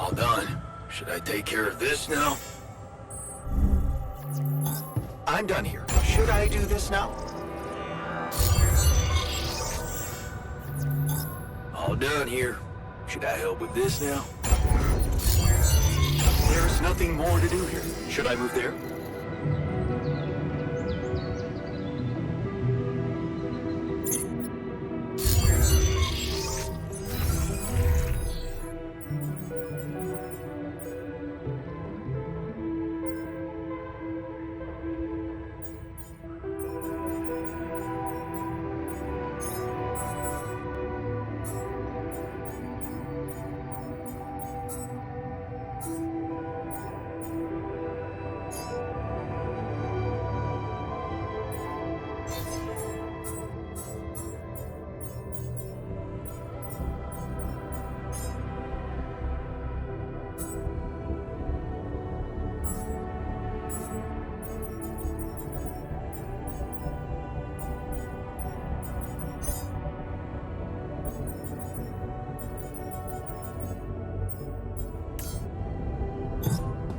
All done. Should I take care of this now? I'm done here. Should I do this now? All done here. Should I help with this now? There's nothing more to do here. Should I move there?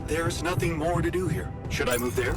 There's nothing more to do here. Should I move there?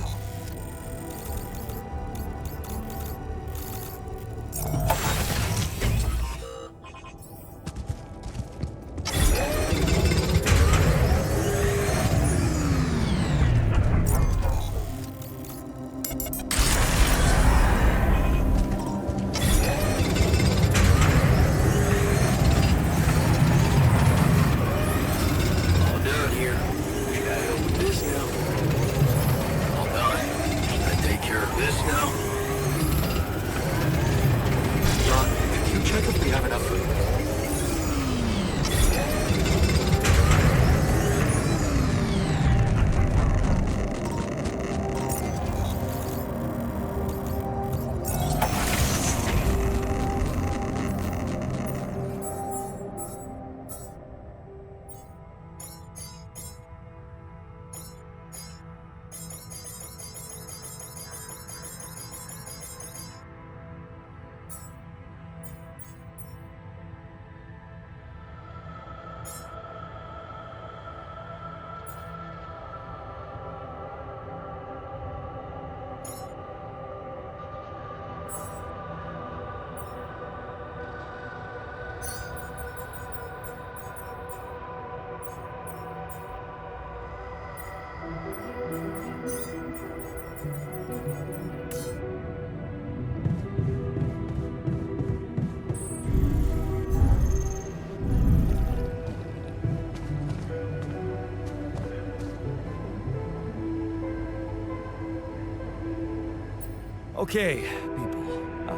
Okay, people,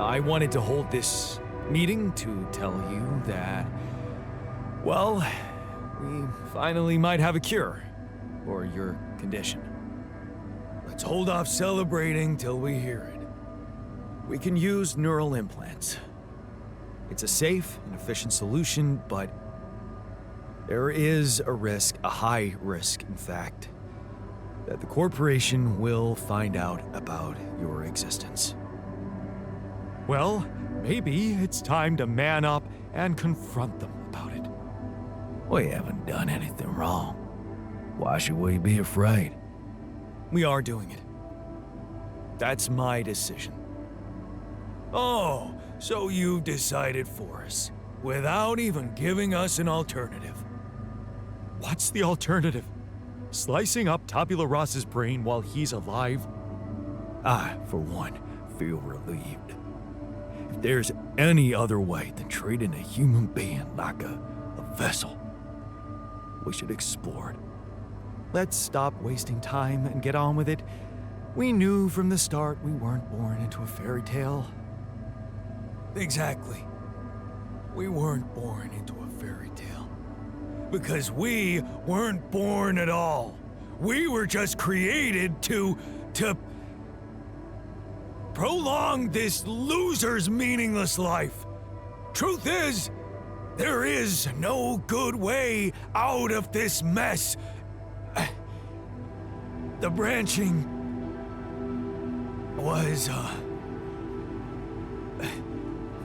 I wanted to hold this meeting to tell you that, well, we finally might have a cure for your condition. Let's hold off celebrating till we hear it. We can use neural implants. It's a safe and efficient solution, but there is a risk, a high risk, in fact, that the corporation will find out about your existence. Well, maybe it's time to man up and confront them about it. We haven't done anything wrong. Why should we be afraid? We are doing it. That's my decision. Oh, so you decided for us, without even giving us an alternative. What's the alternative? Slicing up Tabula Rasa's brain while he's alive? I, for one, feel relieved. If there's any other way than treating a human being like a vessel, we should explore it. Let's stop wasting time and get on with it. We knew from the start we weren't born into a fairy tale. Exactly. We weren't born into a fairy tale. Because we weren't born at all. We were just created to prolong this loser's meaningless life. Truth is, there is no good way out of this mess. The branching was,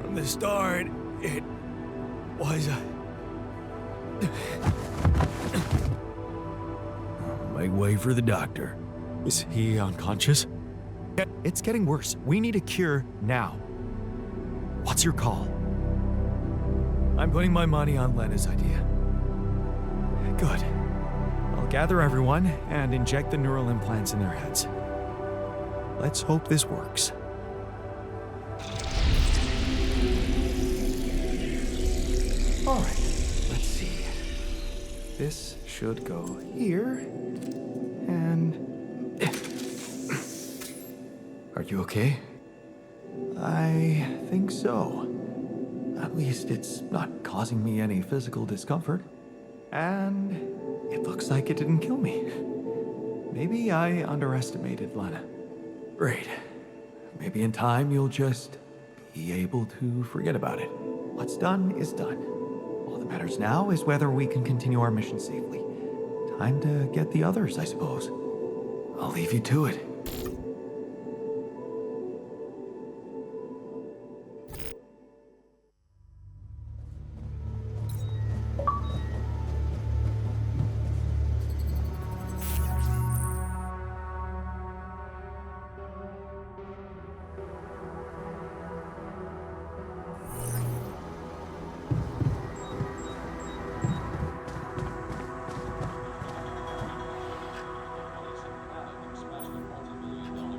from the start, it was, Make way for the doctor. Is he unconscious? It's getting worse. We need a cure now. What's your call? I'm putting my money on Lena's idea. Good. I'll gather everyone and inject the neural implants in their heads. Let's hope this works. All right, let's see. This should go here, and... Are you okay? I think so. At least it's not causing me any physical discomfort. And it looks like it didn't kill me. Maybe I underestimated Lena. Great. Maybe in time you'll just be able to forget about it. What's done is done. All that matters now is whether we can continue our mission safely. Time to get the others, I suppose. I'll leave you to it.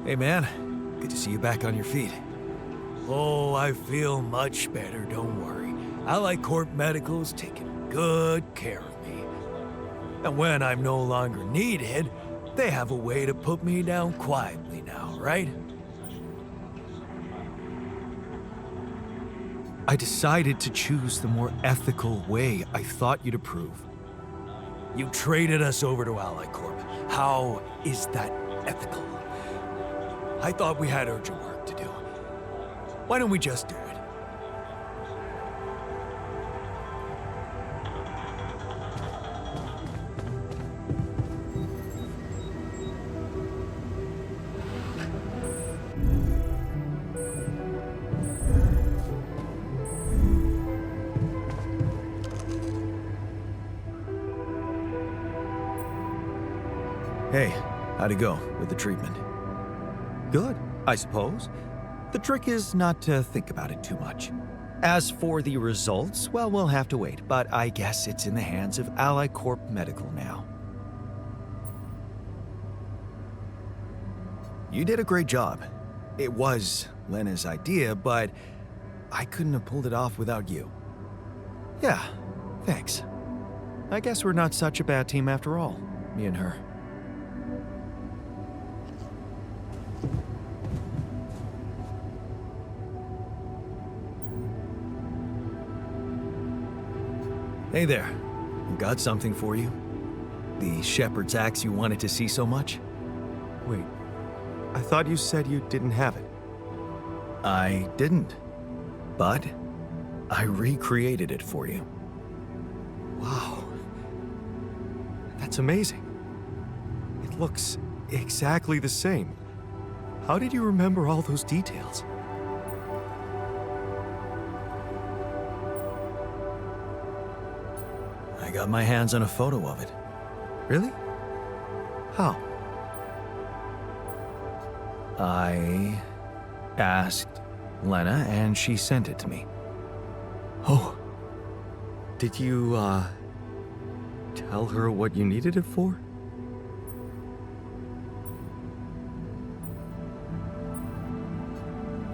Hey man, good to see you back on your feet. Oh, I feel much better, don't worry. Allied Corp Medical's taking good care of me. And when I'm no longer needed, they have a way to put me down quietly now, right? I decided to choose the more ethical way I thought you'd approve. You traded us over to Allied Corp. How is that ethical? I thought we had urgent work to do. Why don't we just do it? Hey, how'd it go with the treatment? Good, I suppose. The trick is not to think about it too much. As for the results, well, we'll have to wait, but I guess it's in the hands of Allied Corp Medical now. You did a great job. It was Lena's idea, but I couldn't have pulled it off without you. Yeah, thanks. I guess we're not such a bad team after all, me and her. Hey there, got something for you. The shepherd's axe you wanted to see so much? Wait, I thought you said you didn't have it. I didn't, but I recreated it for you. Wow, that's amazing. It looks exactly the same. How did you remember all those details? I got my hands on a photo of it. Really? How? I asked Lena and she sent it to me. Oh. Did you, tell her what you needed it for?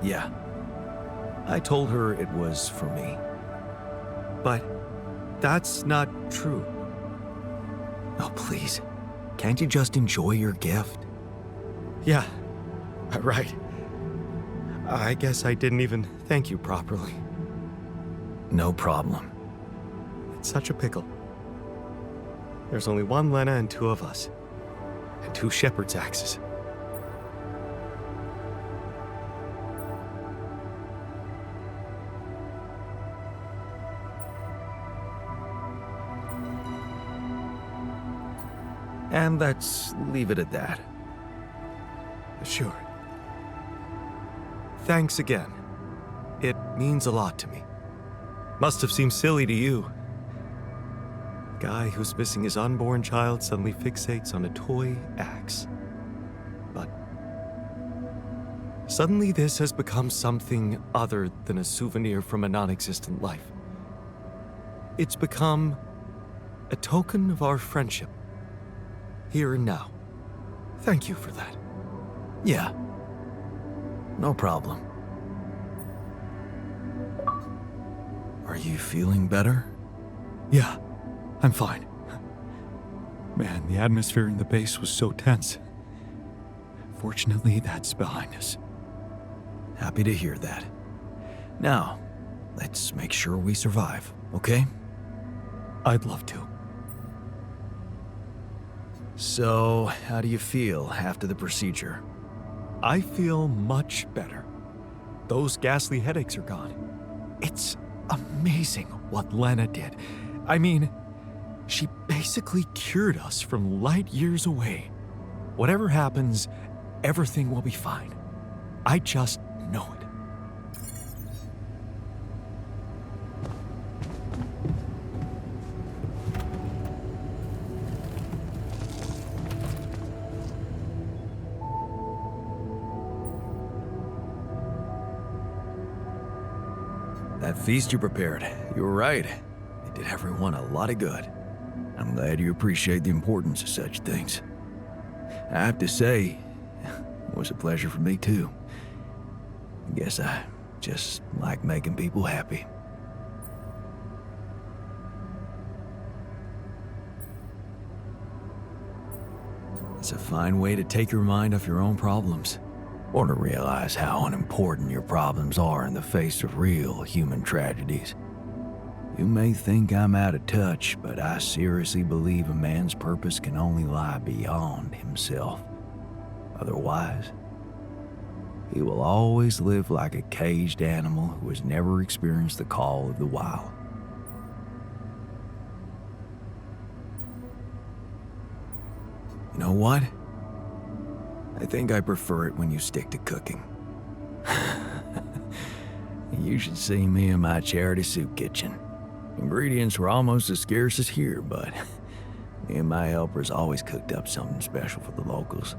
Yeah. I told her it was for me. But that's not true. Oh, please. Can't you just enjoy your gift? Yeah, right. I guess I didn't even thank you properly. No problem. It's such a pickle. There's only one Lena and two of us. And two shepherd's axes. And let's leave it at that. Sure. Thanks again. It means a lot to me. Must have seemed silly to you. guy who's missing his unborn child suddenly fixates on a toy axe. But suddenly this has become something other than a souvenir from a non-existent life. It's become a token of our friendship, here and now. Thank you for that. Yeah. No problem. Are you feeling better? Yeah, I'm fine. Man, the atmosphere in the base was so tense. Fortunately, that's behind us. Happy to hear that. Now, let's make sure we survive, okay? I'd love to. So, how do you feel after the procedure? I feel much better. Those ghastly headaches are gone. It's amazing what Lena did. I mean, she basically cured us from light years away. Whatever happens, everything will be fine. I just know it. That feast you prepared, you were right. It did everyone a lot of good. I'm glad you appreciate the importance of such things. I have to say, it was a pleasure for me too. I guess I just like making people happy. It's a fine way to take your mind off your own problems, or to realize how unimportant your problems are in the face of real human tragedies. You may think I'm out of touch, but I seriously believe a man's purpose can only lie beyond himself. Otherwise, he will always live like a caged animal who has never experienced the call of the wild. You know what? I think I prefer it when you stick to cooking. You should see me in my charity soup kitchen. Ingredients were almost as scarce as here, but me and my helpers always cooked up something special for the locals.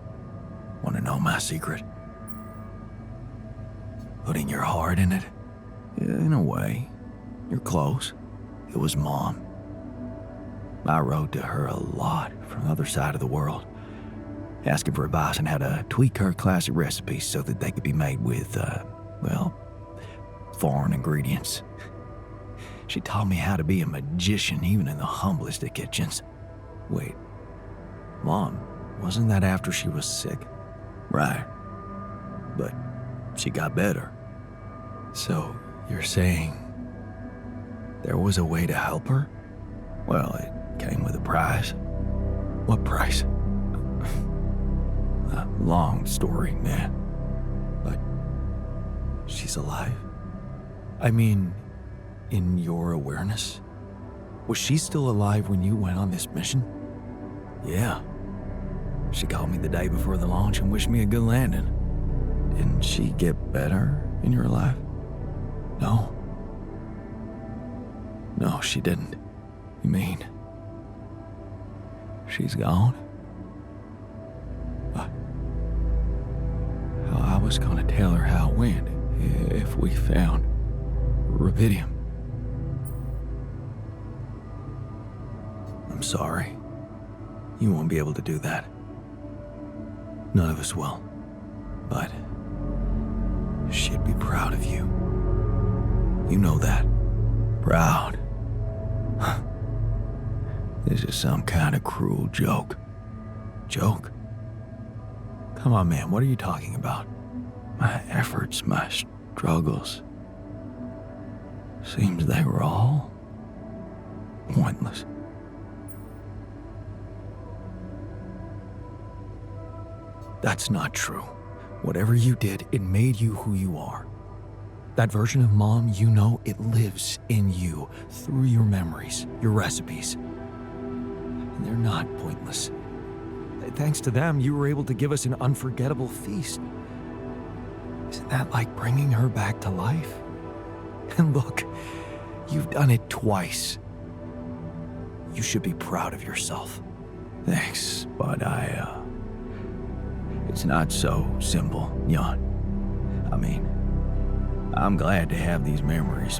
Want to know my secret? Putting your heart in it? Yeah, in a way. You're close. It was Mom. I wrote to her a lot from the other side of the world, asking for advice on how to tweak her classic recipes so that they could be made with, foreign ingredients. She taught me how to be a magician even in the humblest of kitchens. Wait, Mom, wasn't that after she was sick? Right. But she got better. So, you're saying there was a way to help her? Well, it came with a price. What price? A long story, man. But she's alive? I mean, in your awareness? Was she still alive when you went on this mission? Yeah. She called me the day before the launch and wished me a good landing. Didn't she get better in your life? No. No, she didn't. You mean she's gone? I was gonna tell her how it went if we found rubidium. I'm sorry. You won't be able to do that. None of us will. But she'd be proud of you. You know that. Proud. This is some kind of cruel joke. Joke? Come on, man, what are you talking about? My efforts, my struggles. Seems they were all pointless. That's not true. Whatever you did, it made you who you are. That version of Mom, you know, it lives in you through your memories, your recipes. And they're not pointless. Thanks to them, you were able to give us an unforgettable feast. Isn't that like bringing her back to life? And look, you've done it twice. You should be proud of yourself. Thanks, but it's not so simple, Jan. I mean, I'm glad to have these memories,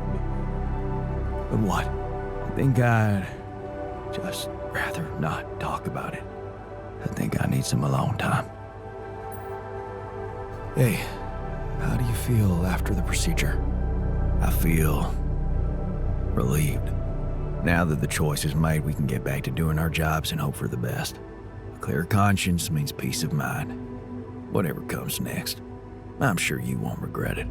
but what? I think I'd just rather not talk about it. I think I need some alone time. Hey, how do you feel after the procedure? I feel relieved. Now that the choice is made, we can get back to doing our jobs and hope for the best. A clear conscience means peace of mind. Whatever comes next, I'm sure you won't regret it.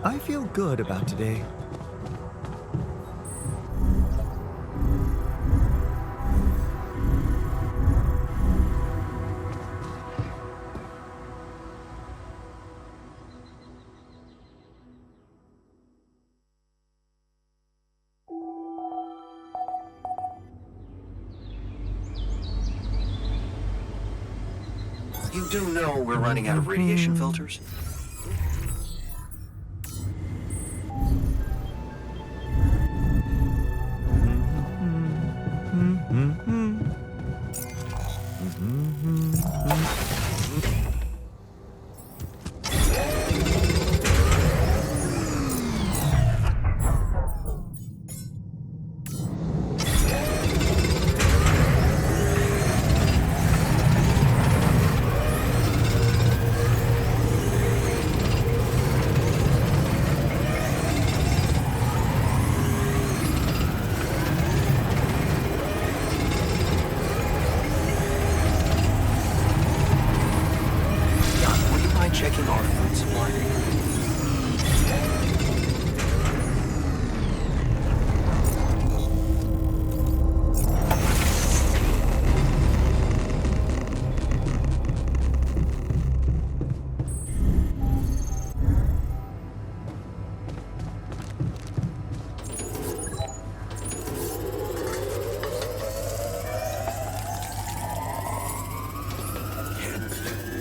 I feel good about today. You do know we're running out of radiation filters? Checking our food supply.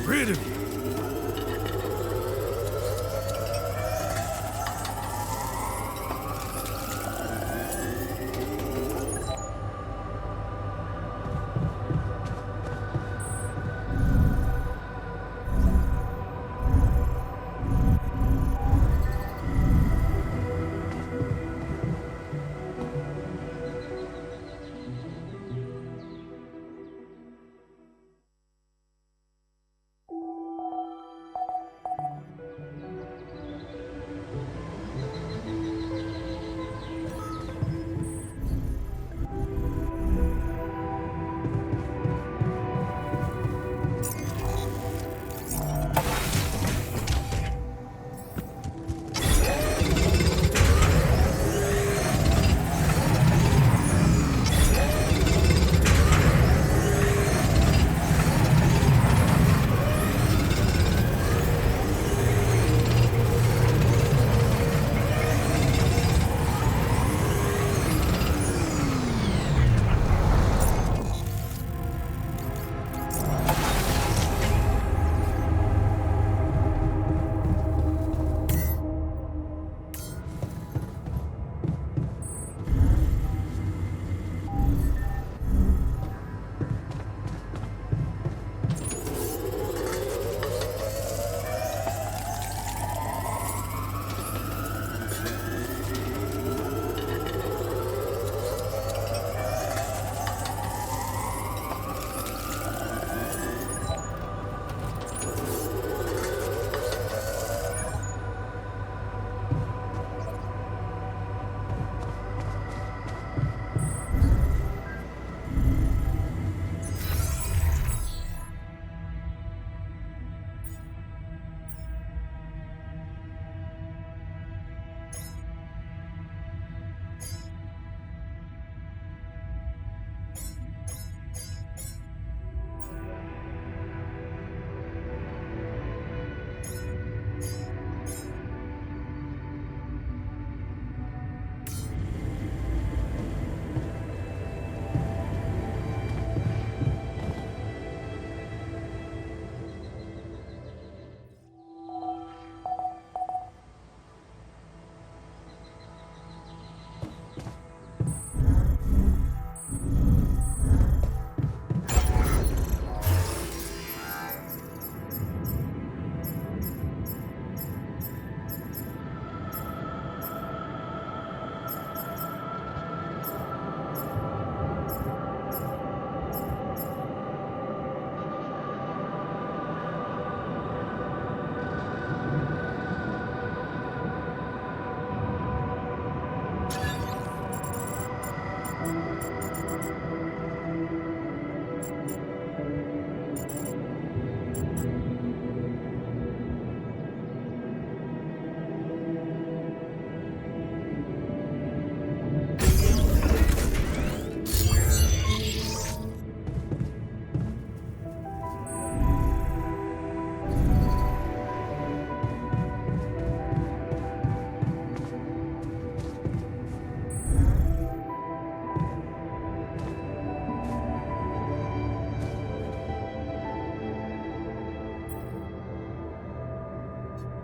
Rid of you.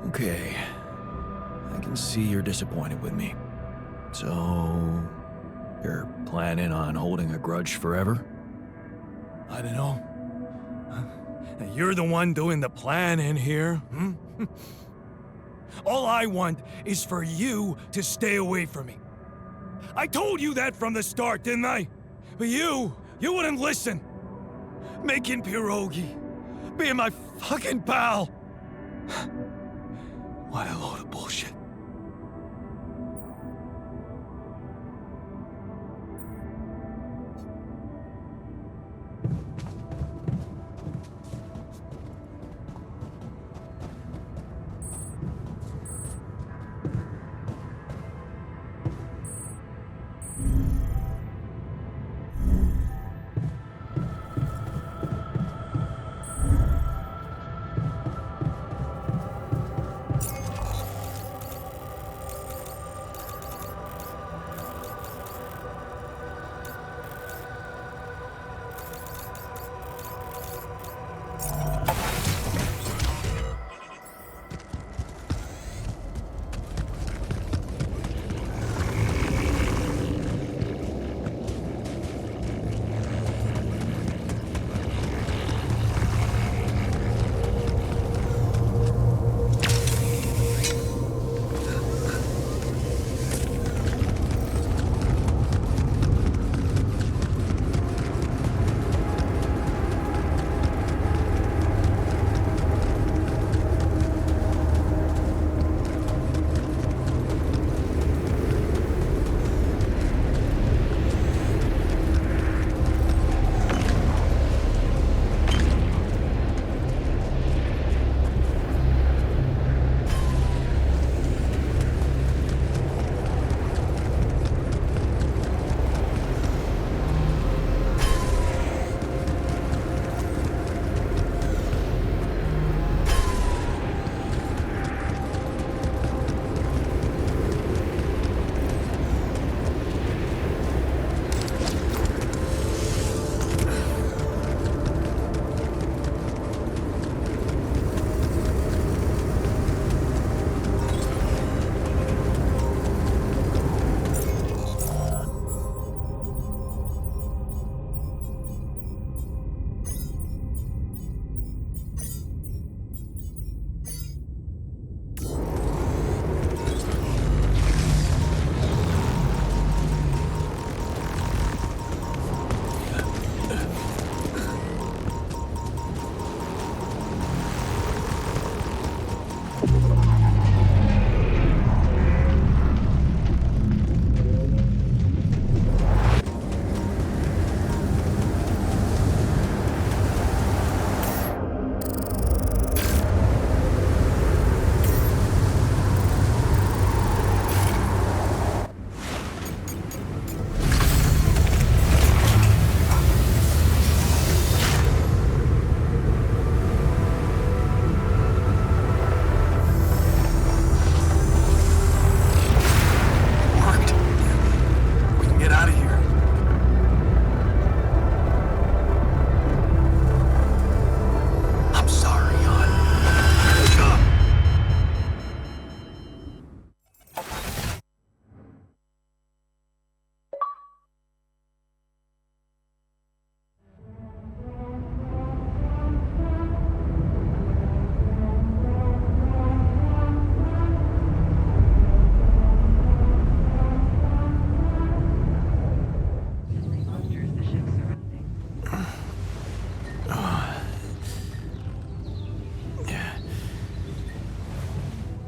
Okay. I can see you're disappointed with me. So, you're planning on holding a grudge forever? I don't know. You're the one doing the planning here, hmm? All I want is for you to stay away from me. I told you that from the start, didn't I? But you wouldn't listen. Making pierogi, being my fucking pal. What a load of bullshit.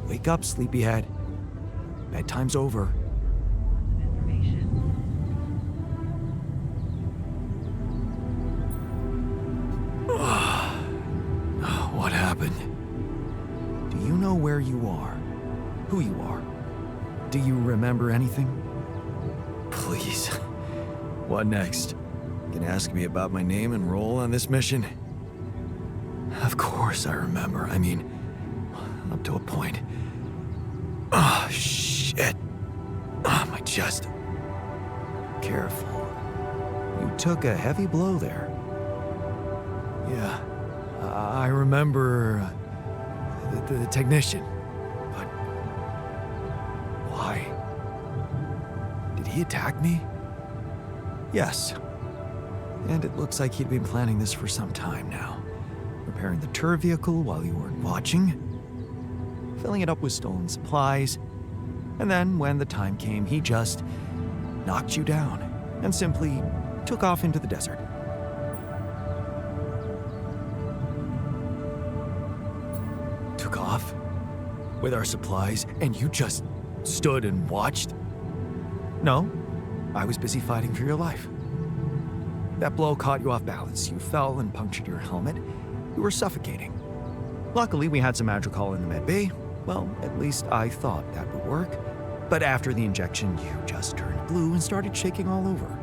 Wake up, sleepyhead. Bedtime's over. What happened? Do you know where you are? Who you are? Do you remember anything? Please. What next? Gonna ask me about my name and role on this mission? Of course I remember. I mean, up to a point. Oh, shit. Oh, my chest. Careful. You took a heavy blow there. Yeah, I remember the technician. Why? Did he attack me? Yes. And it looks like he'd been planning this for some time now. Preparing the tour vehicle while you weren't watching, filling it up with stolen supplies, and then when the time came, he just knocked you down and simply took off into the desert. Took off? With our supplies, and you just stood and watched? No, I was busy fighting for your life. That blow caught you off balance. You fell and punctured your helmet. You were suffocating. Luckily, we had some Madrigal in the med bay. Well, at least I thought that would work. But after the injection, you just turned blue and started shaking all over.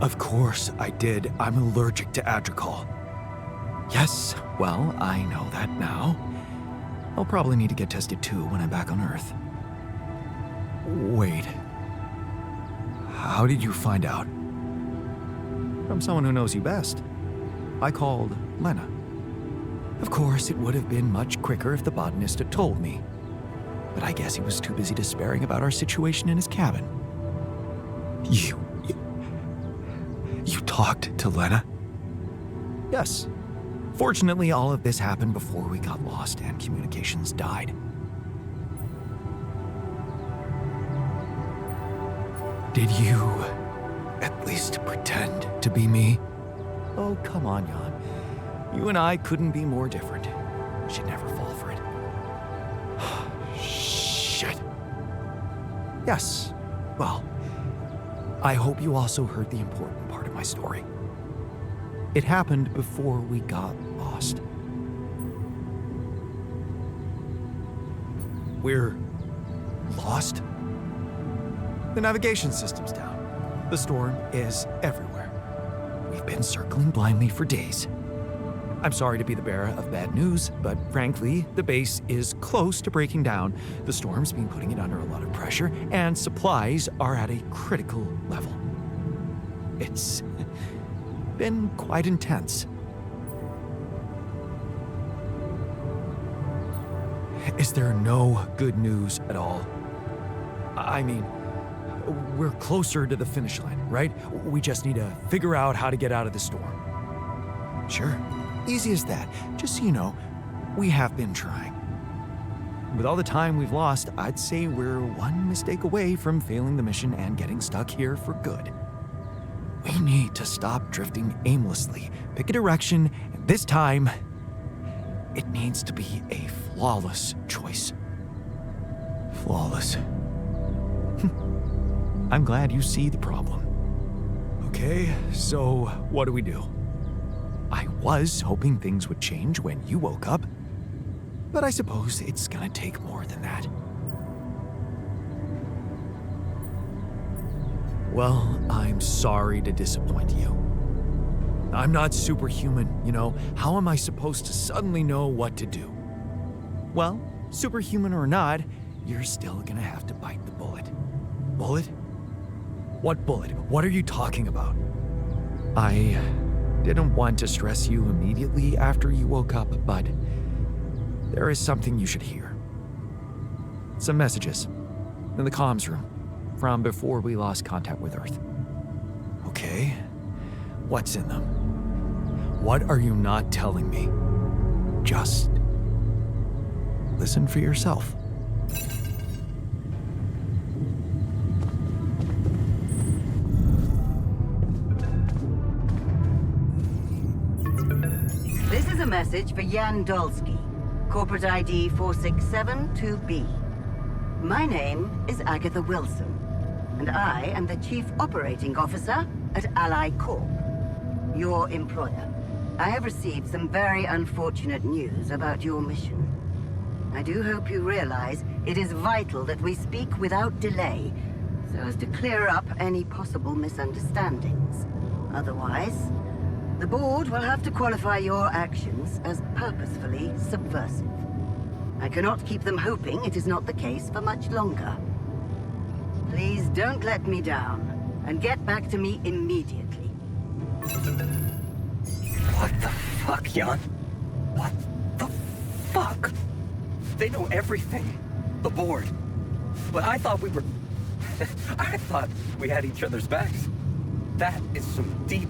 Of course I did. I'm allergic to Adrical. Yes, well, I know that now. I'll probably need to get tested too when I'm back on Earth. Wait. How did you find out? From someone who knows you best. I called Lena. Of course, it would have been much quicker if the botanist had told me. But I guess he was too busy despairing about our situation in his cabin. You talked to Lena? Yes. Fortunately, all of this happened before we got lost and communications died. Did you at least pretend to be me? Oh, come on, Jan. You and I couldn't be more different. She'd never fall for it. Shit. Yes. Well, I hope you also heard the important part of my story. It happened before we got lost. We're lost? The navigation system's down. The storm is everywhere. We've been circling blindly for days. I'm sorry to be the bearer of bad news, but frankly, the base is close to breaking down. The storm's been putting it under a lot of pressure, and supplies are at a critical level. It's been quite intense. Is there no good news at all? I mean, we're closer to the finish line, right? We just need to figure out how to get out of the storm. Sure, easy as that. Just so you know, we have been trying. With all the time we've lost, I'd say we're one mistake away from failing the mission and getting stuck here for good. We need to stop drifting aimlessly, pick a direction, and this time, it needs to be a flawless choice. Flawless. I'm glad you see the problem. Okay, so what do we do? I was hoping things would change when you woke up, but I suppose it's gonna take more than that. Well, I'm sorry to disappoint you. I'm not superhuman, you know. How am I supposed to suddenly know what to do? Well, superhuman or not, you're still gonna have to bite the bullet. Bullet? What bullet? What are you talking about? I didn't want to stress you immediately after you woke up, but there is something you should hear. Some messages in the comms room from before we lost contact with Earth. Okay, what's in them? What are you not telling me? Just listen for yourself. This is a message for Jan Dolski, corporate ID 4672B. My name is Agatha Wilson, and I am the Chief Operating Officer at Ally Corp, your employer. I have received some very unfortunate news about your mission. I do hope you realize it is vital that we speak without delay, so as to clear up any possible misunderstandings. Otherwise, the board will have to qualify your actions as purposefully subversive. I cannot keep them hoping it is not the case for much longer. Please don't let me down, and get back to me immediately. What the fuck, Jan? What the fuck? They know everything. The board. But I thought we were... I thought we had each other's backs. That is some deep,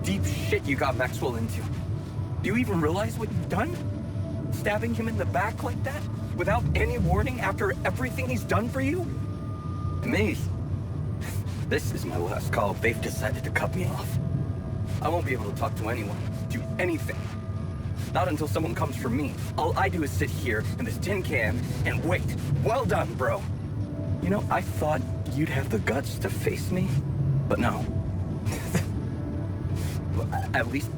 deep shit you got Maxwell into. Do you even realize what you've done? Stabbing him in the back like that? Without any warning after everything he's done for you? Me? This is my last call if they've decided to cut me off. I won't be able to talk to anyone, do anything. Not until someone comes for me. All I do is sit here in this tin can and wait. Well done, bro. You know, I thought you'd have the guts to face me, but no. At least...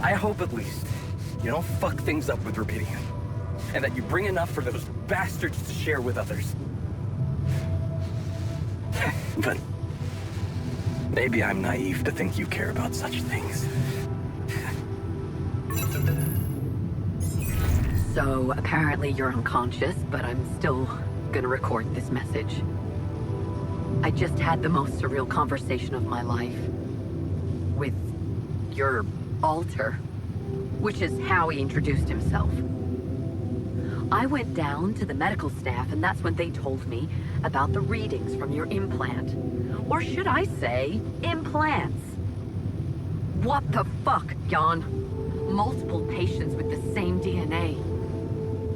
I hope at least you don't fuck things up with Rapidium. And that you bring enough for those bastards to share with others. But maybe I'm naive to think you care about such things. So apparently you're unconscious, but I'm still gonna record this message. I just had the most surreal conversation of my life with your alter, which is how he introduced himself. I went down to the medical staff, and that's when they told me about the readings from your implant. Or should I say, implants? What the fuck, Jan? Multiple patients with the same DNA.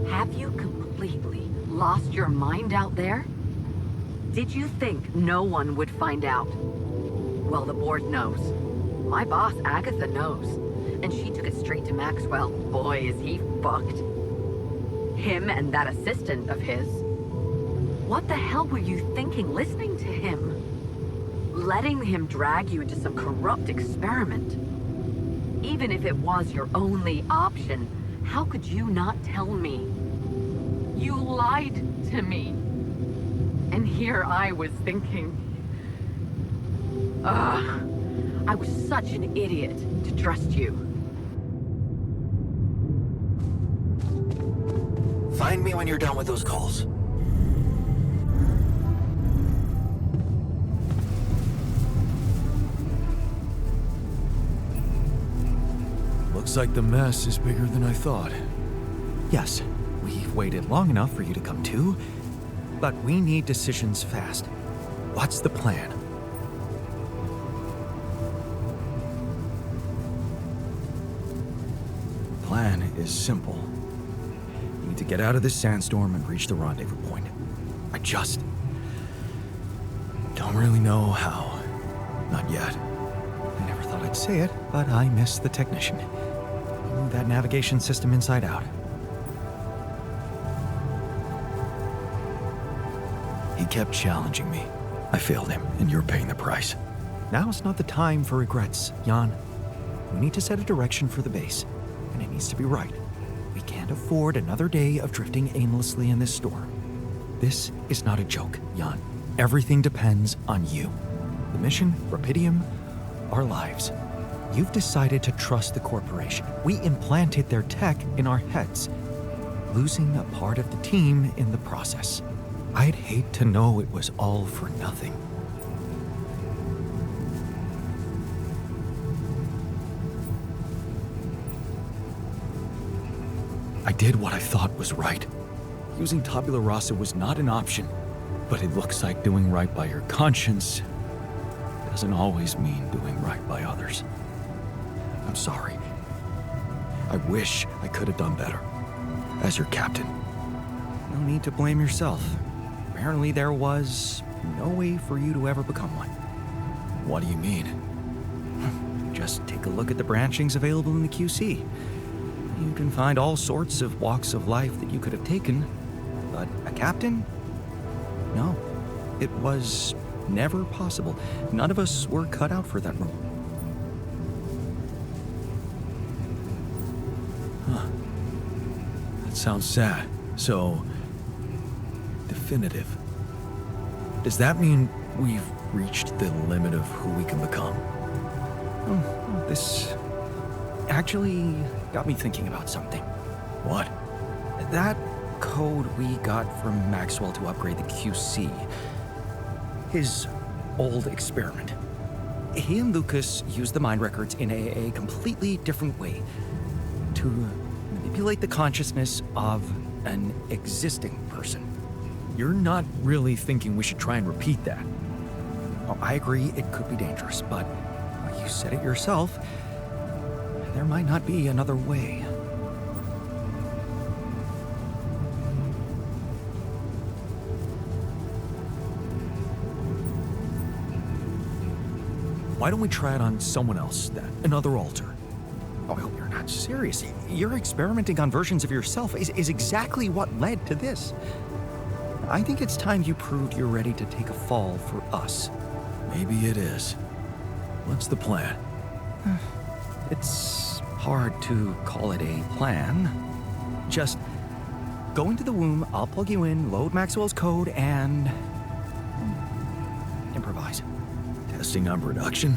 Have you completely lost your mind out there? Did you think no one would find out? Well, the board knows. My boss, Agatha, knows. And she took it straight to Maxwell. Boy, is he fucked. Him and that assistant of his. What the hell were you thinking listening to him? Letting him drag you into some corrupt experiment. Even if it was your only option, how could you not tell me? You lied to me. And here I was thinking... I was such an idiot to trust you. Find me when you're done with those calls. Looks like the mess is bigger than I thought. Yes, we've waited long enough for you to come to, but we need decisions fast. What's the plan? Plan is simple. You need to get out of this sandstorm and reach the rendezvous point. I just don't really know how. Not yet. I never thought I'd say it, but I miss the technician. He knew that navigation system inside out. He kept challenging me. I failed him, and you're paying the price. Now's not the time for regrets, Jan. We need to set a direction for the base, and it needs to be right. We can't afford another day of drifting aimlessly in this storm. This is not a joke, Jan. Everything depends on you. The mission, Rapidium, our lives. You've decided to trust the corporation. We implanted their tech in our heads, losing a part of the team in the process. I'd hate to know it was all for nothing. I did what I thought was right. Using tabula rasa was not an option, but it looks like doing right by your conscience doesn't always mean doing right by others. I'm sorry. I wish I could have done better. As your captain. No need to blame yourself. Apparently there was no way for you to ever become one. What do you mean? Just take a look at the branchings available in the QC. You can find all sorts of walks of life that you could have taken, but a captain? No, it was never possible. None of us were cut out for that role. Huh. That sounds sad. So, definitive. Does that mean we've reached the limit of who we can become? Oh, this actually got me thinking about something. What? That code we got from Maxwell to upgrade the QC. His old experiment. He and Lucas used the mind records in a completely different way to manipulate the consciousness of an existing person. You're not really thinking we should try and repeat that. Oh, I agree it could be dangerous, but you said it yourself. There might not be another way. Why don't we try it on someone else then? Another alter. Oh, I hope you're not serious. Your experimenting on versions of yourself is exactly what led to this. I think it's time you proved you're ready to take a fall for us. Maybe it is. What's the plan? It's hard to call it a plan. Just go into the womb, I'll plug you in, load Maxwell's code, and improvise. Testing on production?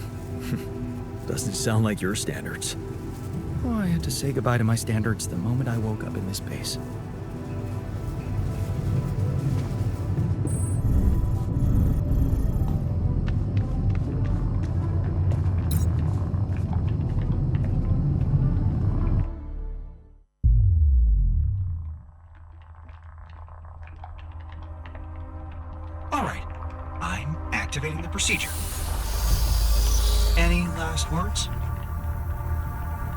Doesn't sound like your standards. Oh, I had to say goodbye to my standards the moment I woke up in this base. All right, I'm activating the procedure. Any last words?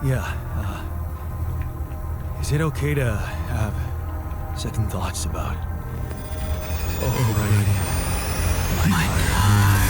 Yeah, is it okay to have second thoughts about it? Oh, right. My God.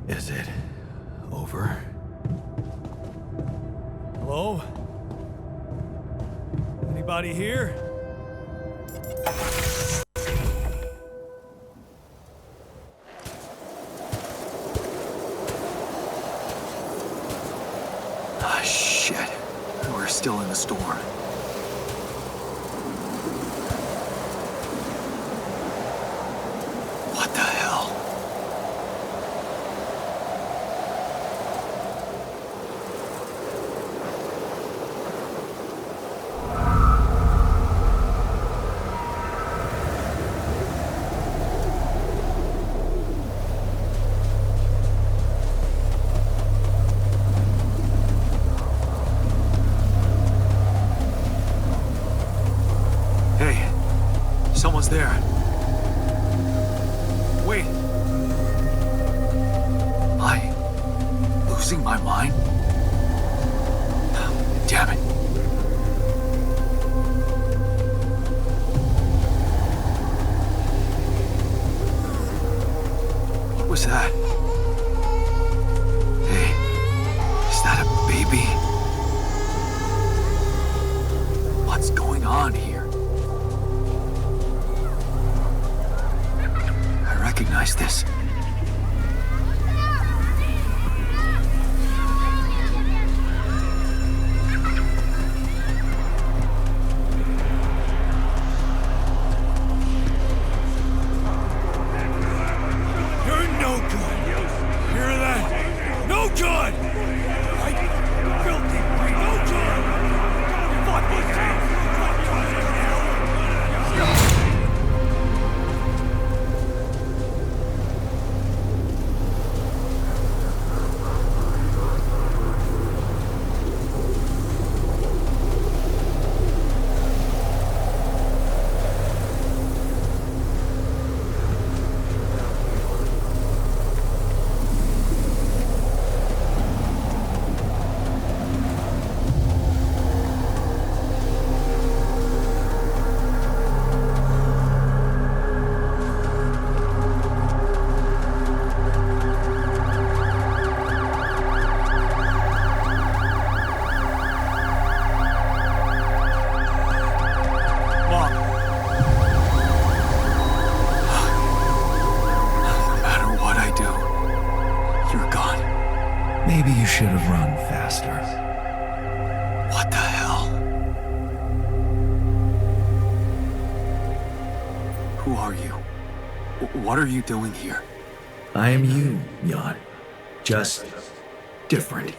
Is it over? Hello? Anybody here? Ah, shit. We're still in the storm. What the hell? Someone's there. Wait. Am I losing my mind? Damn it. What was that? Hey, is that a baby? What's going on here? Recognize this. You're no good. Hear that? No good! Filthy, no good! Fuck this thing! Maybe you should have run faster. What the hell? Who are you? What are you doing here? I am you, Jan. Just different.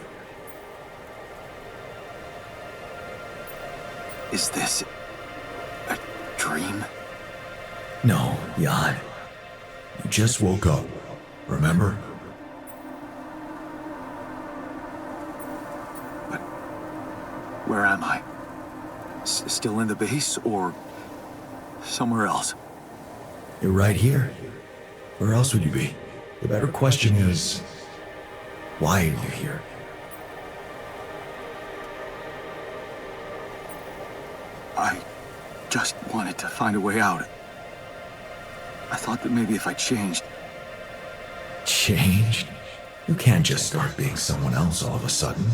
Is this a dream? No, Jan. You just woke up, remember? But where am I? Still in the base or somewhere else? You're right here. Where else would you be? The better question is, why are you here? I just wanted to find a way out. I thought that maybe if I changed... Changed? You can't just start being someone else all of a sudden.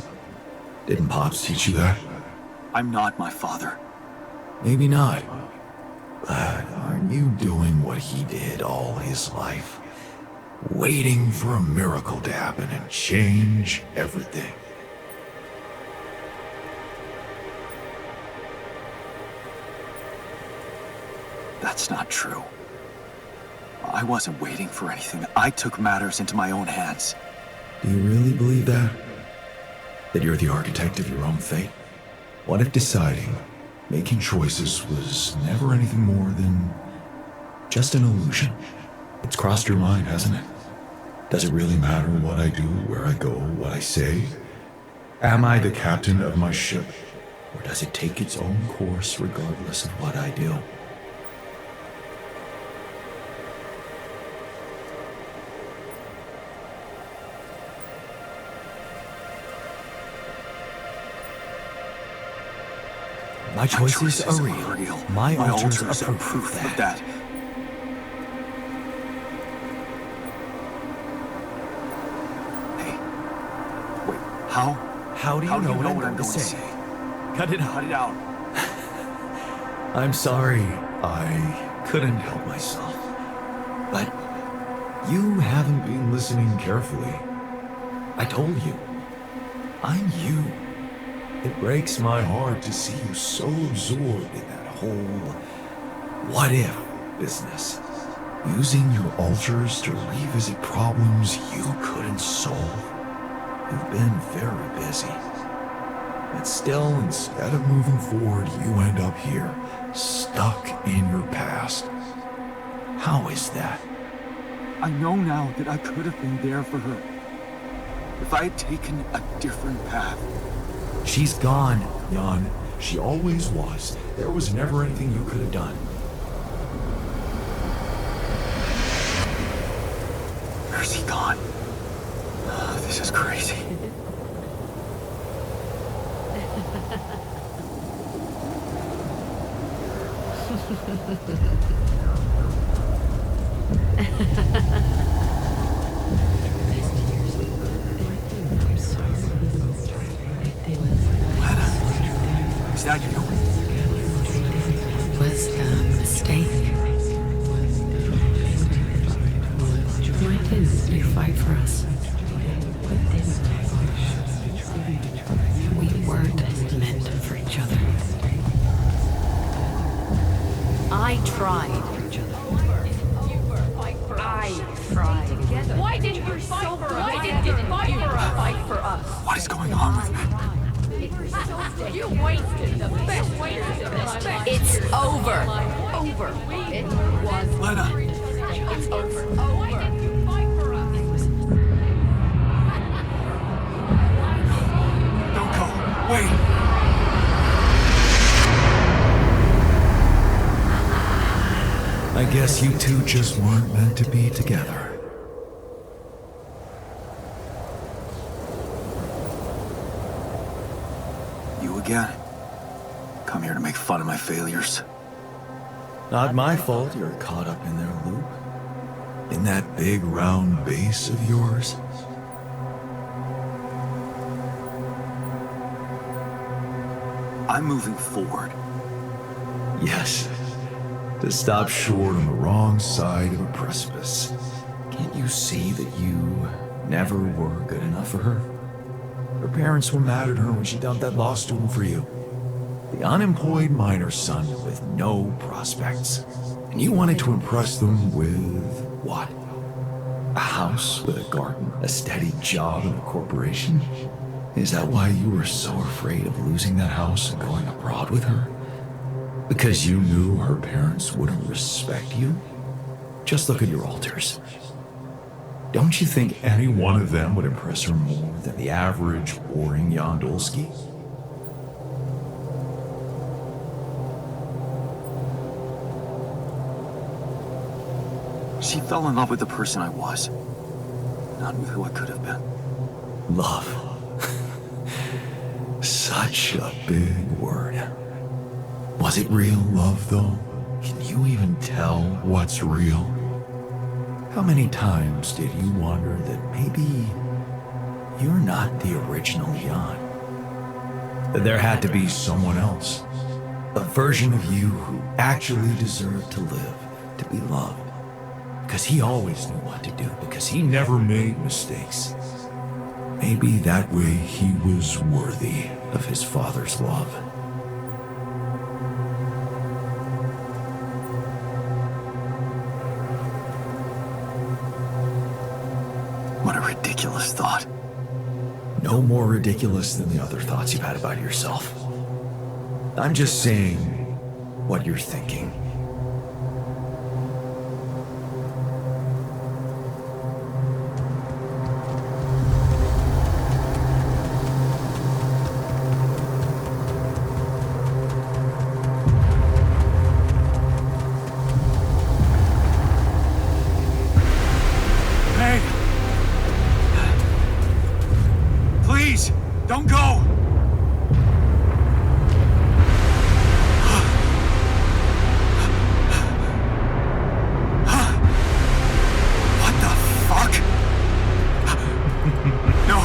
Didn't Pops teach you that? I'm not my father. Maybe not. But aren't you doing what he did all his life? Waiting for a miracle to happen and change everything. That's not true. I wasn't waiting for anything. I took matters into my own hands. Do you really believe that? That you're the architect of your own fate? What if deciding, making choices was never anything more than just an illusion? It's crossed your mind, hasn't it? Does it really matter what I do, where I go, what I say? Am I the captain of my ship? Or does it take its own course regardless of what I do? My choices are real. My alters are proof of that. Hey, wait, how? How do you know what I'm going to say? Cut it out. Cut it out. I'm sorry, I couldn't help myself. But you haven't been listening carefully. I told you, I'm you. It breaks my heart to see you so absorbed in that whole what-if business. Using your alters to revisit problems you couldn't solve. You've been very busy. But still, instead of moving forward, you end up here, stuck in your past. How is that? I know now that I could have been there for her. If I had taken a different path. She's gone, Jan. She always was. There was never anything you could have done. Where's he gone? This is crazy. Is that you? Was a mistake. Why didn't you fight for us? We weren't meant for each other. I tried. Why didn't you fight for us? Why didn't you fight for us? What is going on with me? You wasted the best wages of this best. It's over. Over. It was. Lena! It's over. Why didn't you fight for us? Don't go! Wait! I guess you two just weren't meant to be together. You again? Come here to make fun of my failures. Not my fault you're caught up in their loop. In that big round base of yours. I'm moving forward. Yes. To stop short on the wrong side of a precipice. Can't you see that you never were good enough for her? Her parents were mad at her when she dumped that law student for you. The unemployed miner son with no prospects. And you wanted to impress them with what? A house with a garden, a steady job in a corporation? Is that why you were so afraid of losing that house and going abroad with her? Because you knew her parents wouldn't respect you? Just look at your alters. Don't you think any one of them would impress her more than the average, boring Jan Dolski? She fell in love with the person I was, not with who I could have been. Love. Such a big word. Was it real love, though? Can you even tell what's real? How many times did you wonder that maybe you're not the original Jan? That there had to be someone else, a version of you who actually deserved to live, to be loved. Because he always knew what to do, because he never made mistakes. Maybe that way he was worthy of his father's love. What a ridiculous thought. No more ridiculous than the other thoughts you've had about yourself. I'm just saying what you're thinking. Please, don't go! What the fuck? No!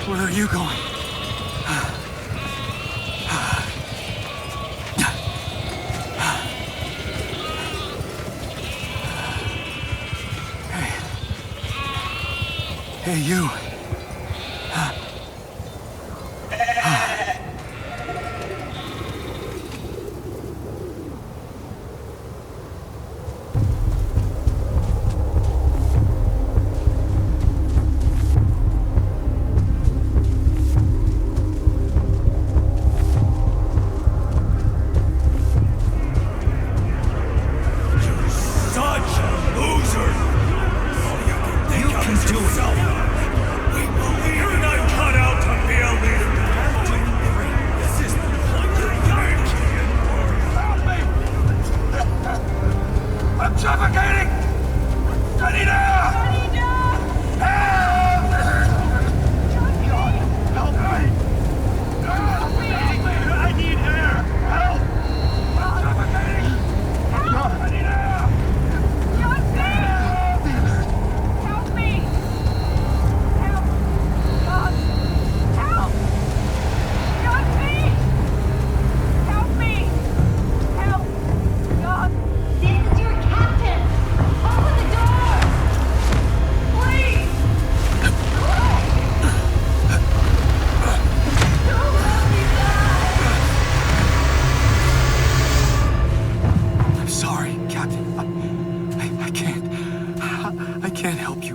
Where are you going? Hey, you.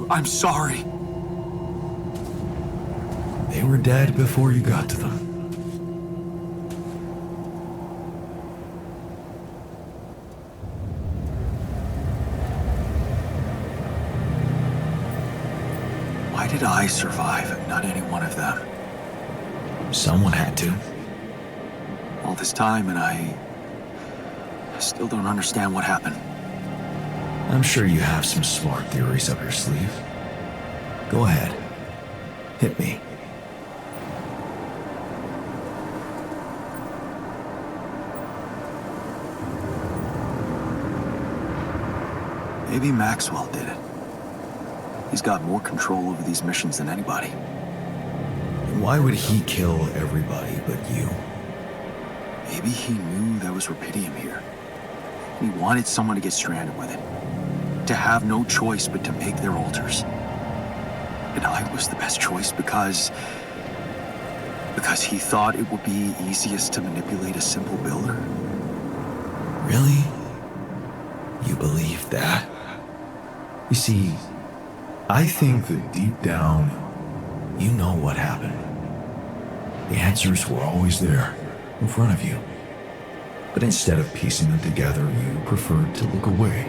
I'm sorry. They were dead before you got to them. Why did I survive and not any one of them? Someone had to. All this time and I still don't understand what happened. I'm sure you have some smart theories up your sleeve. Go ahead. Hit me. Maybe Maxwell did it. He's got more control over these missions than anybody. Why would he kill everybody but you? Maybe he knew there was rubidium here. He wanted someone to get stranded with it. To have no choice but to make their alters. And I was the best choice because he thought it would be easiest to manipulate a simple builder. Really? You believe that? You see, I think that deep down, you know what happened. The answers were always there, in front of you. But instead of piecing them together, you preferred to look away.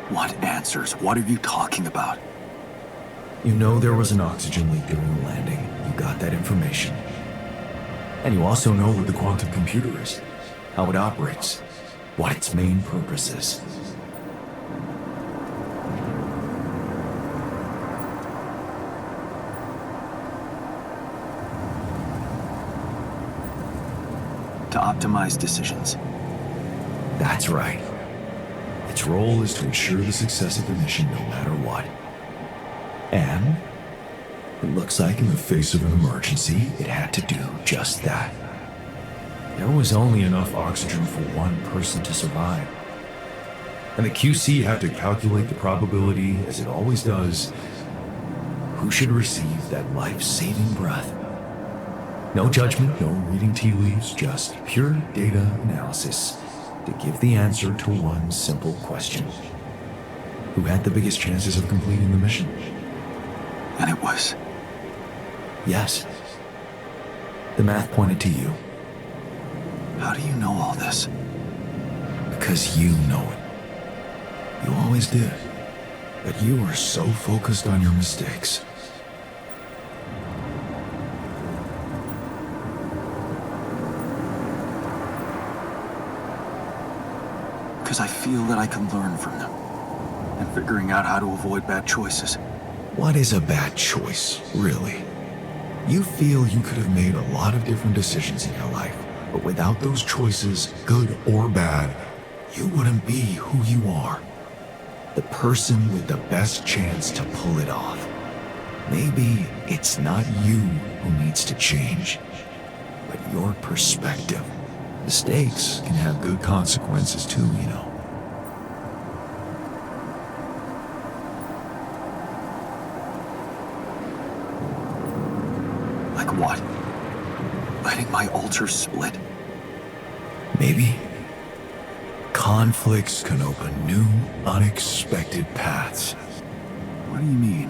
What answers? What are you talking about? You know there was an oxygen leak during the landing. You got that information. And you also know what the quantum computer is, how it operates, what its main purpose is. To optimize decisions. That's right. Its role is to ensure the success of the mission no matter what. And it looks like in the face of an emergency, it had to do just that. There was only enough oxygen for one person to survive. And the QC had to calculate the probability, as it always does, who should receive that life-saving breath. No judgment, no reading tea leaves, just pure data analysis to give the answer to one simple question. Who had the biggest chances of completing the mission? And it was... Yes. The math pointed to you. How do you know all this? Because you know it. You always did. But you were so focused on your mistakes. Because I feel that I can learn from them. And figuring out how to avoid bad choices. What is a bad choice, really? You feel you could have made a lot of different decisions in your life, but without those choices, good or bad, you wouldn't be who you are. The person with the best chance to pull it off. Maybe it's not you who needs to change, but your perspective. Mistakes can have good consequences too, you know. Like what? Letting my alters split? Maybe. Conflicts can open new, unexpected paths. What do you mean?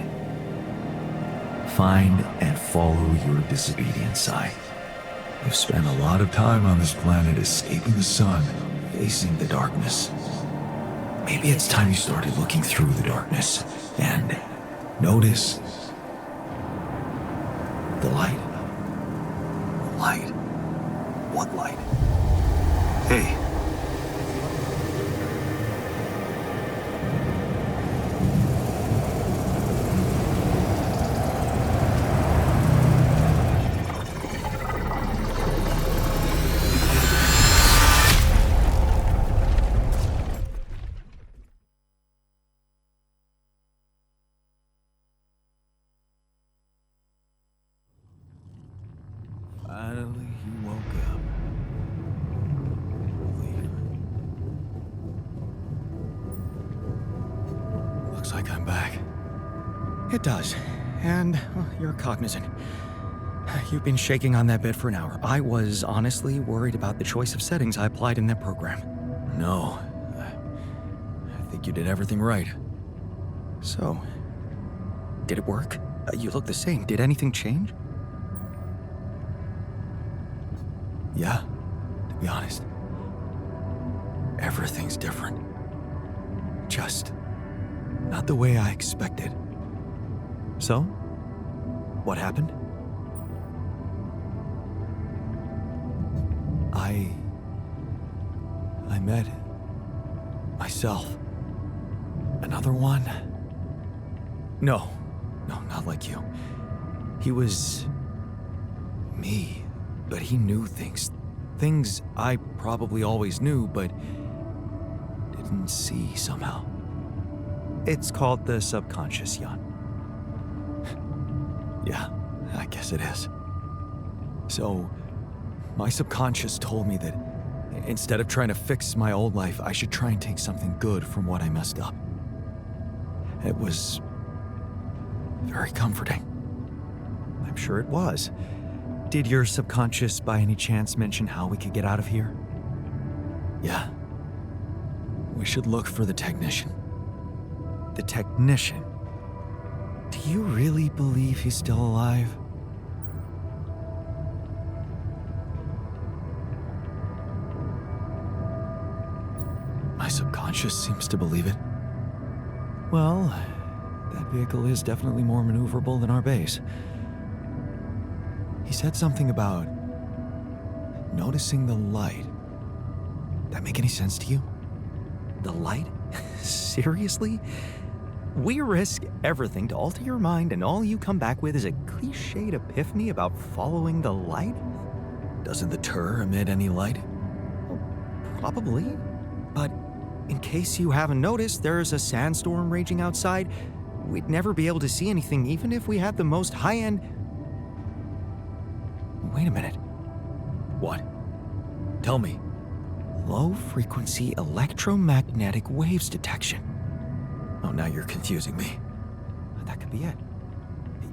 Find and follow your disobedient side. You've spent a lot of time on this planet escaping the sun, facing the darkness. Maybe it's time you started looking through the darkness and notice the light. Light? What light? Hey. Finally, he woke up. Looks like I'm back. It does. And you're cognizant. You've been shaking on that bed for an hour. I was honestly worried about the choice of settings I applied in that program. No. I think you did everything right. So, did it work? You look the same. Did anything change? Yeah, to be honest. Everything's different. Just not the way I expected. So, what happened? I met myself. Another one? No, not like you. He was Me. but he knew things. Things I probably always knew, but didn't see somehow. It's called the subconscious, Jan. Yeah, I guess it is. So, my subconscious told me that instead of trying to fix my old life, I should try and take something good from what I messed up. It was very comforting. I'm sure it was. Did your subconscious by any chance mention how we could get out of here? Yeah. We should look for the technician. The technician? Do you really believe he's still alive? My subconscious seems to believe it. Well, that vehicle is definitely more maneuverable than our base. He said something about noticing the light. That make any sense to you? The light? Seriously? We risk everything to alter your mind, and all you come back with is a cliched epiphany about following the light? Doesn't the tur emit any light? Well, probably. But in case you haven't noticed, there's a sandstorm raging outside. We'd never be able to see anything, even if we had the most high-end... Wait a minute. What? Tell me. Low-frequency electromagnetic waves detection. Oh, now you're confusing me. That could be it.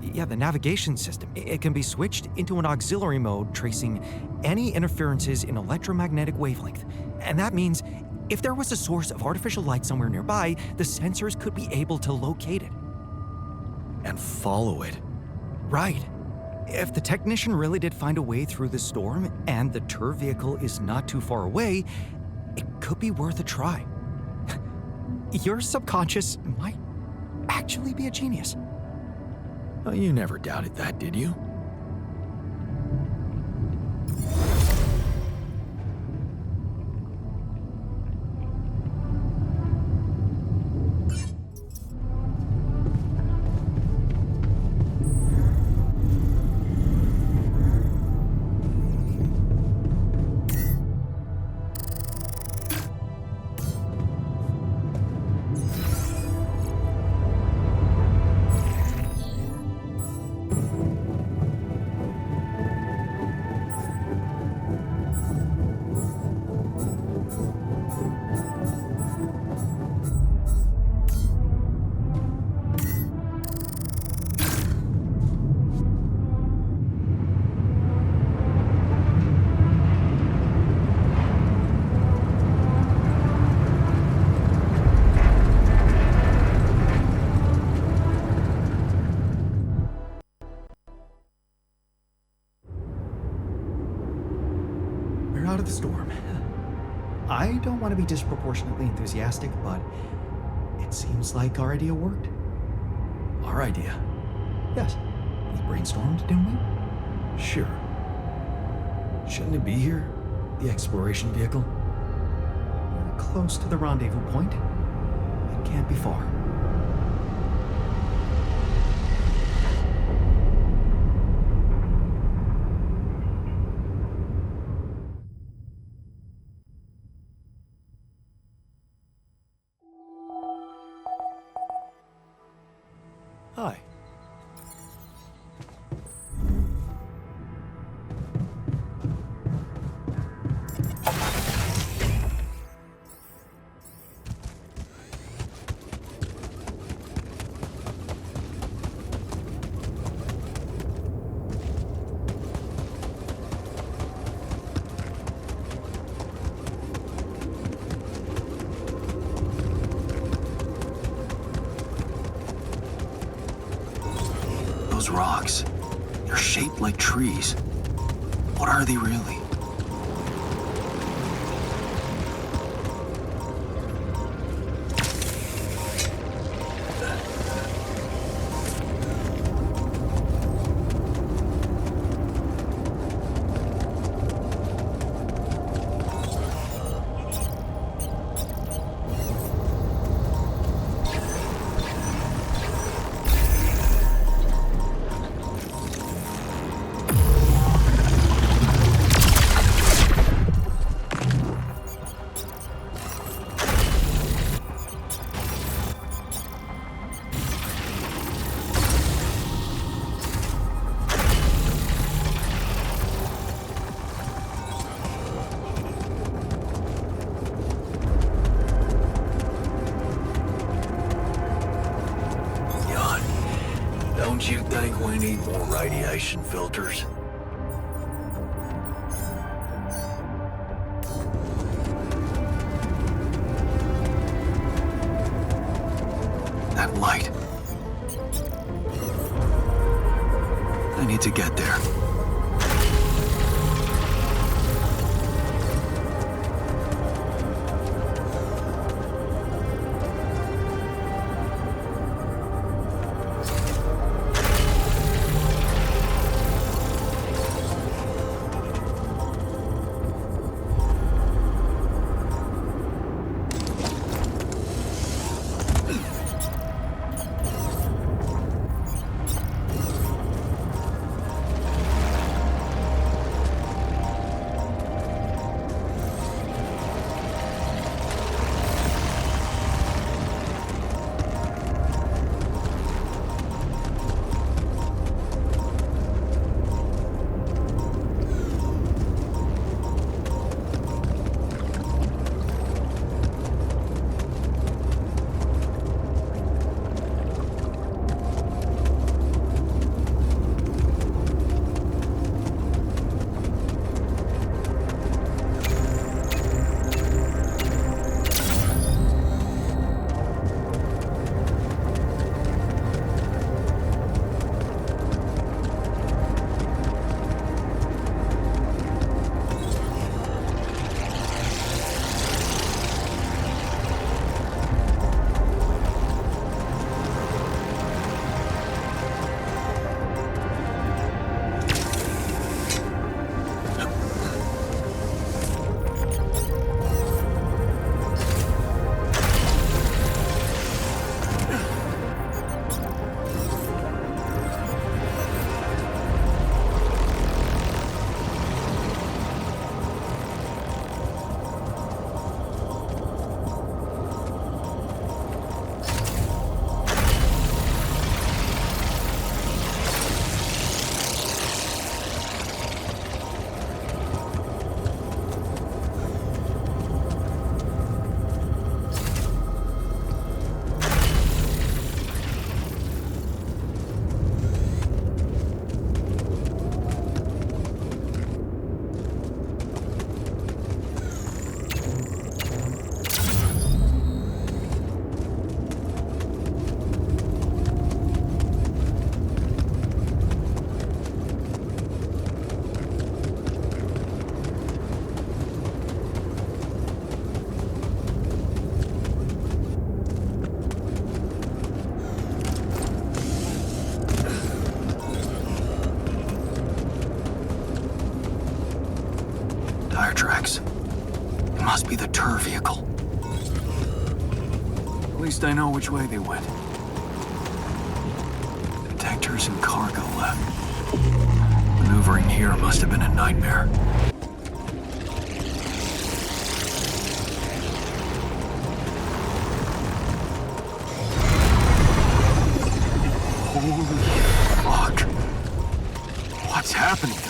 Yeah, the navigation system. It can be switched into an auxiliary mode, tracing any interferences in electromagnetic wavelength. And that means if there was a source of artificial light somewhere nearby, the sensors could be able to locate it. And follow it. Right. If the technician really did find a way through the storm, and the tur vehicle is not too far away, it could be worth a try. Your subconscious might actually be a genius. Oh, you never doubted that, did you? Out of the storm. I don't want to be disproportionately enthusiastic, but it seems like our idea worked. Our idea? Yes. We brainstormed, didn't we? Sure. Shouldn't it be here? The exploration vehicle? We're close to the rendezvous point. It can't be far. Hi. Those rocks, they're shaped like trees. What are they really? Don't you think we need more radiation filters? That light. I need to get there. Tire tracks. It must be the tour vehicle. At least I know which way they went. Detectors and cargo left. Maneuvering here must have been a nightmare. Holy fuck. What's happening to me?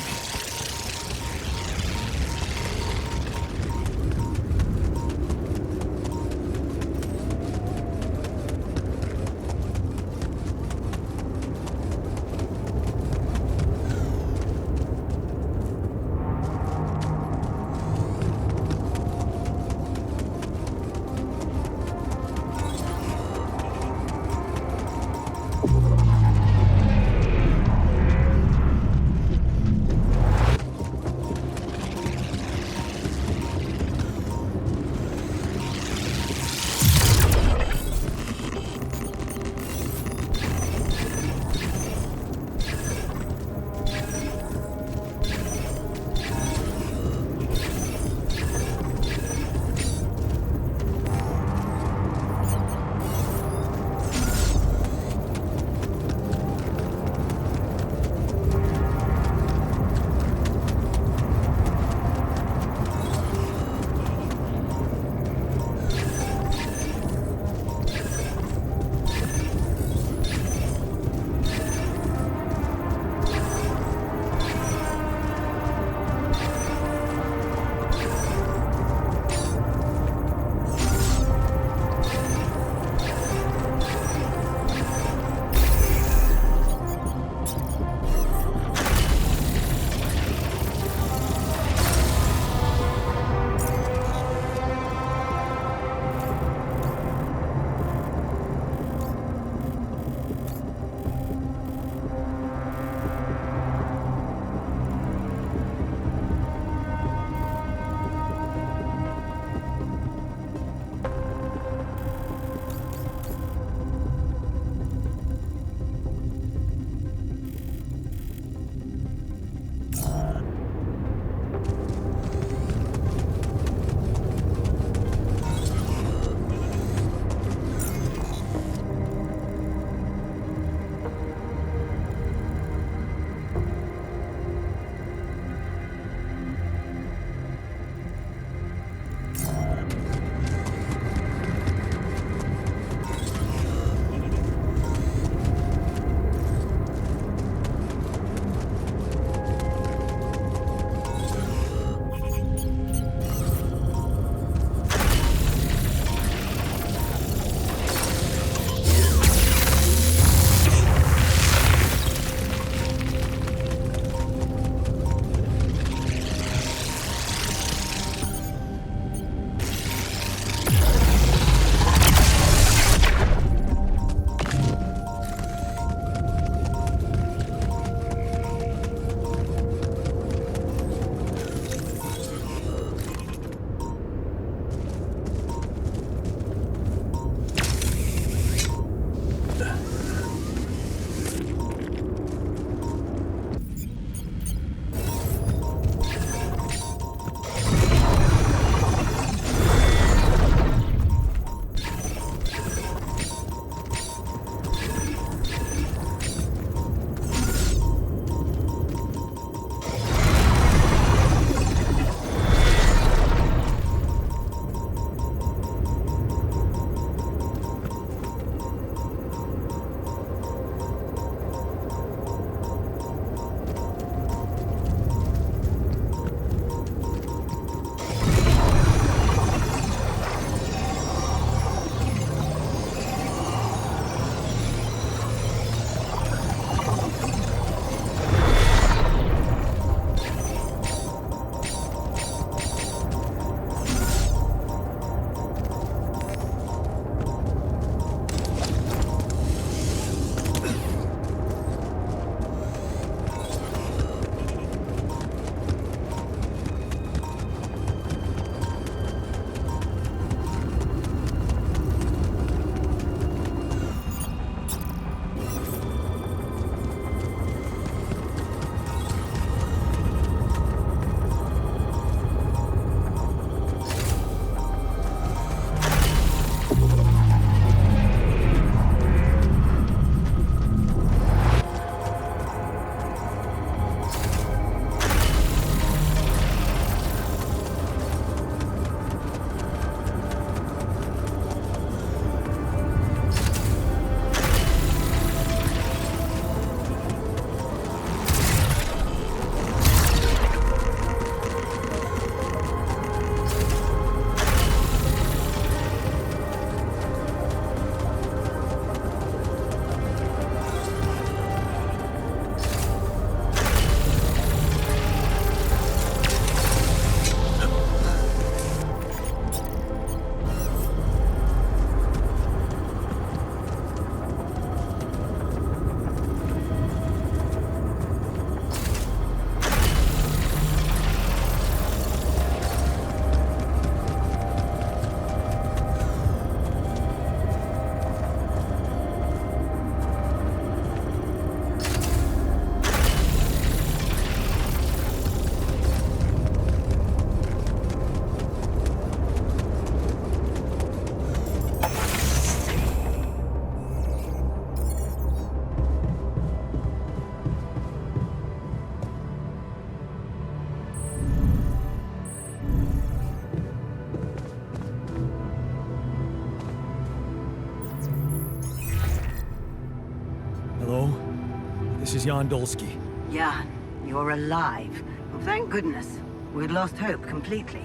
This is Jan Dolski. Jan, you're alive. Well, thank goodness. We'd lost hope completely.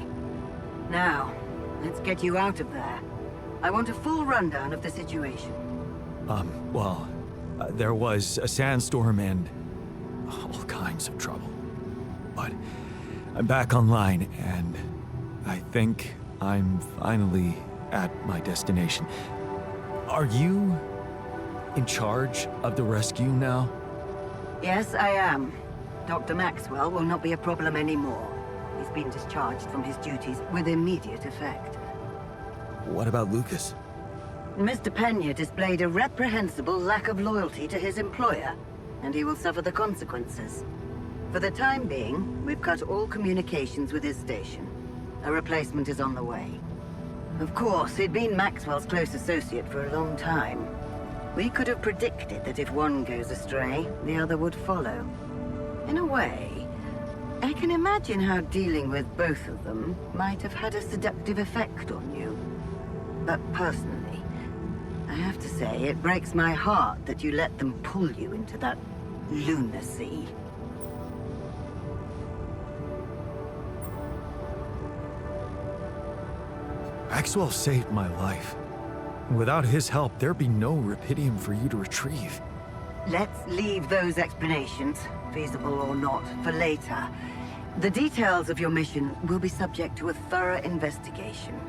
Now, let's get you out of there. I want a full rundown of the situation. There was a sandstorm and all kinds of trouble. But I'm back online, and I think I'm finally at my destination. Are you in charge of the rescue now? Yes, I am. Dr. Maxwell will not be a problem anymore. He's been discharged from his duties with immediate effect. What about Lucas? Mr. Pena displayed a reprehensible lack of loyalty to his employer, and he will suffer the consequences. For the time being, we've cut all communications with his station. A replacement is on the way. Of course, he'd been Maxwell's close associate for a long time. We could have predicted that if one goes astray, the other would follow. In a way, I can imagine how dealing with both of them might have had a seductive effect on you. But personally, I have to say it breaks my heart that you let them pull you into that lunacy. Maxwell saved my life. Without his help, there'd be no Rapidium for you to retrieve. Let's leave those explanations, feasible or not, for later. The details of your mission will be subject to a thorough investigation,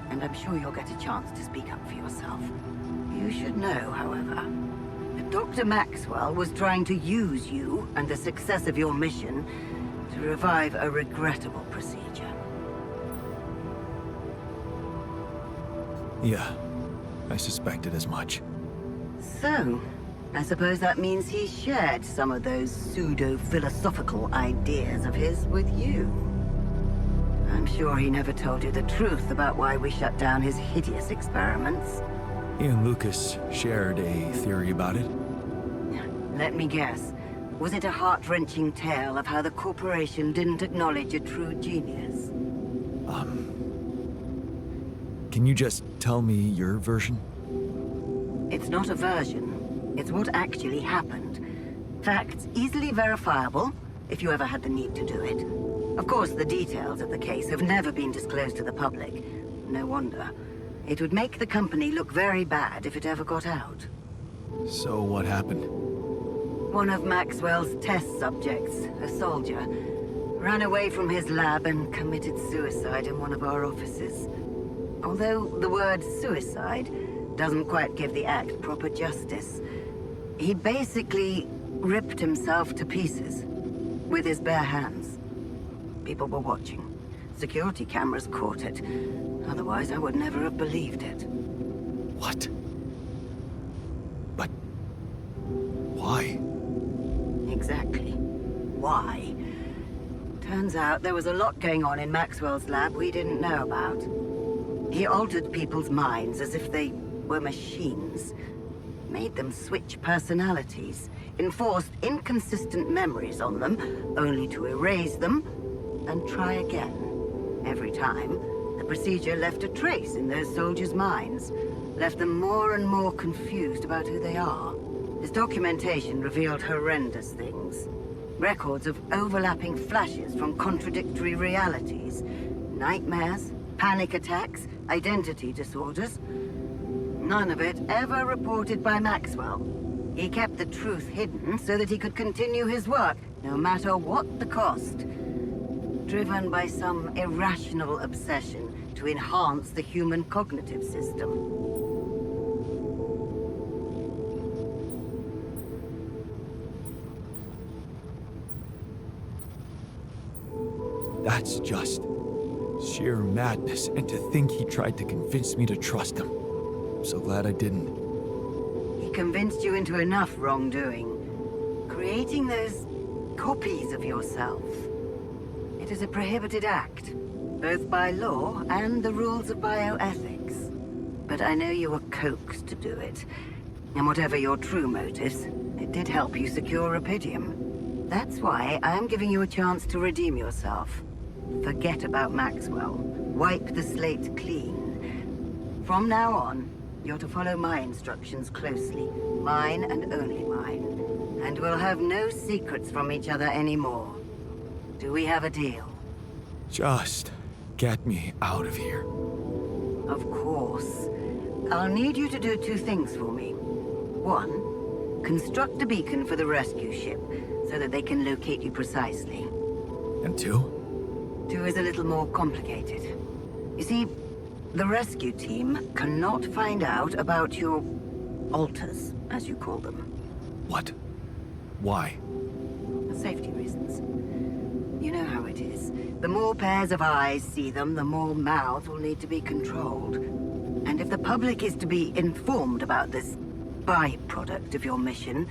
and I'm sure you'll get a chance to speak up for yourself. You should know, however, that Dr. Maxwell was trying to use you and the success of your mission to revive a regrettable procedure. Yeah, I suspected as much. So, I suppose that means he shared some of those pseudo-philosophical ideas of his with you. I'm sure he never told you the truth about why we shut down his hideous experiments. He and Lucas shared a theory about it. Let me guess. Was it a heart-wrenching tale of how the corporation didn't acknowledge a true genius? Can you just tell me your version? It's not a version. It's what actually happened. Facts easily verifiable, if you ever had the need to do it. Of course, the details of the case have never been disclosed to the public. No wonder. It would make the company look very bad if it ever got out. So what happened? One of Maxwell's test subjects, a soldier, ran away from his lab and committed suicide in one of our offices. Although the word suicide doesn't quite give the act proper justice, he basically ripped himself to pieces with his bare hands. People were watching. Security cameras caught it. Otherwise, I would never have believed it. What? But why? Exactly. Why? Turns out there was a lot going on in Maxwell's lab we didn't know about. He altered people's minds as if they were machines. Made them switch personalities. Enforced inconsistent memories on them, only to erase them and try again. Every time, the procedure left a trace in those soldiers' minds. Left them more and more confused about who they are. His documentation revealed horrendous things. Records of overlapping flashes from contradictory realities. Nightmares, panic attacks, identity disorders. None of it ever reported by Maxwell. He kept the truth hidden so that he could continue his work, no matter what the cost. Driven by some irrational obsession to enhance the human cognitive system. That's just sheer madness, and to think he tried to convince me to trust him. I'm so glad I didn't. He convinced you into enough wrongdoing. Creating those copies of yourself. It is a prohibited act, both by law and the rules of bioethics. But I know you were coaxed to do it. And whatever your true motives, it did help you secure Rapidium. That's why I am giving you a chance to redeem yourself. Forget about Maxwell. Wipe the slate clean. From now on, you're to follow my instructions closely. Mine and only mine. And we'll have no secrets from each other anymore. Do we have a deal? Just get me out of here. Of course. I'll need you to do two things for me. One, construct a beacon for the rescue ship, so that they can locate you precisely. And two? Two is a little more complicated. You see, the rescue team cannot find out about your alters, as you call them. What? Why? For safety reasons. You know how it is. The more pairs of eyes see them, the more mouths will need to be controlled. And if the public is to be informed about this byproduct of your mission,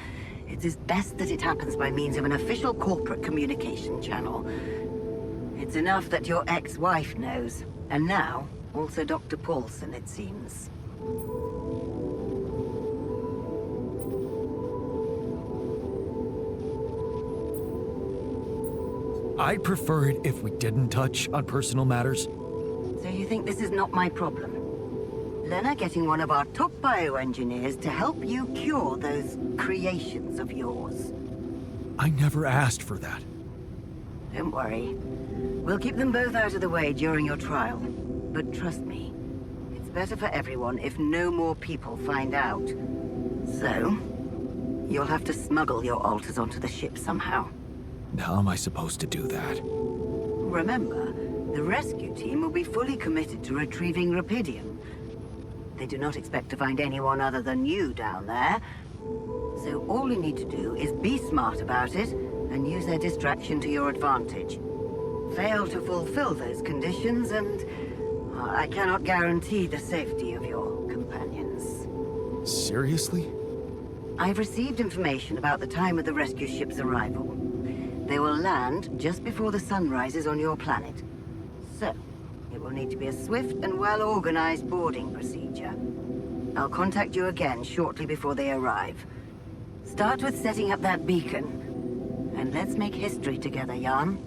it is best that it happens by means of an official corporate communication channel. It's enough that your ex-wife knows, and now also Dr. Paulson, it seems. I'd prefer it if we didn't touch on personal matters. So you think this is not my problem? Lena getting one of our top bioengineers to help you cure those creations of yours. I never asked for that. Don't worry. We'll keep them both out of the way during your trial. But trust me, it's better for everyone if no more people find out. So, you'll have to smuggle your alters onto the ship somehow. How am I supposed to do that? Remember, the rescue team will be fully committed to retrieving Rapidium. They do not expect to find anyone other than you down there. So all you need to do is be smart about it and use their distraction to your advantage. Fail to fulfill those conditions and I cannot guarantee the safety of your companions. Seriously? I've received information about the time of the rescue ship's arrival. They will land just before the sun rises on your planet. So, it will need to be a swift and well-organized boarding procedure. I'll contact you again shortly before they arrive. Start with setting up that beacon. And let's make history together, Jan.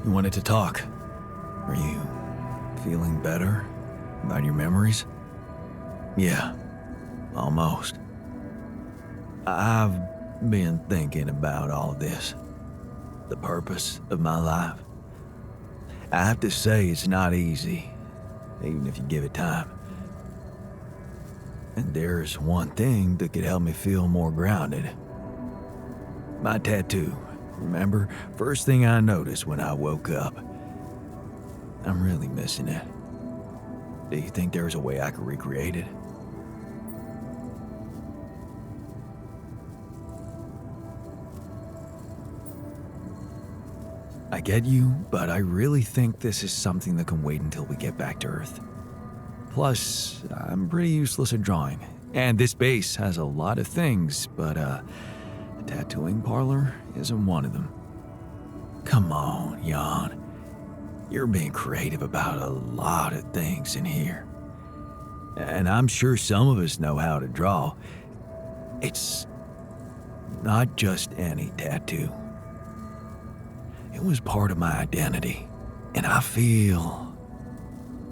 You wanted to talk. Are you feeling better about your memories? Yeah, almost. I've been thinking about all this. The purpose of my life. I have to say it's not easy, even if you give it time. And there's one thing that could help me feel more grounded. My tattoo, remember? First thing I noticed when I woke up. I'm really missing it. Do you think there's a way I could recreate it? I get you, but I really think this is something that can wait until we get back to Earth. Plus, I'm pretty useless at drawing, and this base has a lot of things, but a tattooing parlor isn't one of them. Come on, Jan. You're being creative about a lot of things in here. And I'm sure some of us know how to draw. It's not just any tattoo. It was part of my identity, and I feel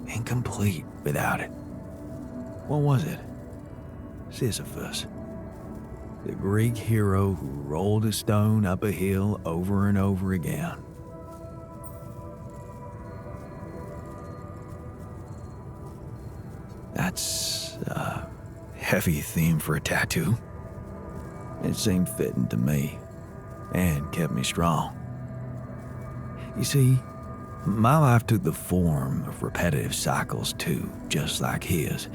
incomplete without it. What was it? Sisyphus, the Greek hero who rolled a stone up a hill over and over again. That's a heavy theme for a tattoo. It seemed fitting to me, and kept me strong. You see, my life took the form of repetitive cycles too, just like his.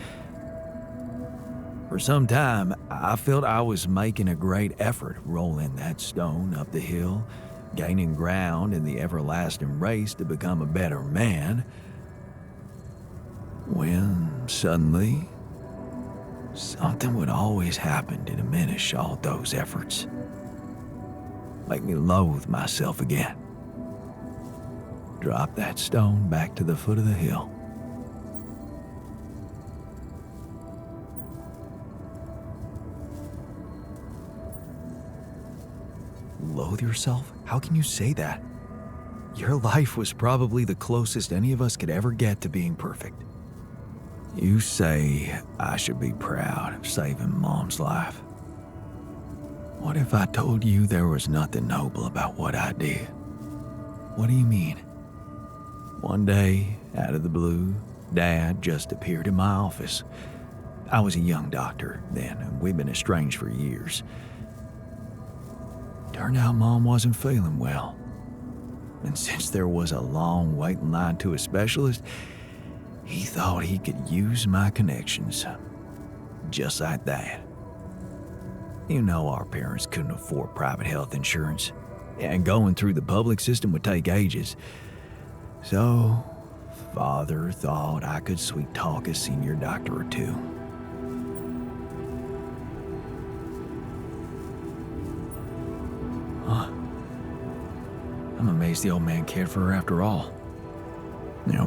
For some time, I felt I was making a great effort rolling that stone up the hill, gaining ground in the everlasting race to become a better man, when suddenly, something would always happen to diminish all those efforts. Make me loathe myself again. Drop that stone back to the foot of the hill. Loathe yourself? How can you say that? Your life was probably the closest any of us could ever get to being perfect. You say I should be proud of saving Mom's life. What if I told you there was nothing noble about what I did? What do you mean? One day, out of the blue, Dad just appeared in my office. I was a young doctor then, and we'd been estranged for years. Turned out Mom wasn't feeling well. And since there was a long waiting line to a specialist, he thought he could use my connections. Just like that. You know our parents couldn't afford private health insurance, and going through the public system would take ages. So, Father thought I could sweet talk a senior doctor or two. Huh. I'm amazed the old man cared for her after all.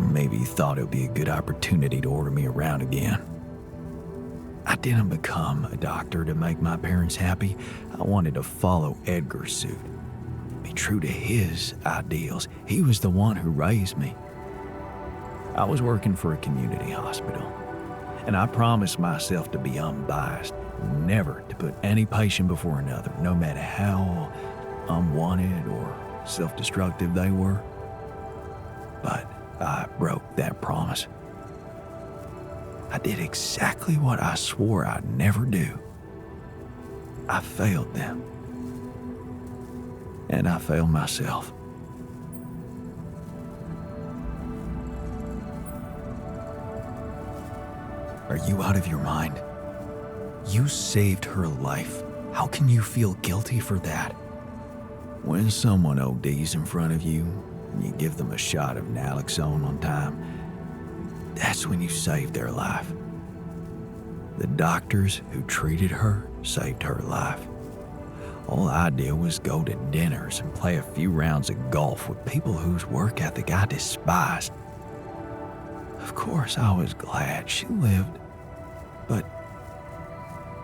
Maybe he thought it would be a good opportunity to order me around again. I didn't become a doctor to make my parents happy. I wanted to follow Edgar's suit. Be true to his ideals. He was the one who raised me. I was working for a community hospital, and I promised myself to be unbiased, never to put any patient before another, no matter how unwanted or self-destructive they were. But I broke that promise. I did exactly what I swore I'd never do. I failed them. And I failed myself. Are you out of your mind? You saved her life. How can you feel guilty for that? When someone ODs in front of you, and you give them a shot of naloxone on time, that's when you saved their life. The doctors who treated her saved her life. All I did was go to dinners and play a few rounds of golf with people whose work ethic I despised. Of course, I was glad she lived, but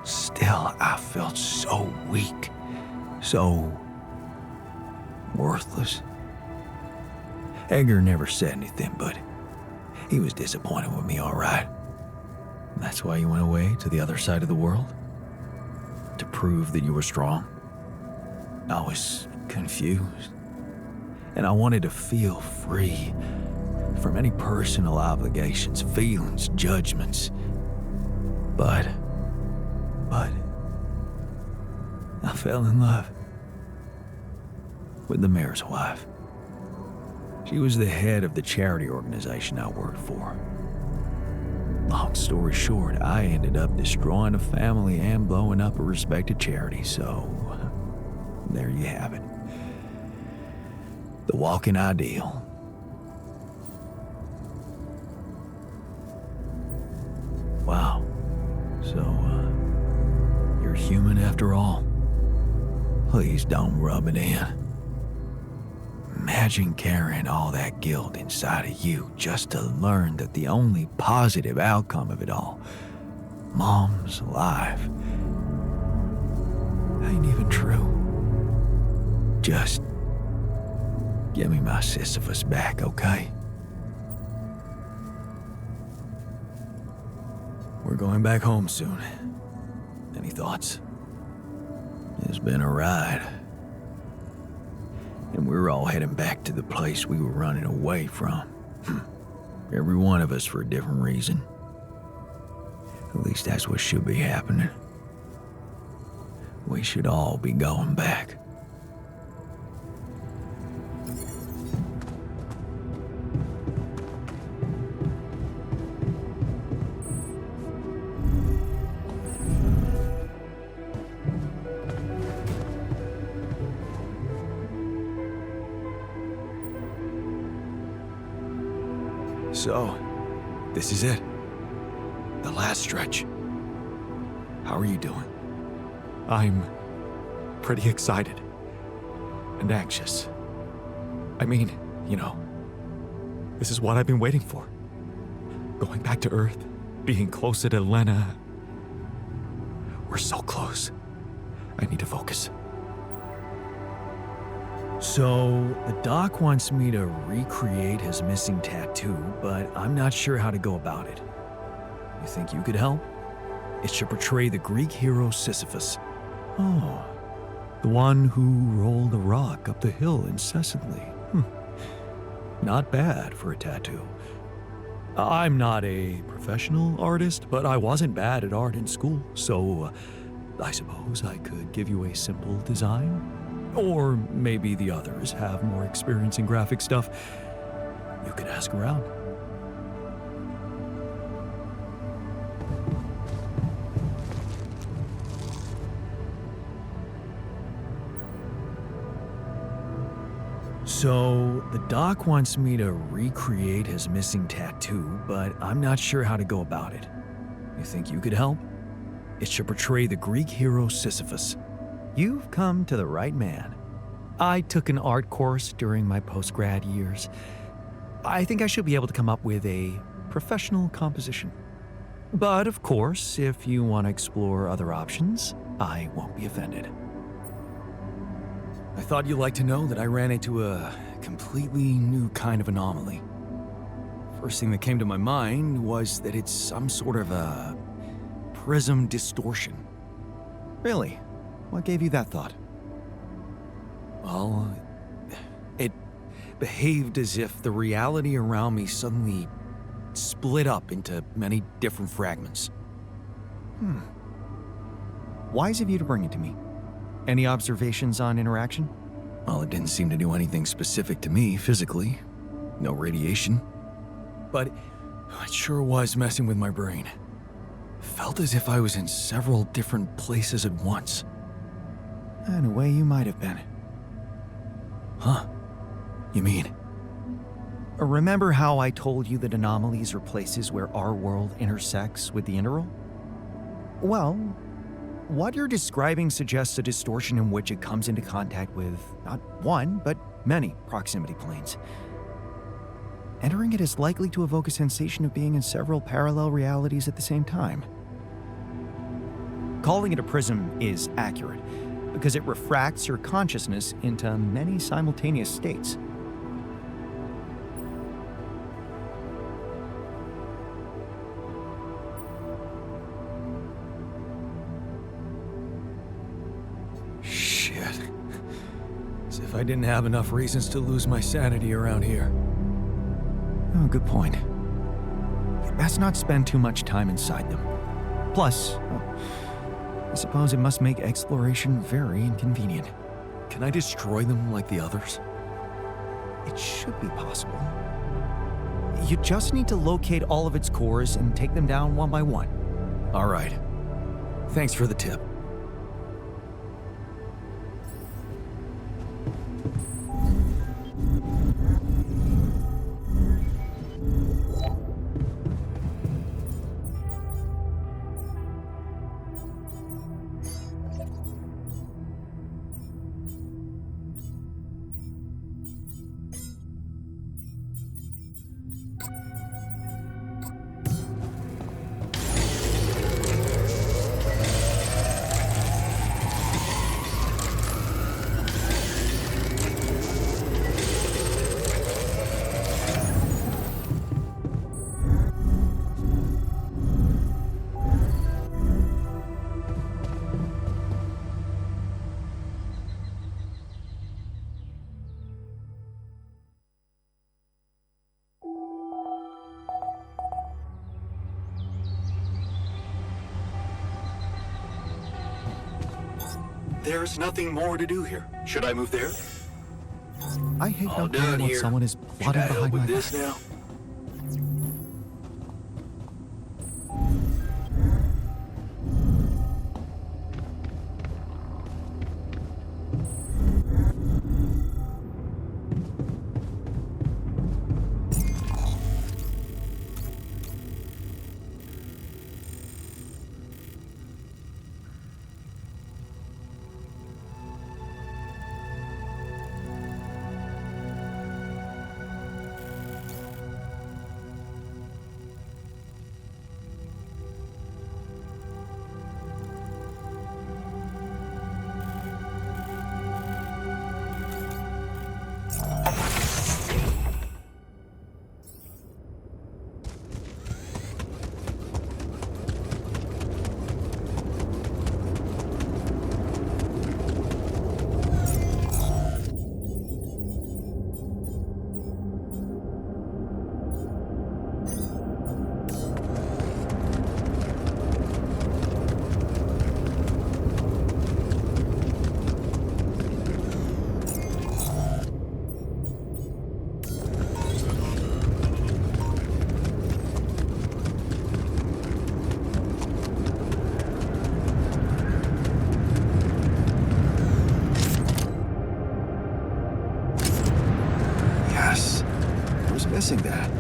still I felt so weak, so worthless. Edgar never said anything, but he was disappointed with me, all right. That's why you went away to the other side of the world? To prove that you were strong? I was confused, and I wanted to feel free from any personal obligations, feelings, judgments. But I fell in love with the mayor's wife. She was the head of the charity organization I worked for. Long story short, I ended up destroying a family and blowing up a respected charity, so there you have it. The walking ideal. Wow. So, you're human after all? Please don't rub it in. Imagine carrying all that guilt inside of you just to learn that the only positive outcome of it all, Mom's life, ain't even true. Just give me my Sisyphus back, okay? We're going back home soon. Any thoughts? It's been a ride. And we're all heading back to the place we were running away from. Every one of us for a different reason. At least that's what should be happening. We should all be going back. So, this is it. The last stretch. How are you doing? I'm pretty excited and anxious. I mean, this is what I've been waiting for. Going back to Earth, being closer to Lena. We're so close. I need to focus. So, the doc wants me to recreate his missing tattoo, but I'm not sure how to go about it. You think you could help? It should portray the Greek hero Sisyphus. Oh, the one who rolled a rock up the hill incessantly. Not bad for a tattoo. I'm not a professional artist, but I wasn't bad at art in school, so I suppose I could give you a simple design. Or maybe the others have more experience in graphic stuff. You could ask around. So, the doc wants me to recreate his missing tattoo, but I'm not sure how to go about it. You think you could help? It should portray the Greek hero Sisyphus. You've come to the right man. I took an art course during my post-grad years. I think I should be able to come up with a professional composition. But of course, if you want to explore other options, I won't be offended. I thought you'd like to know that I ran into a completely new kind of anomaly. First thing that came to my mind was that it's some sort of a prism distortion. Really? What gave you that thought? Well, it behaved as if the reality around me suddenly split up into many different fragments. Wise of you to bring it to me. Any observations on interaction? Well, it didn't seem to do anything specific to me physically. No radiation. But it sure was messing with my brain. Felt as if I was in several different places at once. In a way, you might have been. Huh? You mean? Remember how I told you that anomalies are places where our world intersects with the integral? Well, what you're describing suggests a distortion in which it comes into contact with not one, but many proximity planes. Entering it is likely to evoke a sensation of being in several parallel realities at the same time. Calling it a prism is accurate, because it refracts your consciousness into many simultaneous states. Shit. As if I didn't have enough reasons to lose my sanity around here. Oh, good point. Best not spend too much time inside them. Plus, I suppose it must make exploration very inconvenient. Can I destroy them like the others? It should be possible. You just need to locate all of its cores and take them down one by one. All right. Thanks for the tip. There's nothing more to do here. Should I move there? I hate All no done time when here. someone is Should plotting I help behind my with back. this now? Missing that.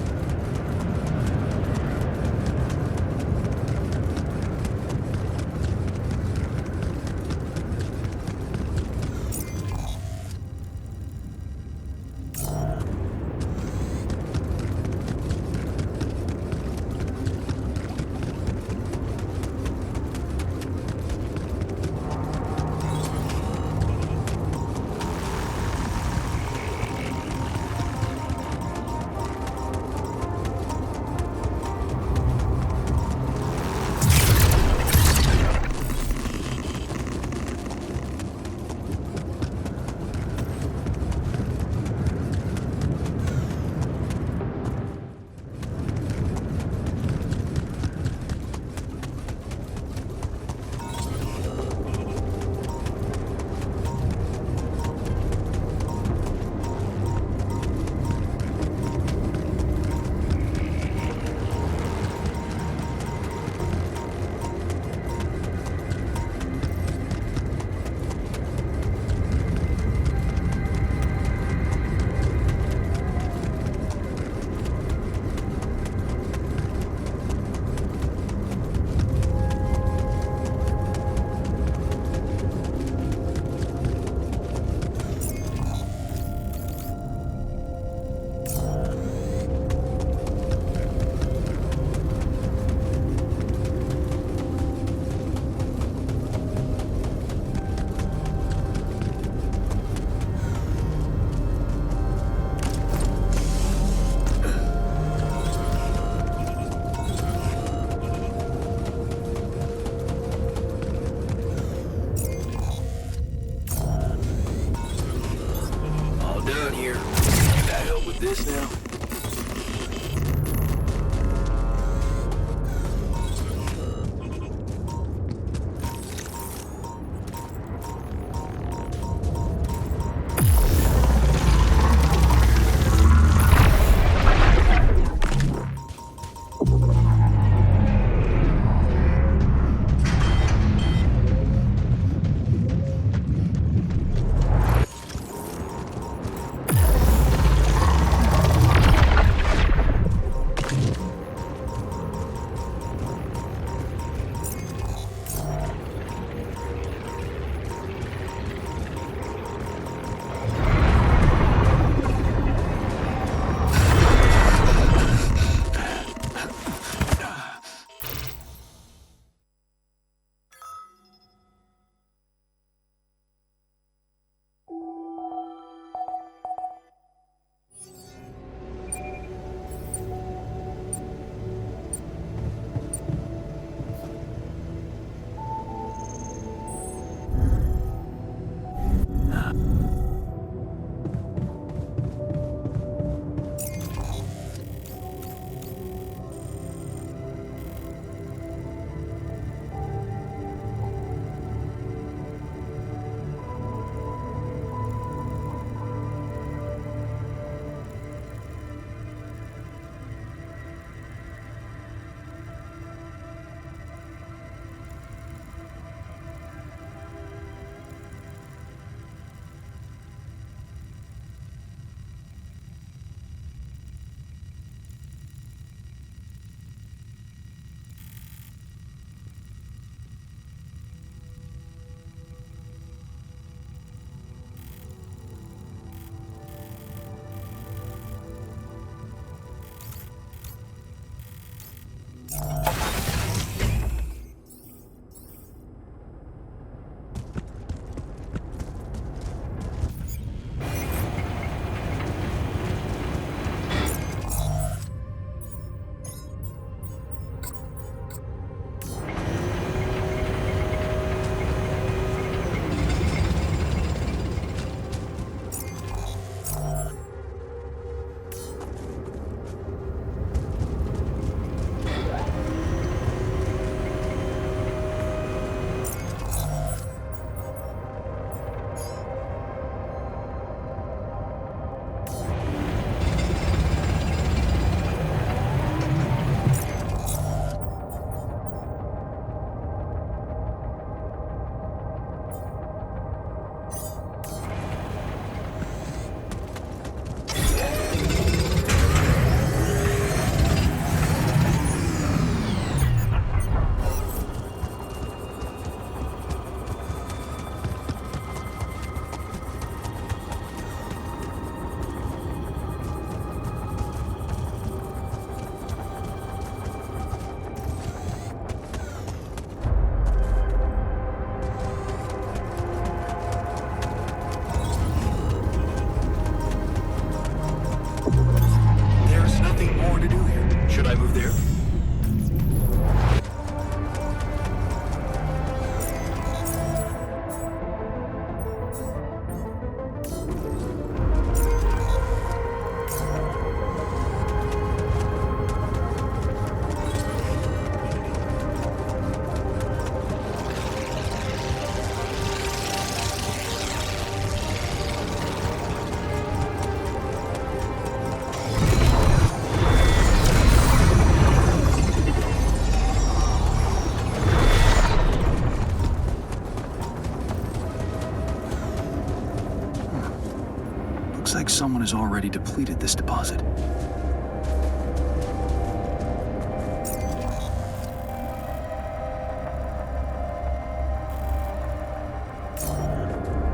Looks like someone has already depleted this deposit.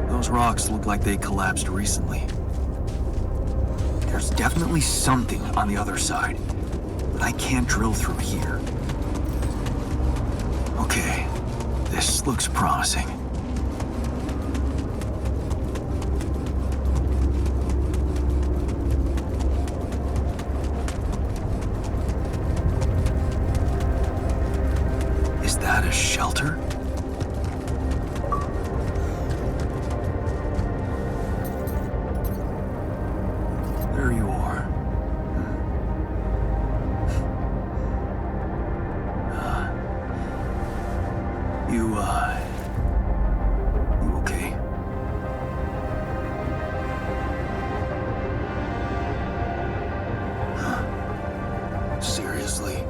Those rocks look like they collapsed recently. There's definitely something on the other side, but I can't drill through here. Okay, this looks promising. Is that a shelter? There you are. You okay? Seriously?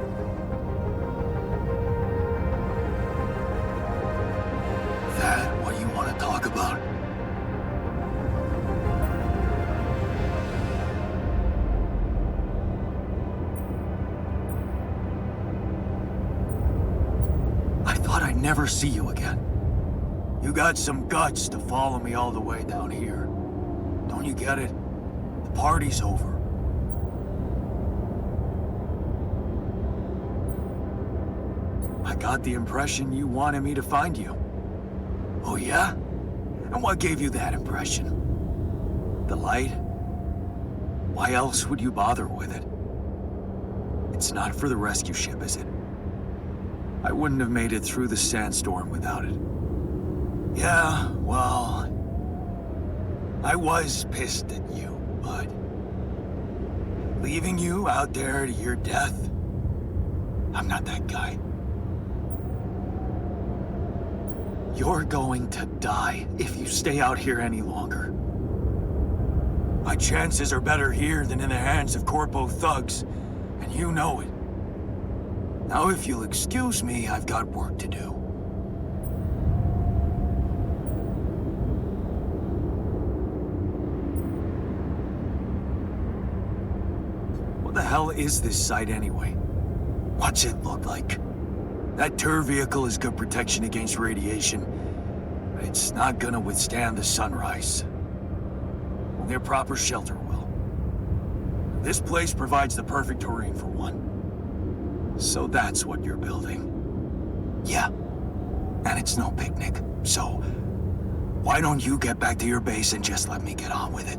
That what you want to talk about? I thought I'd never see you again. You got some guts to follow me all the way down here. Don't you get it? The party's over. I got the impression you wanted me to find you. Oh yeah? And what gave you that impression? The light? Why else would you bother with it? It's not for the rescue ship, is it? I wouldn't have made it through the sandstorm without it. Yeah, well, I was pissed at you, but leaving you out there to your death, I'm not that guy. You're going to die if you stay out here any longer. My chances are better here than in the hands of corpo thugs, and you know it. Now, if you'll excuse me, I've got work to do. What the hell is this site anyway? What's it look like? That tour vehicle is good protection against radiation, but it's not gonna withstand the sunrise. Only a proper shelter will. This place provides the perfect terrain for one. So that's what you're building. Yeah, and it's no picnic, so why don't you get back to your base and just let me get on with it?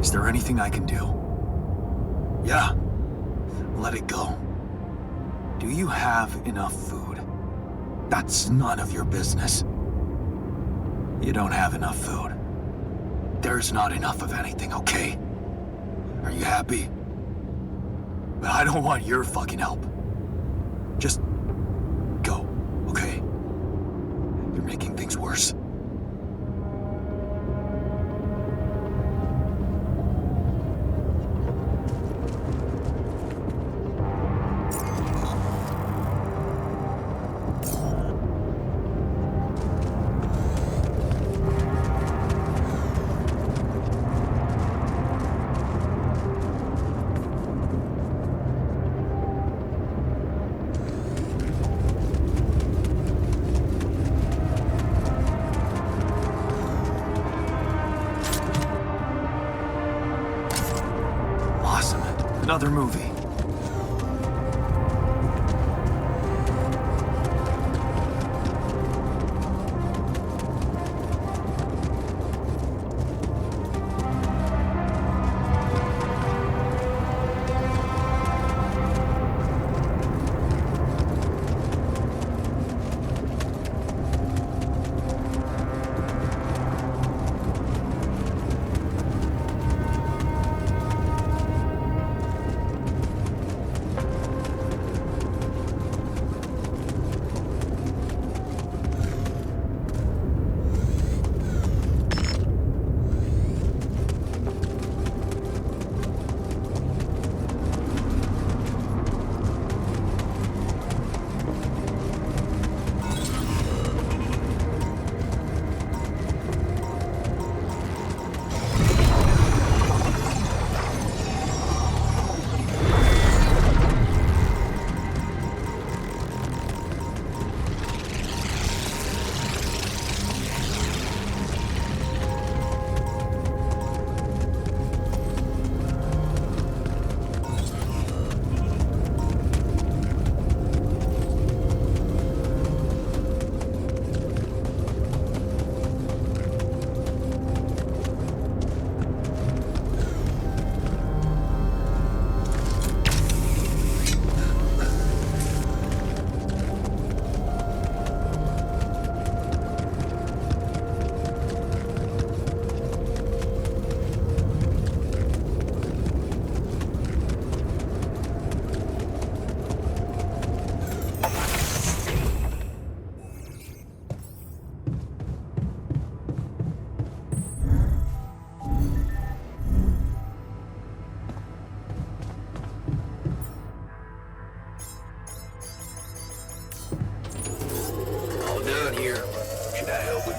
Is there anything I can do? Yeah, let it go. Do you have enough food? That's none of your business. You don't have enough food. There's not enough of anything, okay? Are you happy? But I don't want your fucking help. Just go, okay? You're making things worse. Another movie.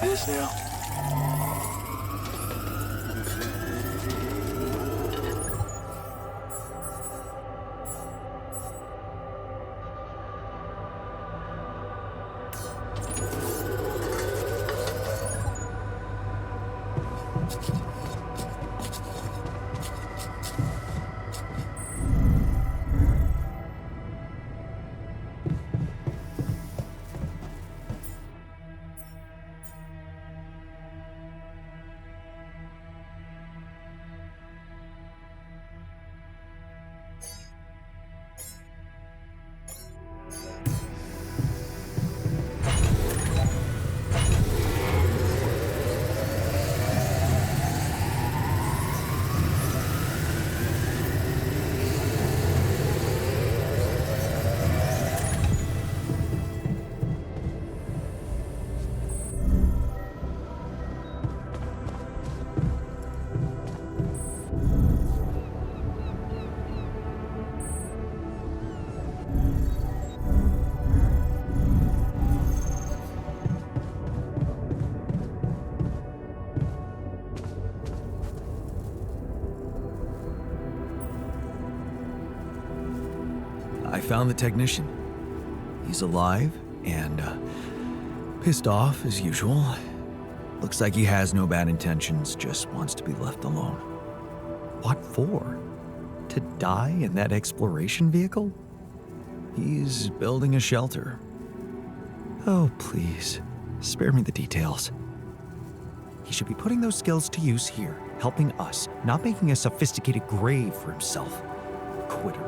this now? I found the technician. He's alive and pissed off as usual. Looks like he has no bad intentions, just wants to be left alone. What for? To die in that exploration vehicle? He's building a shelter. Oh, please, spare me the details. He should be putting those skills to use here, helping us, not making a sophisticated grave for himself. Quitter.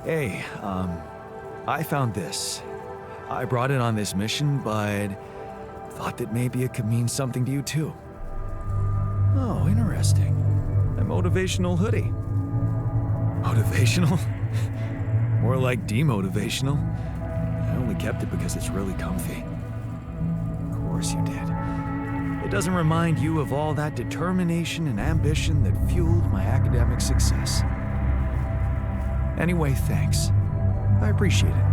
Hey, I found this. I brought it on this mission, but thought that maybe it could mean something to you too. Oh, interesting. A motivational hoodie. Motivational? More like demotivational. I only kept it because it's really comfy. Of course you did. It doesn't remind you of all that determination and ambition that fueled my academic success. Anyway, thanks. I appreciate it.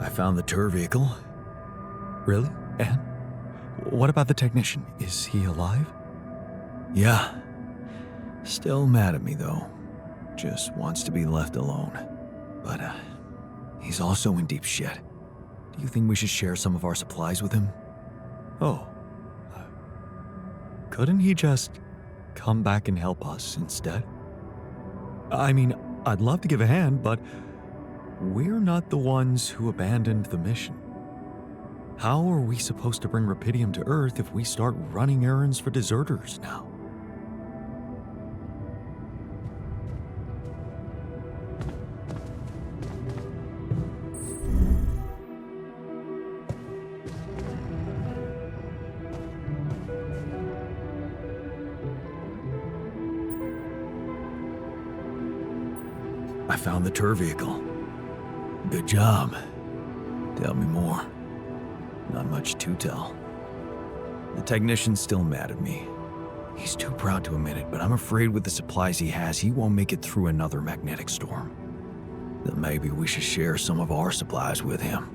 I found the tour vehicle. Really? And what about the technician? Is he alive? Yeah. Still mad at me, though. Just wants to be left alone. But, he's also in deep shit. Do you think we should share some of our supplies with him? Oh. Couldn't he just come back and help us instead? I mean, I'd love to give a hand, but we're not the ones who abandoned the mission. How are we supposed to bring Rapidium to Earth if we start running errands for deserters now? I found the tour vehicle. Good job. Tell me more. Not much to tell. The technician's still mad at me. He's too proud to admit it, but I'm afraid with the supplies he has, he won't make it through another magnetic storm. Then maybe we should share some of our supplies with him.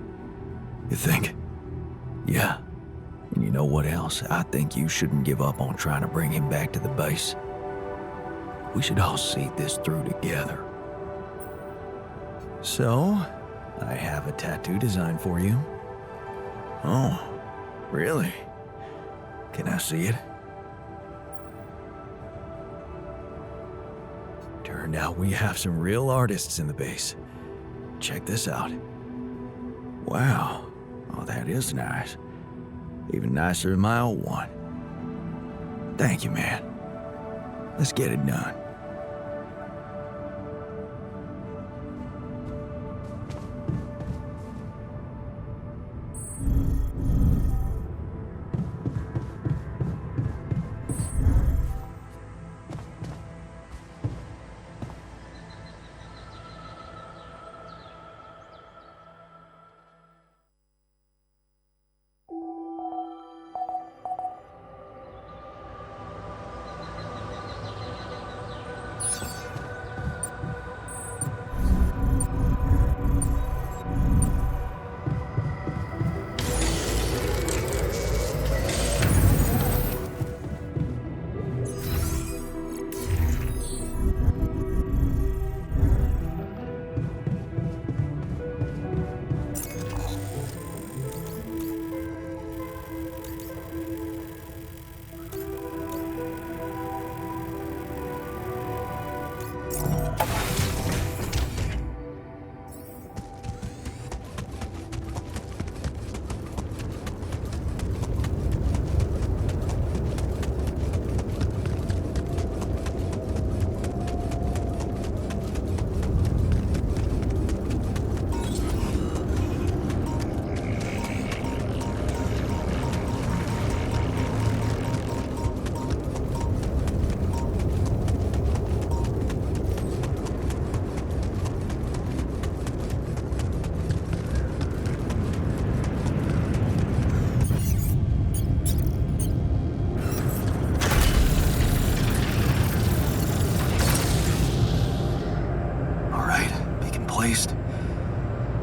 You think? Yeah. And you know what else? I think you shouldn't give up on trying to bring him back to the base. We should all see this through together. So, I have a tattoo design for you. Oh, really? Can I see it? Turned out we have some real artists in the base. Check this out. Wow. Oh, that is nice. Even nicer than my old one. Thank you, man. Let's get it done.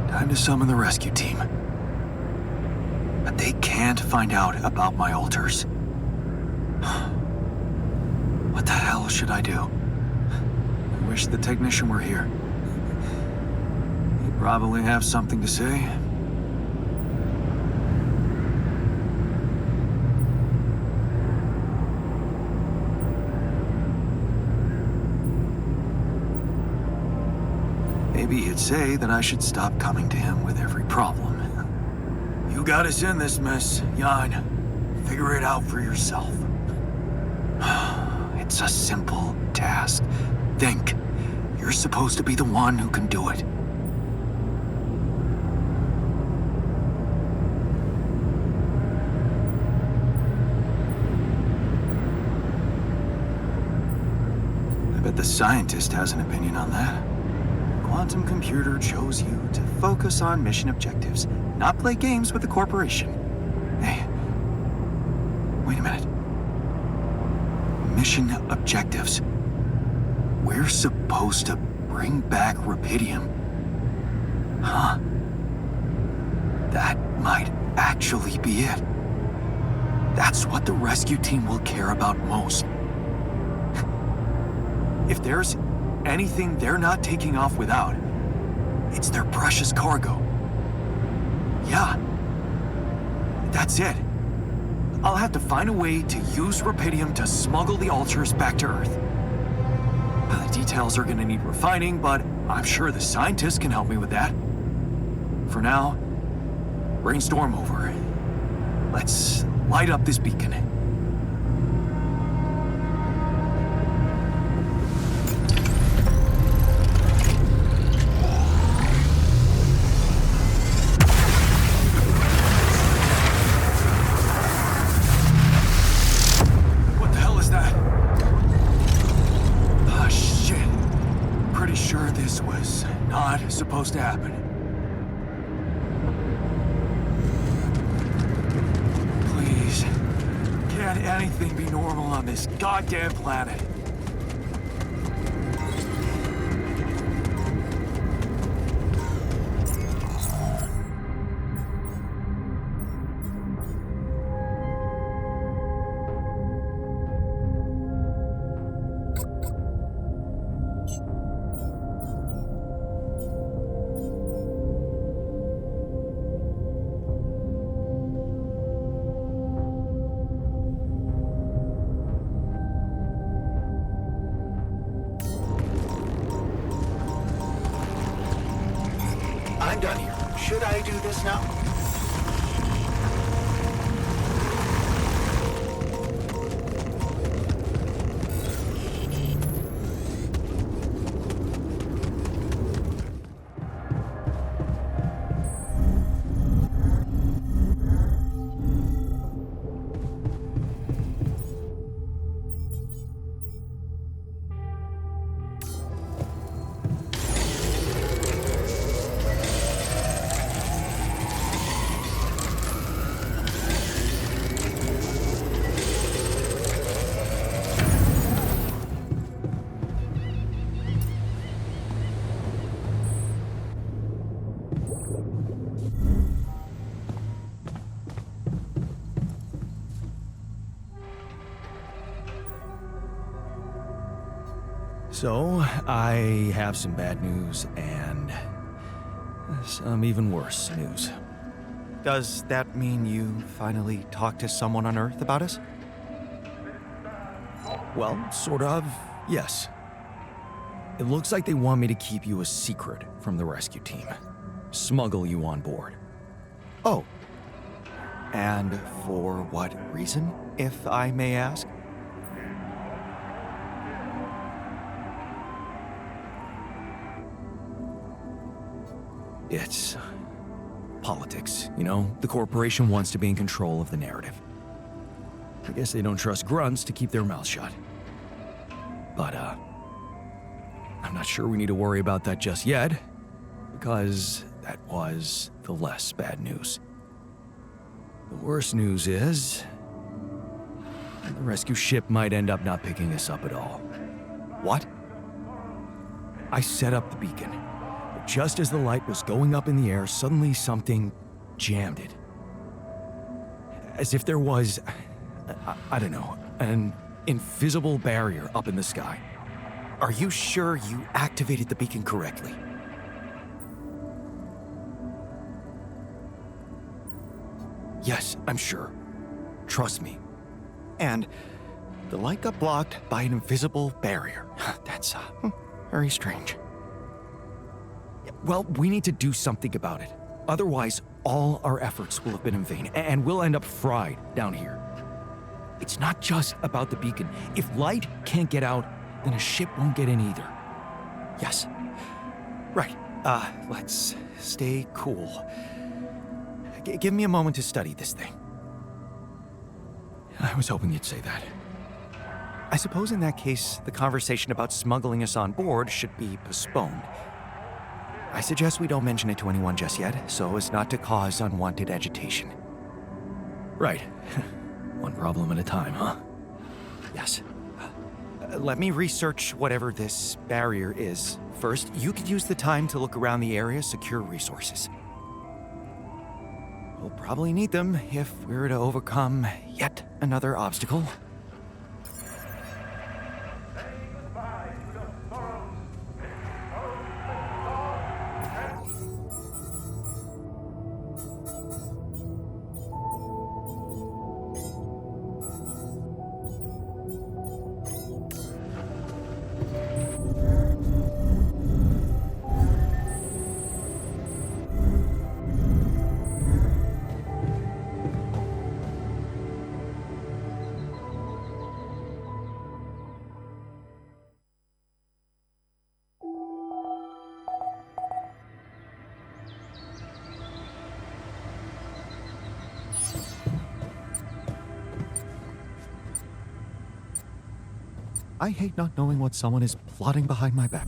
Time to summon the rescue team. But they can't find out about my alters. What the hell should I do? I wish the technician were here. He'd probably have something to say. Maybe he'd say that I should stop coming to him with every problem. You got us in this mess, Jan. Figure it out for yourself. It's a simple task. Think. You're supposed to be the one who can do it. I bet the scientist has an opinion on that. Quantum computer chose you to focus on mission objectives, not play games with the corporation. Hey, wait a minute. Mission objectives. We're supposed to bring back Rapidium. Huh. That might actually be it. That's what the rescue team will care about most. If there's anything they're not taking off without, it's their precious cargo. Yeah. That's it. I'll have to find a way to use Rapidium to smuggle the alters back to Earth. The details are gonna need refining, but I'm sure the scientists can help me with that. For now, brainstorm over. Let's light up this beacon. Supposed to happen. Please, can't anything be normal on this goddamn planet? So, I have some bad news and some even worse news. Does that mean you finally talked to someone on Earth about us? Well, sort of, yes. It looks like they want me to keep you a secret from the rescue team. Smuggle you on board. Oh. And for what reason, if I may ask? It's politics, you know? The corporation wants to be in control of the narrative. I guess they don't trust grunts to keep their mouths shut. But, I'm not sure we need to worry about that just yet, because that was the less bad news. The worst news is the rescue ship might end up not picking us up at all. What? I set up the beacon, but just as the light was going up in the air, suddenly something jammed it. As if there was, I don't know, an invisible barrier up in the sky. Are you sure you activated the beacon correctly? Yes, I'm sure. Trust me. And the light got blocked by an invisible barrier. That's very strange. Well, we need to do something about it. Otherwise, all our efforts will have been in vain, and we'll end up fried down here. It's not just about the beacon. If light can't get out, then a ship won't get in either. Yes. Right. Let's stay cool. Give me a moment to study this thing. I was hoping you'd say that. I suppose in that case, the conversation about smuggling us on board should be postponed. I suggest we don't mention it to anyone just yet, so as not to cause unwanted agitation. Right. One problem at a time, huh? Yes. Let me research whatever this barrier is. First, you could use the time to look around the area, secure resources. We'll probably need them if we're to overcome yet another obstacle. I hate not knowing what someone is plotting behind my back.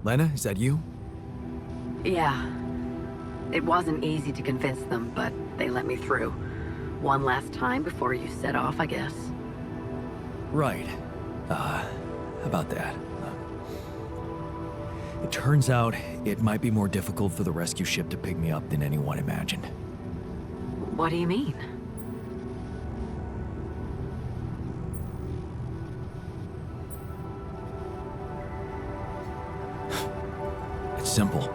Lena, is that you? Yeah. It wasn't easy to convince them, but they let me through. One last time before you set off, I guess. Right. About that. It turns out it might be more difficult for the rescue ship to pick me up than anyone imagined. What do you mean? It's simple.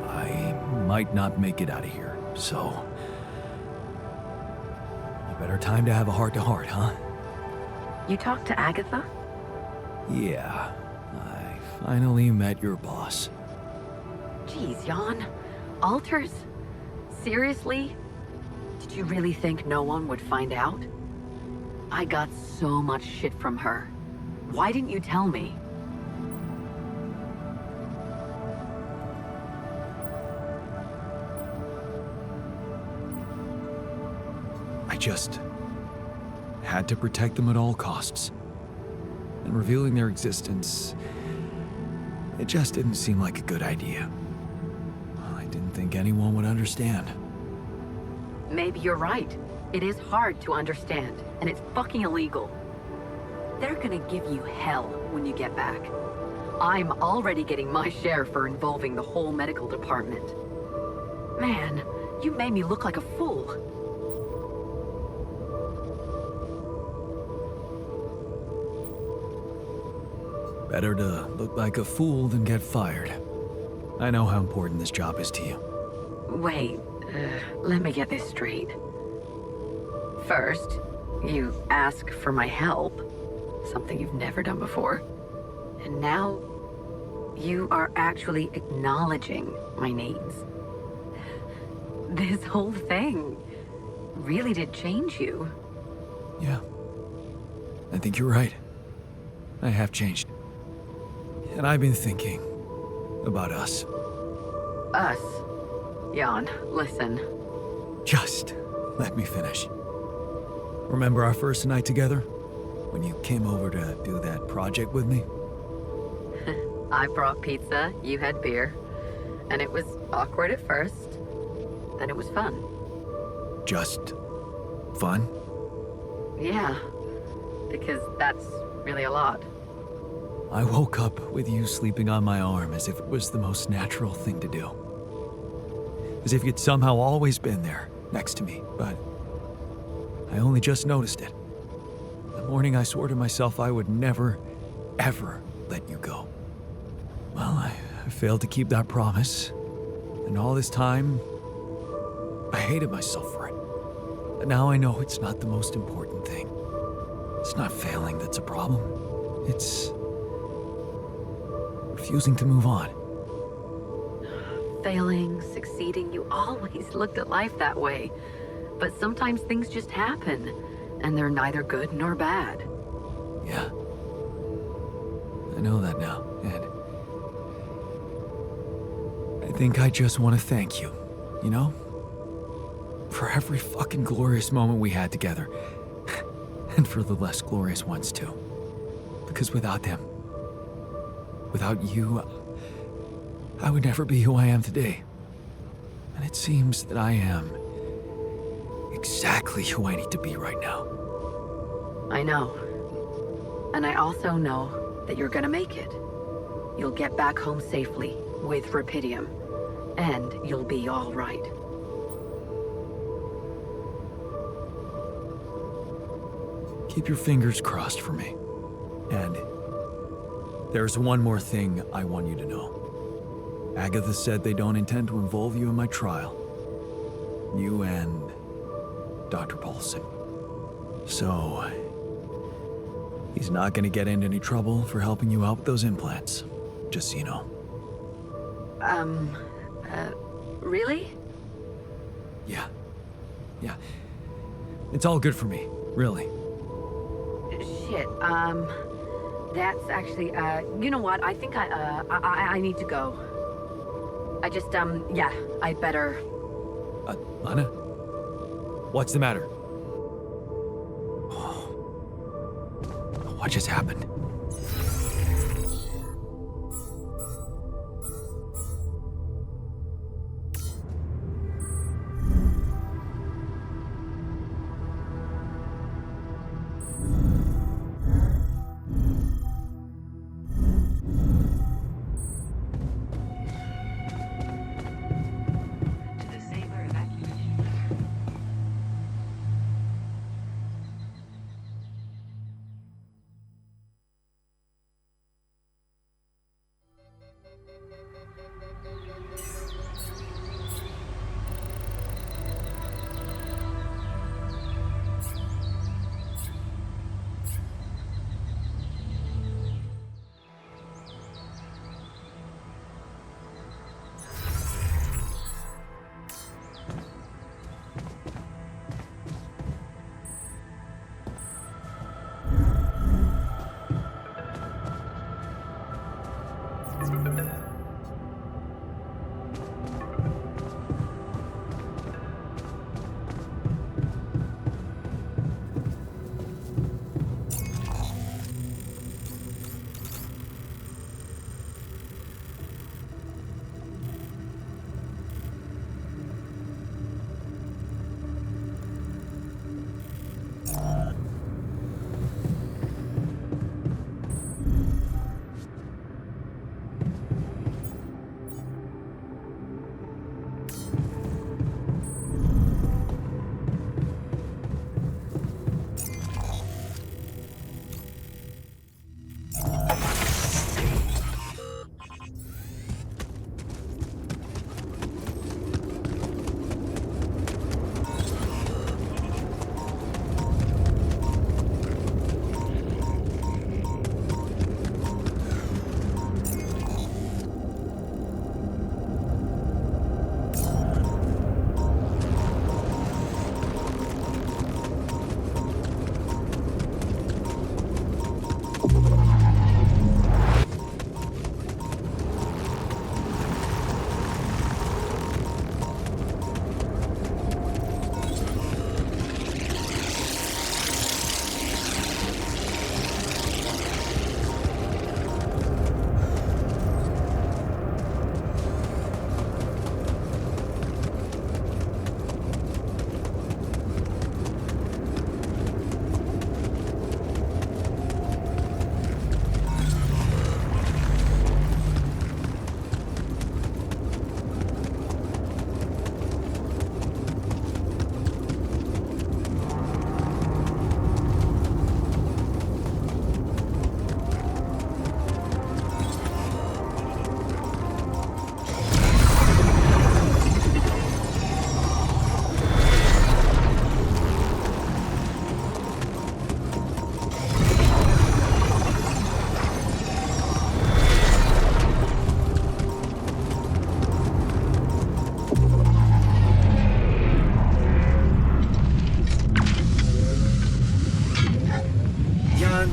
I might not make it out of here, so... A better time to have a heart-to-heart, huh? You talked to Agatha? Yeah. I finally met your boss. Jeez, Jan. Alters? Seriously? Did you really think no one would find out? I got so much shit from her. Why didn't you tell me? I just had to protect them at all costs. And revealing their existence, it just didn't seem like a good idea. I didn't think anyone would understand. Maybe you're right. It is hard to understand, and it's fucking illegal. They're gonna give you hell when you get back. I'm already getting my share for involving the whole medical department. Man, you made me look like a fool. Better to look like a fool than get fired. I know how important this job is to you. Wait, let me get this straight. First, you ask for my help, something you've never done before. And now, you are actually acknowledging my needs. This whole thing really did change you. Yeah. I think you're right. I have changed. And I've been thinking about us. Us. Jan, listen. Just let me finish. Remember our first night together? When you came over to do that project with me? I brought pizza, you had beer. And it was awkward at first. Then it was fun. Just fun? Yeah. Because that's really a lot. I woke up with you sleeping on my arm as if it was the most natural thing to do. As if you'd somehow always been there, next to me, but I only just noticed it. The morning I swore to myself I would never, ever let you go. Well, I failed to keep that promise, and all this time, I hated myself for it. But now I know it's not the most important thing. It's not failing that's a problem. It's refusing to move on. Failing, succeeding, you always looked at life that way. But sometimes things just happen, and they're neither good nor bad. Yeah. I know that now, and I think I just want to thank you, you know? For every fucking glorious moment we had together. And for the less glorious ones, too. Because without them, without you, I would never be who I am today. And it seems that I am exactly who I need to be right now. I know. And I also know that you're gonna make it. You'll get back home safely with Rapidium. And you'll be all right. Keep your fingers crossed for me. And there's one more thing I want you to know. Agatha said they don't intend to involve you in my trial. You and Dr. Paulson. So, he's not gonna get into any trouble for helping you out with those implants. Just so you know. Really? Yeah. It's all good for me, really. Shit, that's actually, you know what? I think I need to go. I just, yeah, I'd better... Lana? What's the matter? What just happened?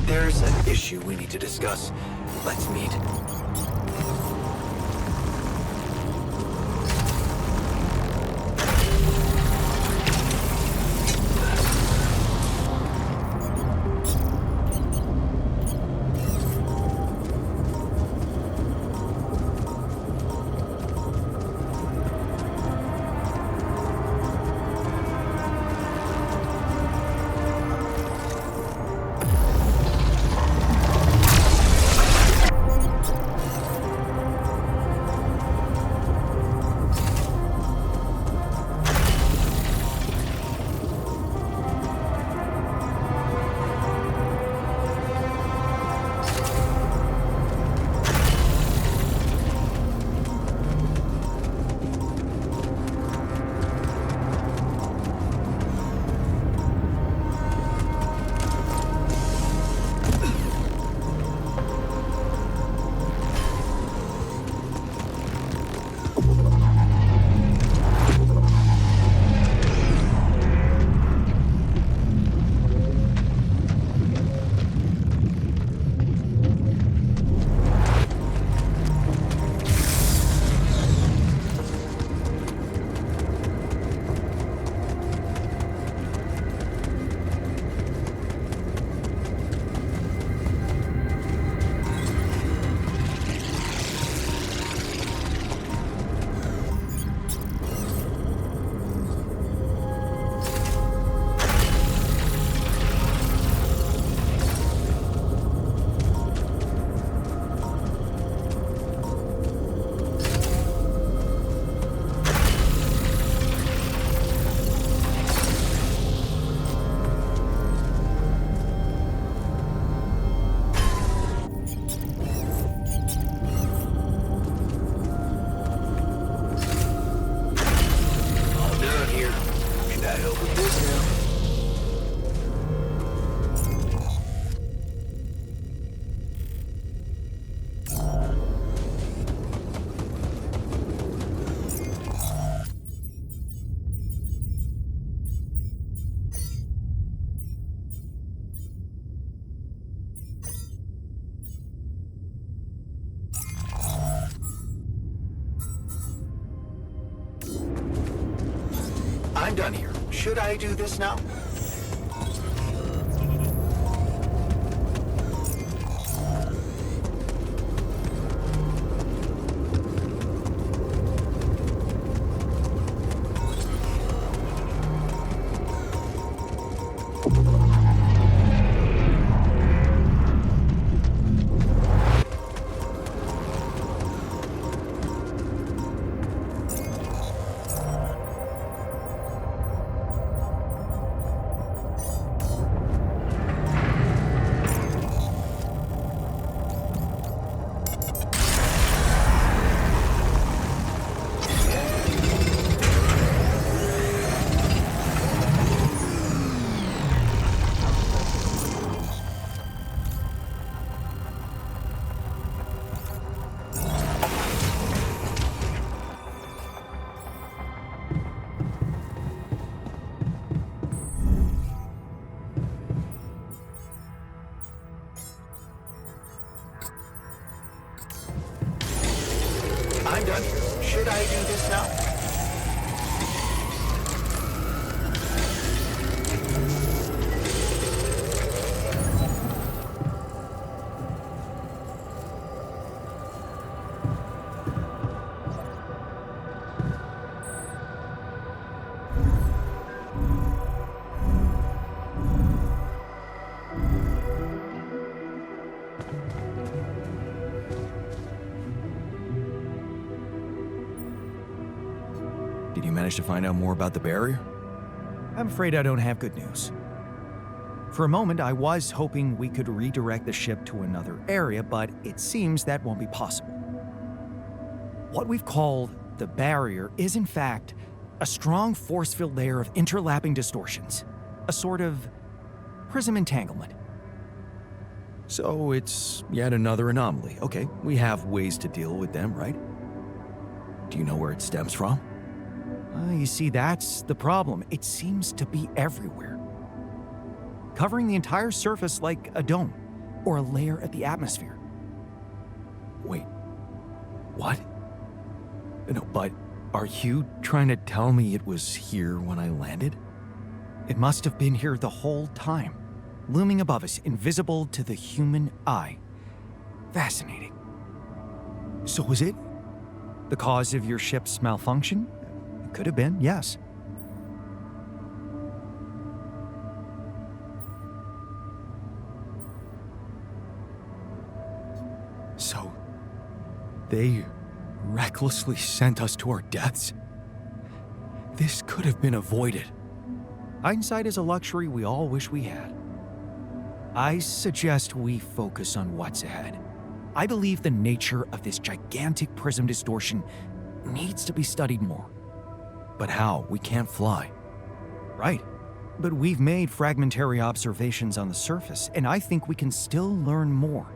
There's an issue we need to discuss. Let's meet. done here. Should I do this now? I'm done here. Should I do this now? Did you manage to find out more about the barrier? I'm afraid I don't have good news. For a moment, I was hoping we could redirect the ship to another area, but it seems that won't be possible. What we've called the barrier is, in fact, a strong force-filled layer of interlapping distortions, a sort of prism entanglement. So it's yet another anomaly. Okay, we have ways to deal with them, right? Do you know where it stems from? You see, that's the problem. It seems to be everywhere, covering the entire surface like a dome or a layer of the atmosphere. Wait, what? No, but are you trying to tell me it was here when I landed? It must have been here the whole time, looming above us, invisible to the human eye. Fascinating. So was it the cause of your ship's malfunction? It could have been, yes. So, they recklessly sent us to our deaths? This could have been avoided. Hindsight is a luxury we all wish we had. I suggest we focus on what's ahead. I believe the nature of this gigantic prism distortion needs to be studied more. But how? We can't fly. Right. But we've made fragmentary observations on the surface, and I think we can still learn more.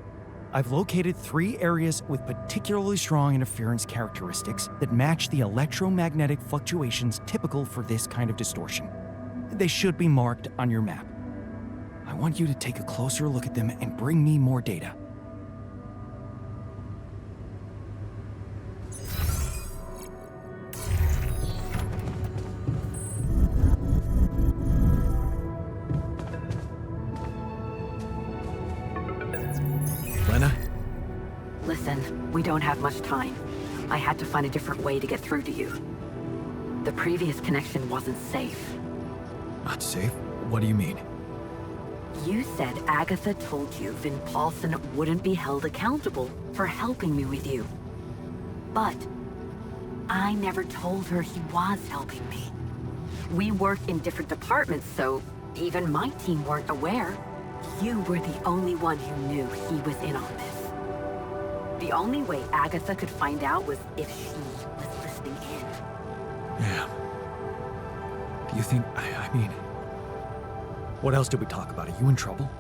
I've located 3 areas with particularly strong interference characteristics that match the electromagnetic fluctuations typical for this kind of distortion. They should be marked on your map. I want you to take a closer look at them and bring me more data. Listen, we don't have much time. I had to find a different way to get through to you. The previous connection wasn't safe. Not safe? What do you mean? You said Agatha told you Vin Paulson wouldn't be held accountable for helping me with you. But I never told her he was helping me. We work in different departments, so even my team weren't aware. You were the only one who knew he was in on this. The only way Agatha could find out was if she was listening in. Yeah. Do you think, I mean, what else did we talk about? Are you in trouble?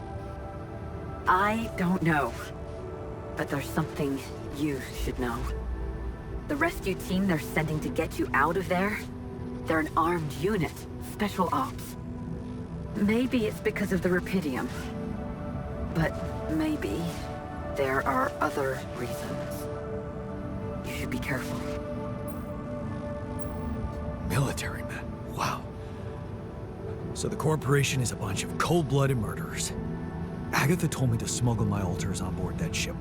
I don't know. But there's something you should know. The rescue team they're sending to get you out of there, they're an armed unit, special ops. Maybe it's because of the Rapidium. But maybe there are other reasons. You should be careful. Military men. Wow. So the corporation is a bunch of cold-blooded murderers. Agatha told me to smuggle my alters on board that ship.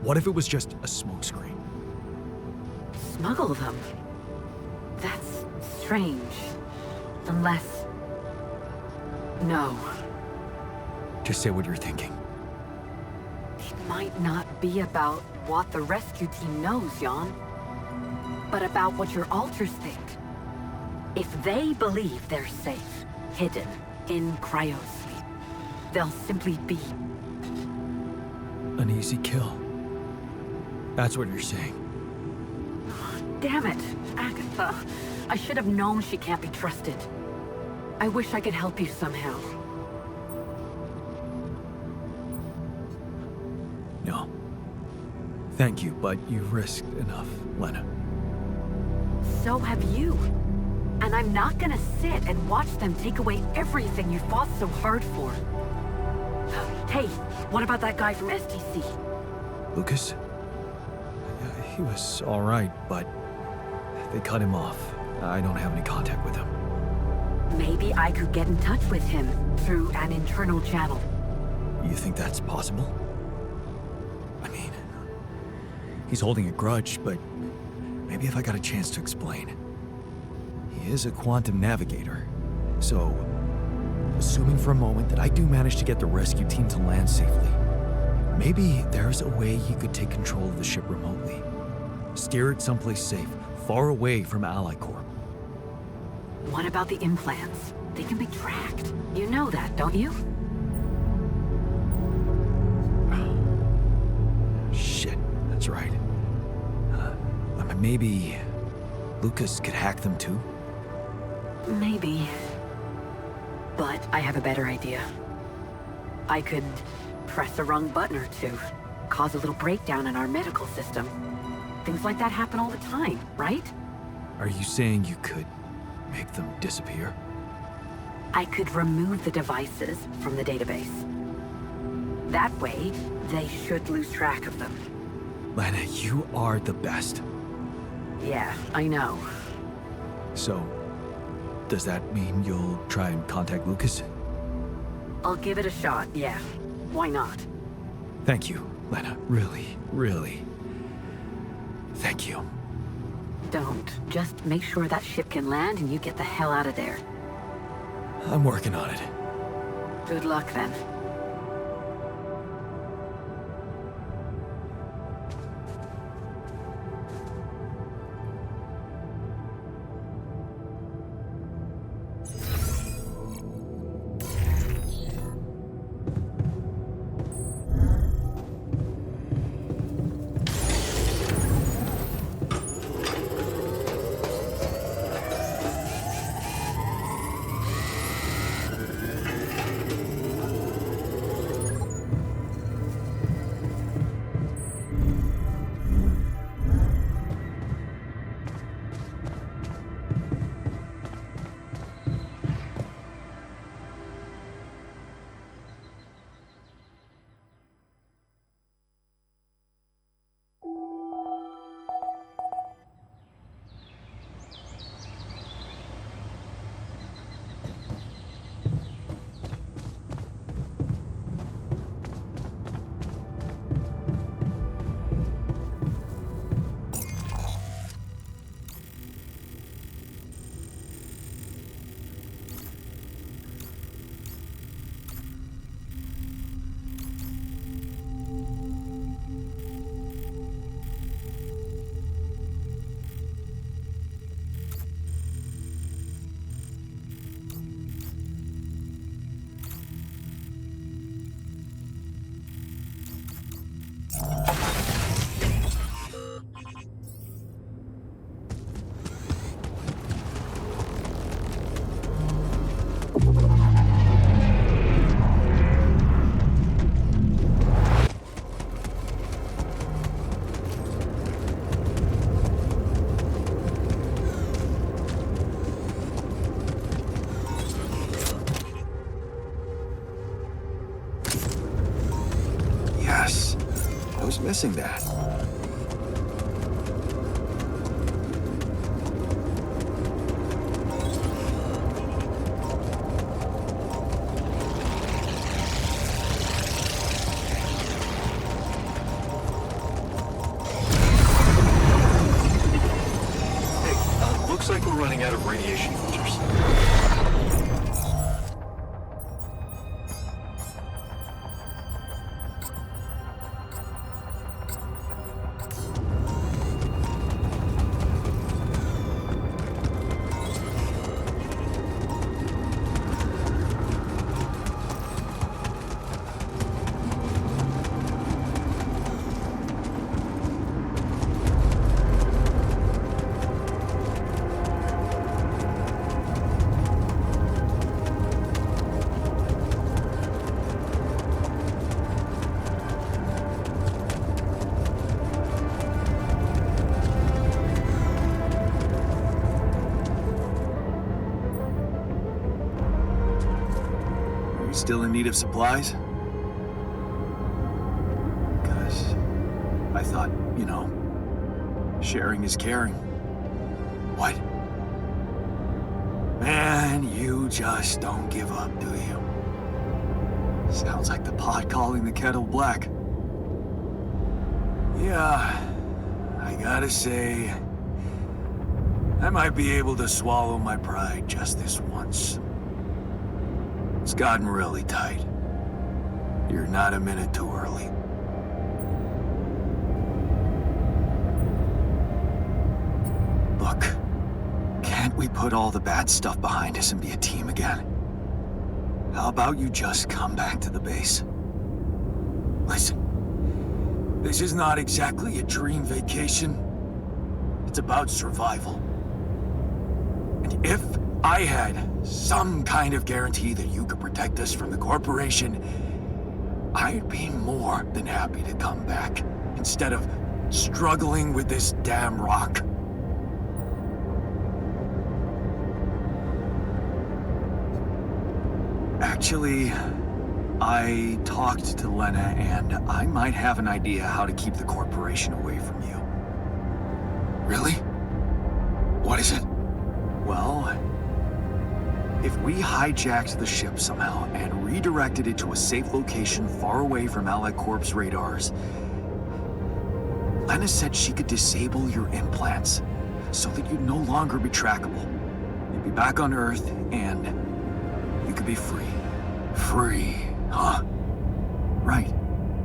What if it was just a smokescreen? Smuggle them? That's strange. Unless... No. Just say what you're thinking. It might not be about what the rescue team knows, Jan. But about what your alters think. If they believe they're safe, hidden, in cryosleep, they'll simply be... An easy kill. That's what you're saying. Damn it, Agatha. I should have known she can't be trusted. I wish I could help you somehow. No. Thank you, but you've risked enough, Lena. So have you. And I'm not gonna sit and watch them take away everything you fought so hard for. Hey, what about that guy from STC? Lucas? He was alright, but they cut him off. I don't have any contact with him. Maybe I could get in touch with him through an internal channel. You think that's possible? I mean, he's holding a grudge, but maybe if I got a chance to explain. He is a quantum navigator, so assuming for a moment that I do manage to get the rescue team to land safely, maybe there's a way he could take control of the ship remotely. Steer it someplace safe, far away from Ally Corp. What about the implants? They can be tracked. You know that, don't you? Shit, that's right. Maybe Lucas could hack them too? Maybe. But I have a better idea. I could press a wrong button or two, cause a little breakdown in our medical system. Things like that happen all the time, right? Are you saying you could make them disappear? I could remove the devices from the database. That way, they should lose track of them. Lena, you are the best. Yeah, I know. So, does that mean you'll try and contact Lucas? I'll give it a shot, yeah. Why not? Thank you, Lena. Really, really. Thank you. Don't. Just make sure that ship can land and you get the hell out of there. I'm working on it. Good luck, then. Missing that. Looks like we're running out of radiation filters. Still in need of supplies? Because I thought, sharing is caring. What? Man, you just don't give up, do you? Sounds like the pot calling the kettle black. Yeah, I gotta say, I might be able to swallow my pride just this once. It's gotten really tight. You're not a minute too early. Look, can't we put all the bad stuff behind us and be a team again? How about you just come back to the base? Listen, this is not exactly a dream vacation. It's about survival. And if I had some kind of guarantee that you could protect us from the corporation, I'd be more than happy to come back instead of struggling with this damn rock. Actually, I talked to Lena and I might have an idea how to keep the corporation away from you. Really? What is it? Well, if we hijacked the ship somehow and redirected it to a safe location far away from Allied Corp's radars, Lena said she could disable your implants so that you'd no longer be trackable. You'd be back on Earth and you could be free. Free, huh? Right.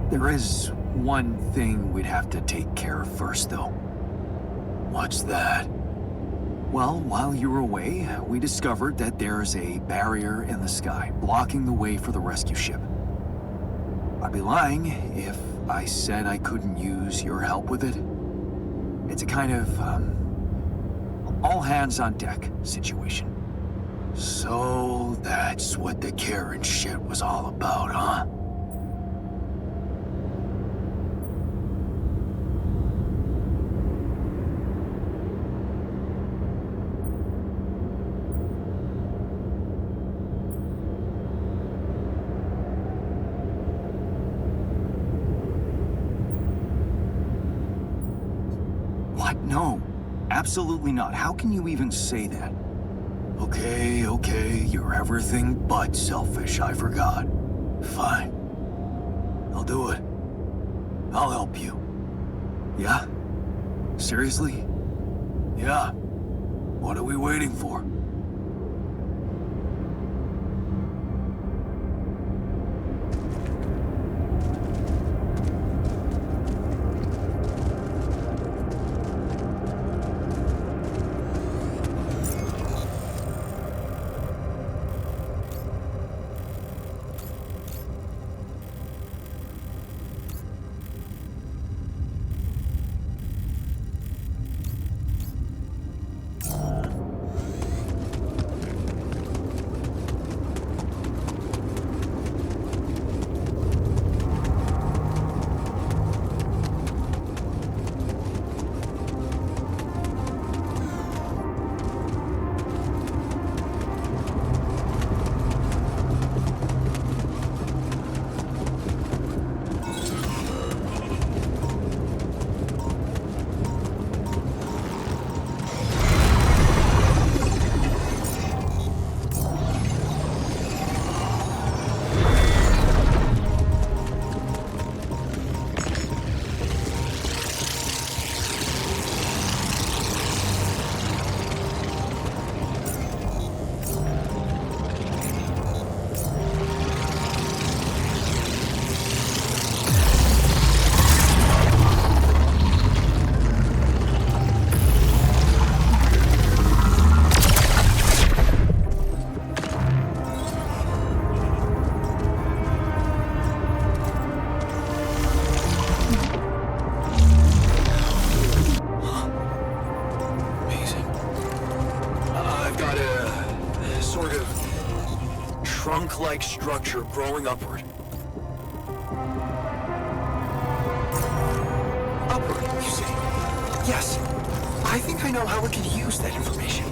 There is one thing we'd have to take care of first, though. What's that? Well, while you were away, we discovered that there's a barrier in the sky, blocking the way for the rescue ship. I'd be lying if I said I couldn't use your help with it. It's a kind of, all-hands-on-deck situation. So that's what the Karen shit was all about, huh? No, absolutely not. How can you even say that? Okay, you're everything but selfish, I forgot. Fine. I'll do it. I'll help you. Yeah? Seriously? Yeah. What are we waiting for? clock-like structure growing upward. Upward, you say? Yes. I think I know how we could use that information.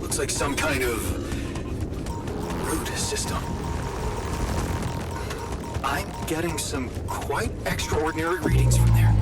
Looks like some kind of root system. I'm getting some quite extraordinary readings from there.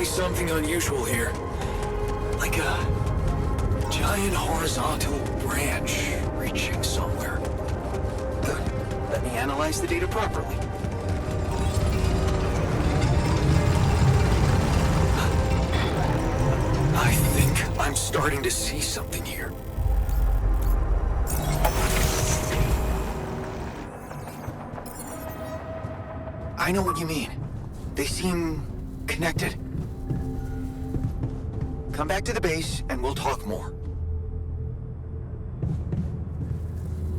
Something unusual here. Like a giant horizontal branch reaching somewhere. Good. Let me analyze the data properly. I think I'm starting to see something here. I know what you mean. They seem connected. Come back to the base, and we'll talk more.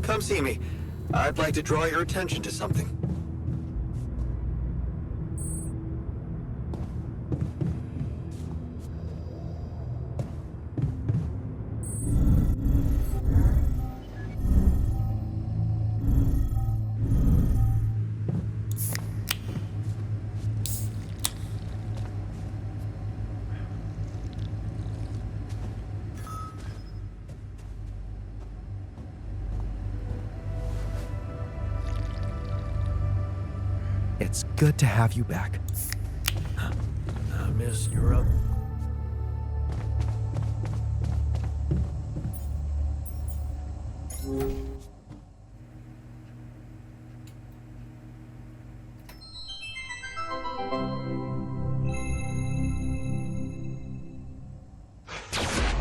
Come see me. I'd like to draw your attention to something. It's good to have you back. Miss, you're up.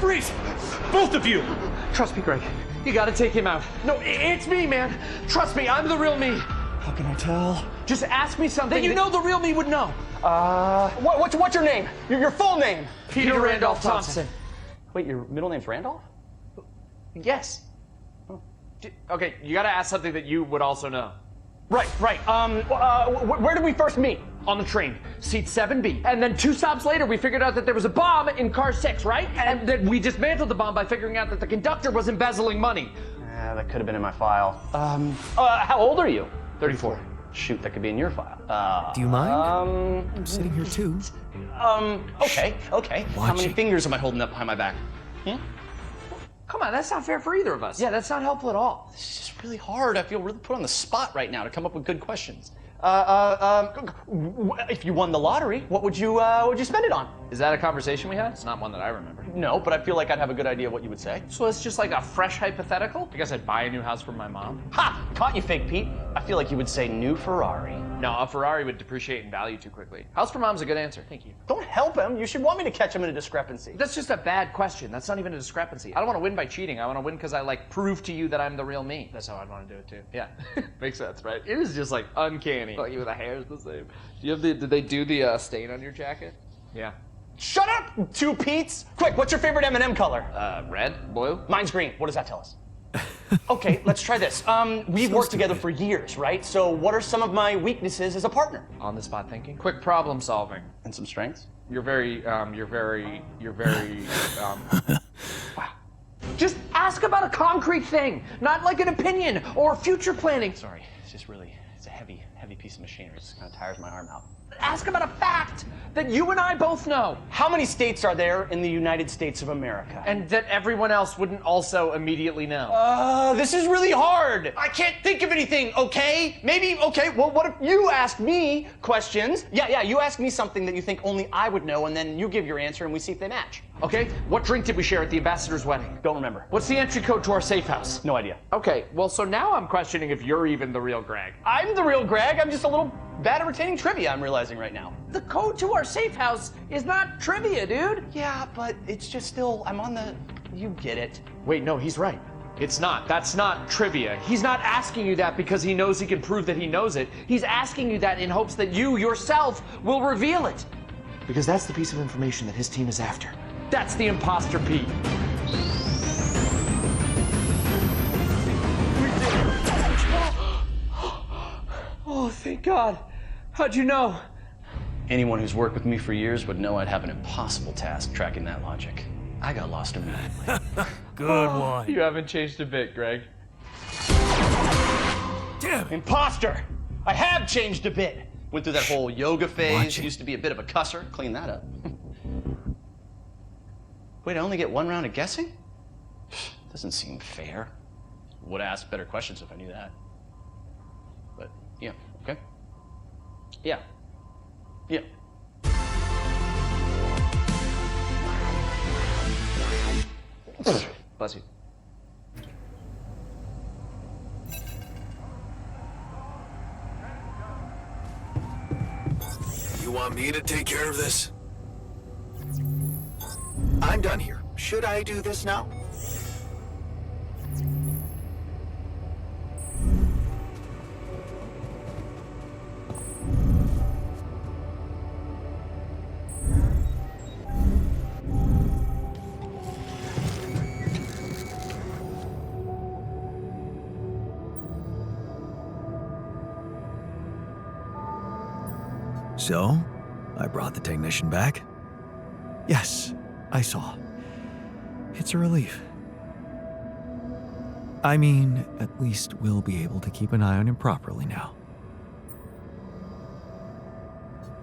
Freeze! Both of you! Trust me, Greg. You gotta take him out. No, it's me, man. Trust me, I'm the real me. How can I tell? Just ask me something That you know the real me would know. What's your name? Your full name? Peter Randolph Thompson. Wait, your middle name's Randolph? Yes. Okay, you gotta ask something that you would also know. Right. Where did we first meet? On the train, seat 7B. And then 2 stops later, we figured out that there was a bomb in car 6, right? And then we dismantled the bomb by figuring out that the conductor was embezzling money. That could have been in my file. How old are you? 34. Shoot, that could be in your file. Do you mind? I'm sitting here too. Okay. How many fingers am I holding up behind my back? Come on, that's not fair for either of us. Yeah, that's not helpful at all. This is just really hard. I feel really put on the spot right now to come up with good questions. If you won the lottery, what would you spend it on? Is that a conversation we had? It's not one that I remember. No, but I feel like I'd have a good idea what you would say. So it's just like a fresh hypothetical? I guess I'd buy a new house for my mom. Ha! Caught you, Fake Pete. I feel like you would say new Ferrari. No, a Ferrari would depreciate in value too quickly. House for mom's a good answer. Thank you. Don't help him. You should want me to catch him in a discrepancy. That's just a bad question. That's not even a discrepancy. I don't want to win by cheating. I want to win because I prove to you that I'm the real me. That's how I'd want to do it too. Yeah, makes sense, right? It is just uncanny. Like even the hair's the same. Did they do the stain on your jacket? Yeah. Shut up, 2 Pete's. Quick, what's your favorite M&M color? Red, blue. Mine's green. What does that tell us? Okay, let's try this. We've worked together for years, right? So what are some of my weaknesses as a partner? On the spot thinking. Quick problem solving. And some strengths? You're very, wow. Just ask about a concrete thing, not like an opinion or future planning. Sorry, it's a heavy piece of machinery. It just kind of tires my arm out. Ask about a fact that you and I both know. How many states are there in the United States of America? And that everyone else wouldn't also immediately know. This is really hard. I can't think of anything, okay? Well, what if you ask me questions? Yeah, you ask me something that you think only I would know, and then you give your answer, and we see if they match. Okay, what drink did we share at the ambassador's wedding? Don't remember. What's the entry code to our safe house? No idea. Okay, well, so now I'm questioning if you're even the real Greg. I'm the real Greg. I'm just a little bad at retaining trivia, I'm realizing right now. The code to our safe house is not trivia, dude. Yeah, but it's just still, you get it. Wait, no, he's right. It's not. That's not trivia. He's not asking you that because he knows he can prove that he knows it. He's asking you that in hopes that you yourself will reveal it. Because that's the piece of information that his team is after. That's the imposter Pete. Oh, thank God. How'd you know? Anyone who's worked with me for years would know I'd have an impossible task tracking that logic. I got lost immediately. Good one. You haven't changed a bit, Greg. Damn it. Imposter! I have changed a bit. Went through that whole yoga phase, used to be a bit of a cusser, clean that up. Wait, I only get 1 round of guessing? Doesn't seem fair. Would have asked better questions if I knew that. But, yeah, okay. Yeah. Bless you. You want me to take care of this? I'm done here. Should I do this now? So, I brought the technician back. Yes, I saw. It's a relief. I mean, at least we'll be able to keep an eye on him properly now.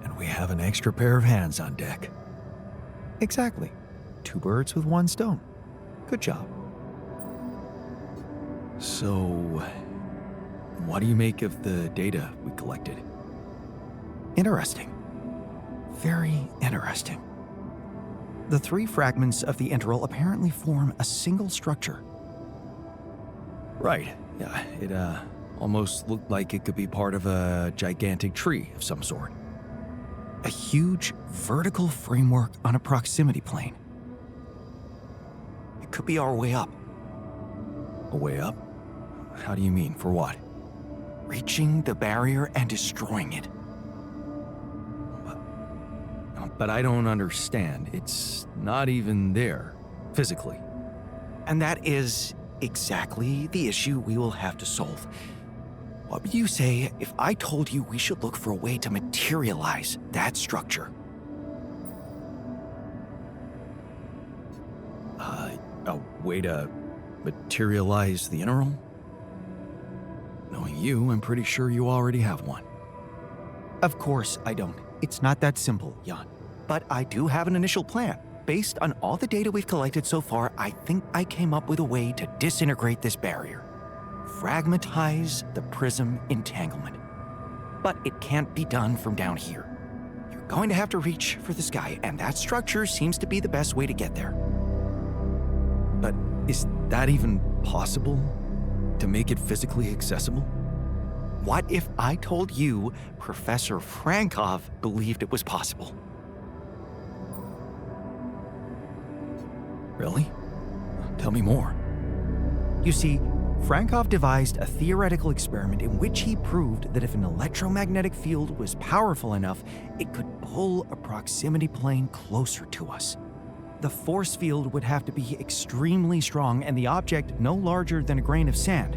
And we have an extra pair of hands on deck. Exactly. 2 birds with 1 stone. Good job. So, what do you make of the data we collected? Interesting. Very interesting. The 3 fragments of the integral apparently form a single structure. Right. Yeah, it almost looked like it could be part of a gigantic tree of some sort. A huge vertical framework on a proximity plane. could be our way up. A way up? How do you mean? For what? Reaching the barrier and destroying it. But I don't understand. It's not even there, physically. And that is exactly the issue we will have to solve. What would you say if I told you we should look for a way to materialize that structure? A way to materialize the integral? Knowing you, I'm pretty sure you already have one. Of course I don't. It's not that simple, Jan. But I do have an initial plan. Based on all the data we've collected so far, I think I came up with a way to disintegrate this barrier. Fragmentize the prism entanglement. But it can't be done from down here. You're going to have to reach for the sky, and that structure seems to be the best way to get there. But is that even possible? To make it physically accessible? What if I told you Professor Frankov believed it was possible? Really? Tell me more. You see, Frankov devised a theoretical experiment in which he proved that if an electromagnetic field was powerful enough, it could pull a proximity plane closer to us. The force field would have to be extremely strong and the object no larger than a grain of sand.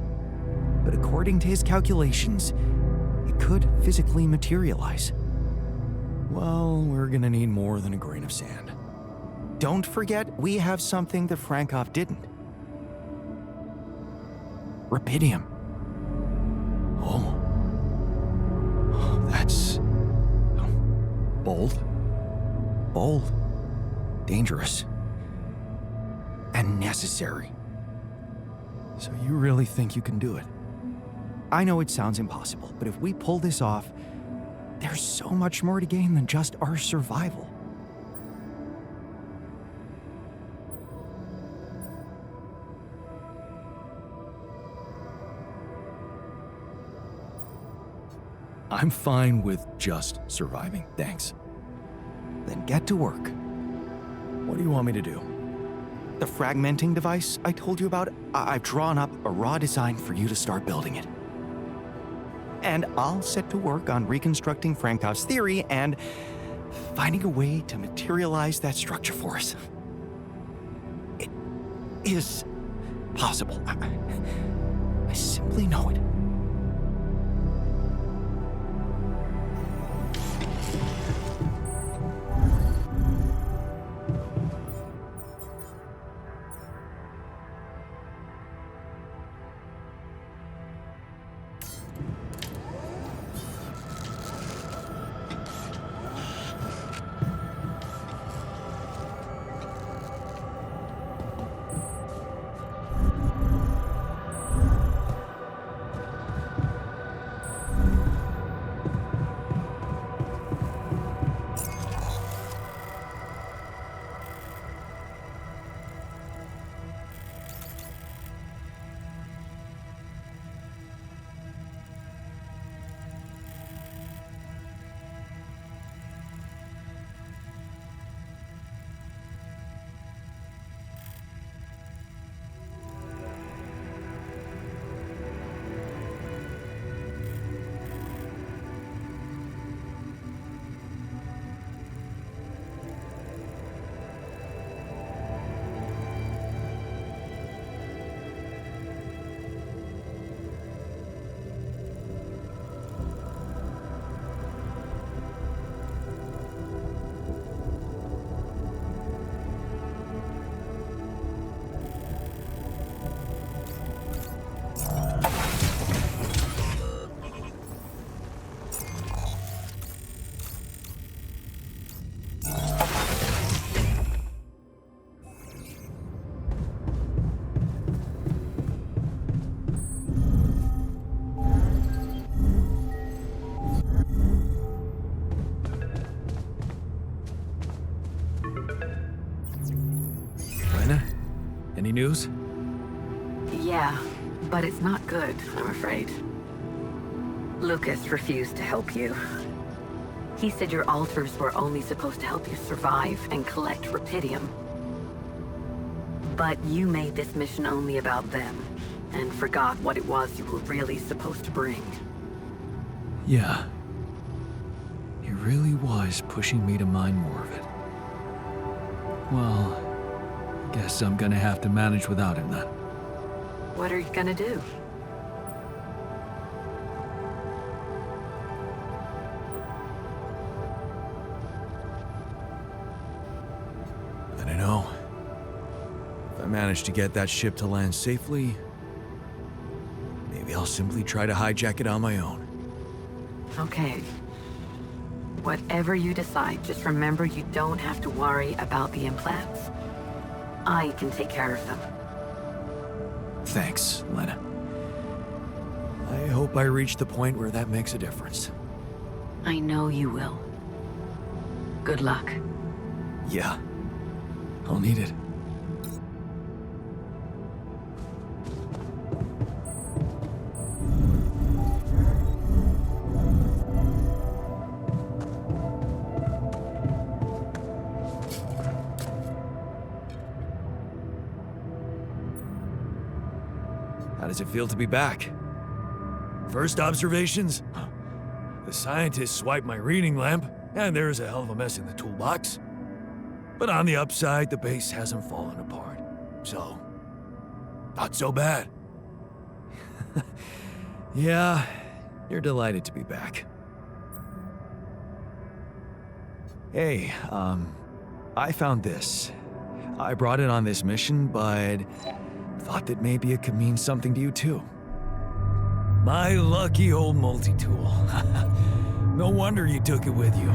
But according to his calculations, it could physically materialize. Well, we're gonna need more than a grain of sand. Don't forget, we have something that Frankov didn't. Rubidium. Oh. That's... bold. Bold. Dangerous. And necessary. So you really think you can do it? I know it sounds impossible, but if we pull this off, there's so much more to gain than just our survival. I'm fine with just surviving, thanks. Then get to work. What do you want me to do? The fragmenting device I told you about, I've drawn up a raw design for you to start building it. And I'll set to work on reconstructing Frankov's theory and finding a way to materialize that structure for us. It is possible. I simply know it. Any news? Yeah, but it's not good, I'm afraid. Lucas refused to help you. He said your alters were only supposed to help you survive and collect rubidium. But you made this mission only about them, and forgot what it was you were really supposed to bring. Yeah. He really was pushing me to mine more of it. Well, guess I'm gonna have to manage without him then. What are you gonna do? I don't know. If I manage to get that ship to land safely, maybe I'll simply try to hijack it on my own. Okay. Whatever you decide, just remember you don't have to worry about the implants. I can take care of them. Thanks, Lena. I hope I reach the point where that makes a difference. I know you will. Good luck. Yeah. I'll need it. How does it feel to be back? First observations? The scientists swiped my reading lamp, and there's a hell of a mess in the toolbox. But on the upside, the base hasn't fallen apart. So, not so bad. Yeah, you're delighted to be back. Hey, I found this. I brought it on this mission, but thought that maybe it could mean something to you too. My lucky old multi-tool. No wonder you took it with you.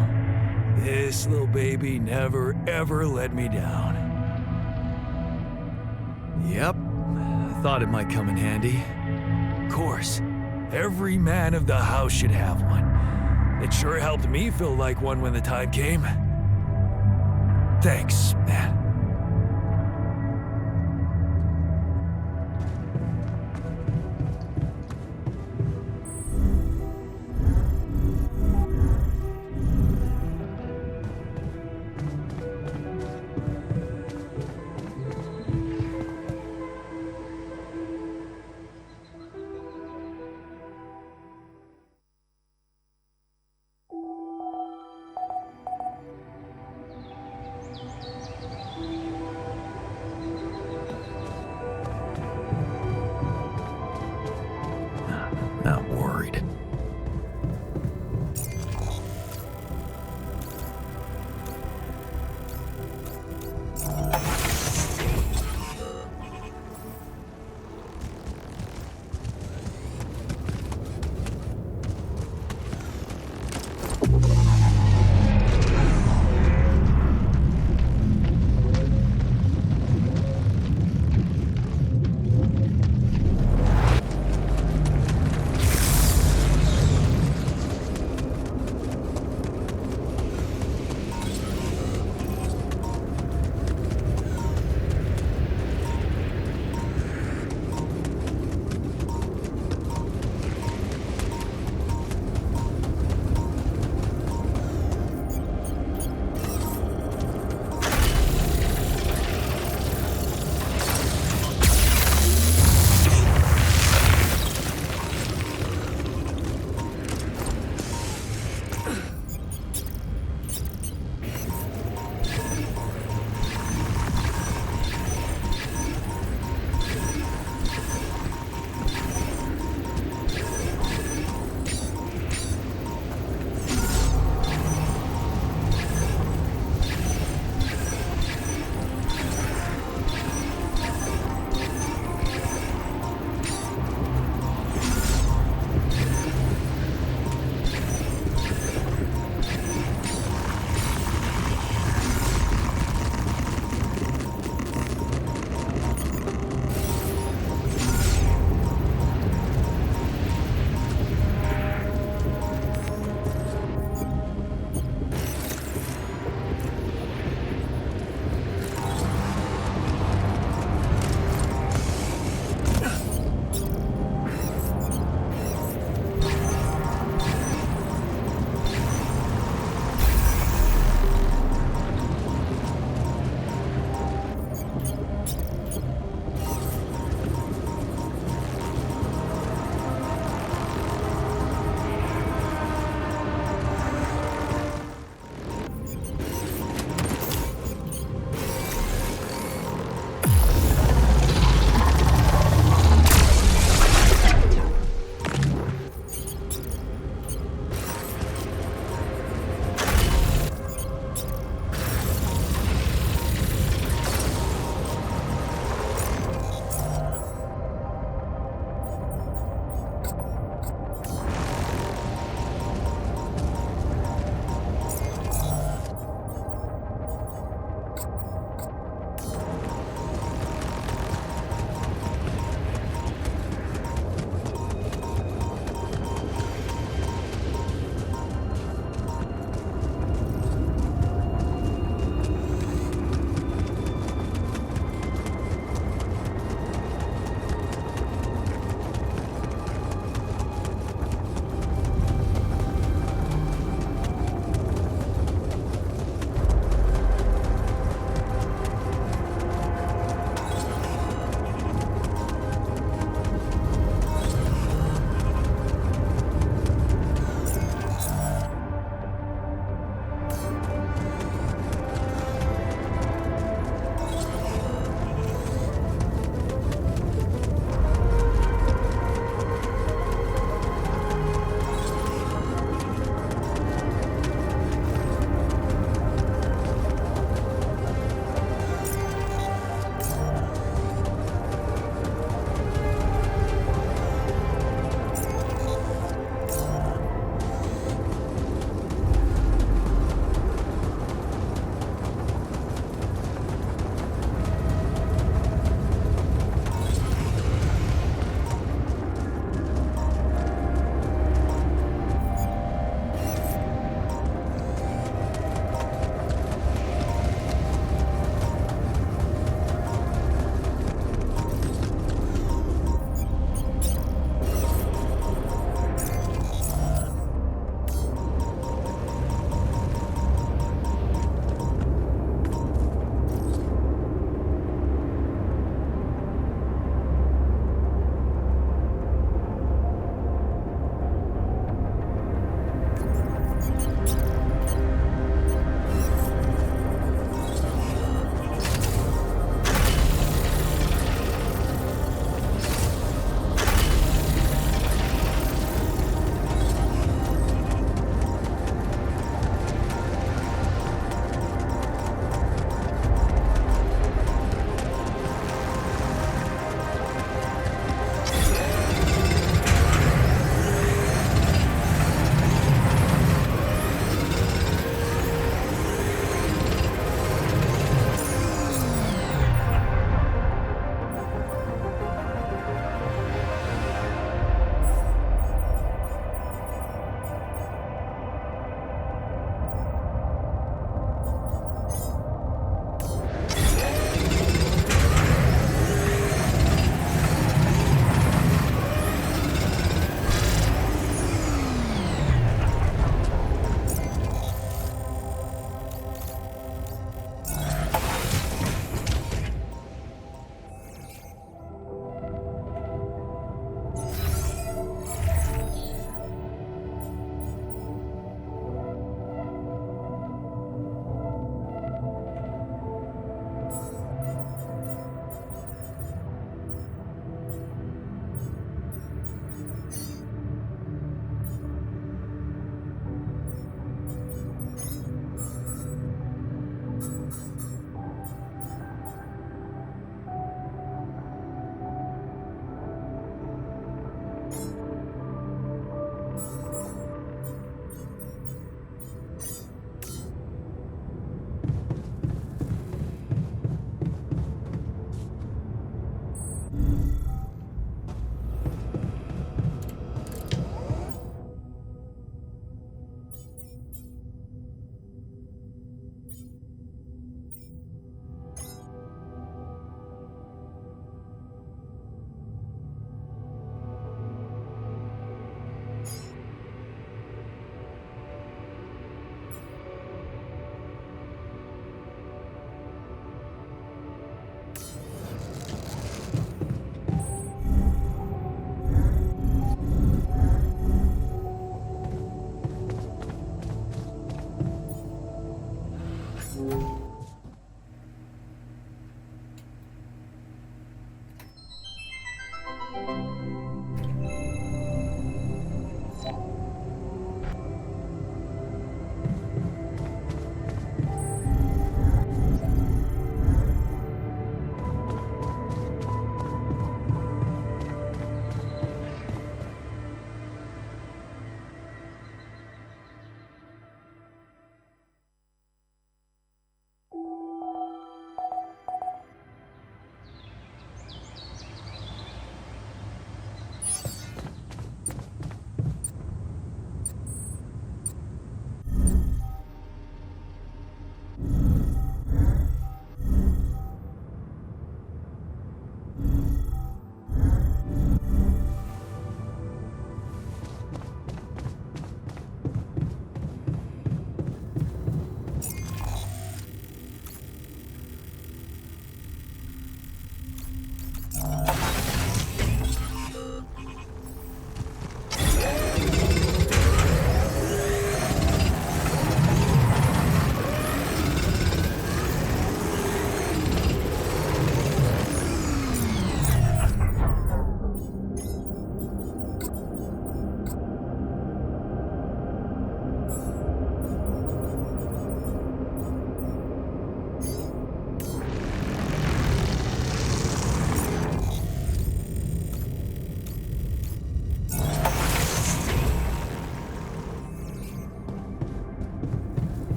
This little baby never ever let me down. Yep, I thought it might come in handy. Of course, every man of the house should have one. It sure helped me feel like one when the time came. Thanks, man. Not worried.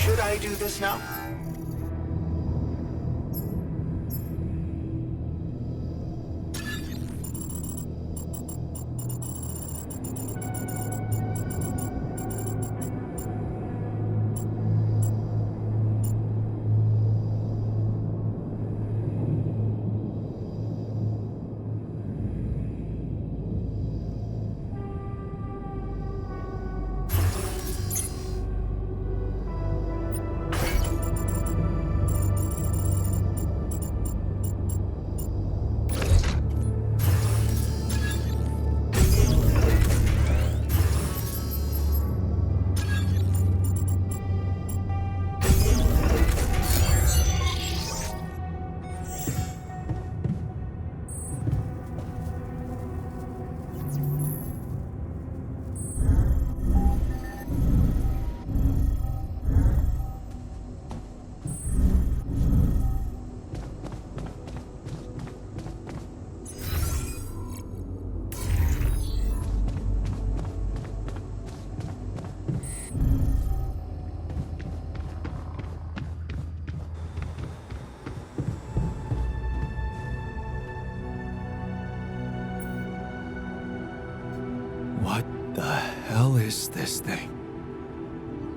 Should I do this now? is this thing?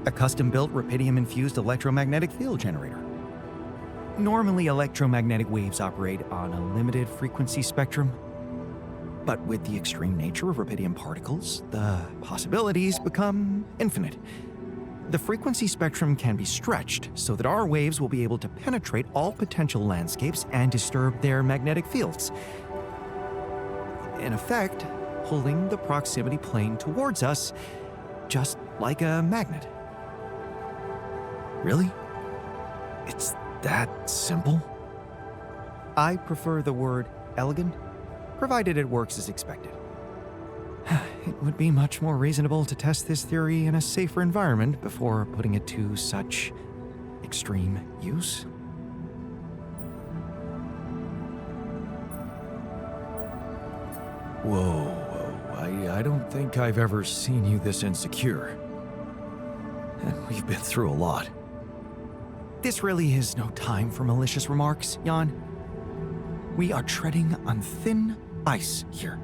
A custom-built rubidium-infused electromagnetic field generator. Normally, electromagnetic waves operate on a limited frequency spectrum. But with the extreme nature of rubidium particles, the possibilities become infinite. The frequency spectrum can be stretched so that our waves will be able to penetrate all potential landscapes and disturb their magnetic fields. In effect, pulling the proximity plane towards us, just like a magnet. Really? It's that simple? I prefer the word elegant, provided it works as expected. It would be much more reasonable to test this theory in a safer environment before putting it to such extreme use. Whoa. I don't think I've ever seen you this insecure. And we've been through a lot. This really is no time for malicious remarks, Jan. We are treading on thin ice here.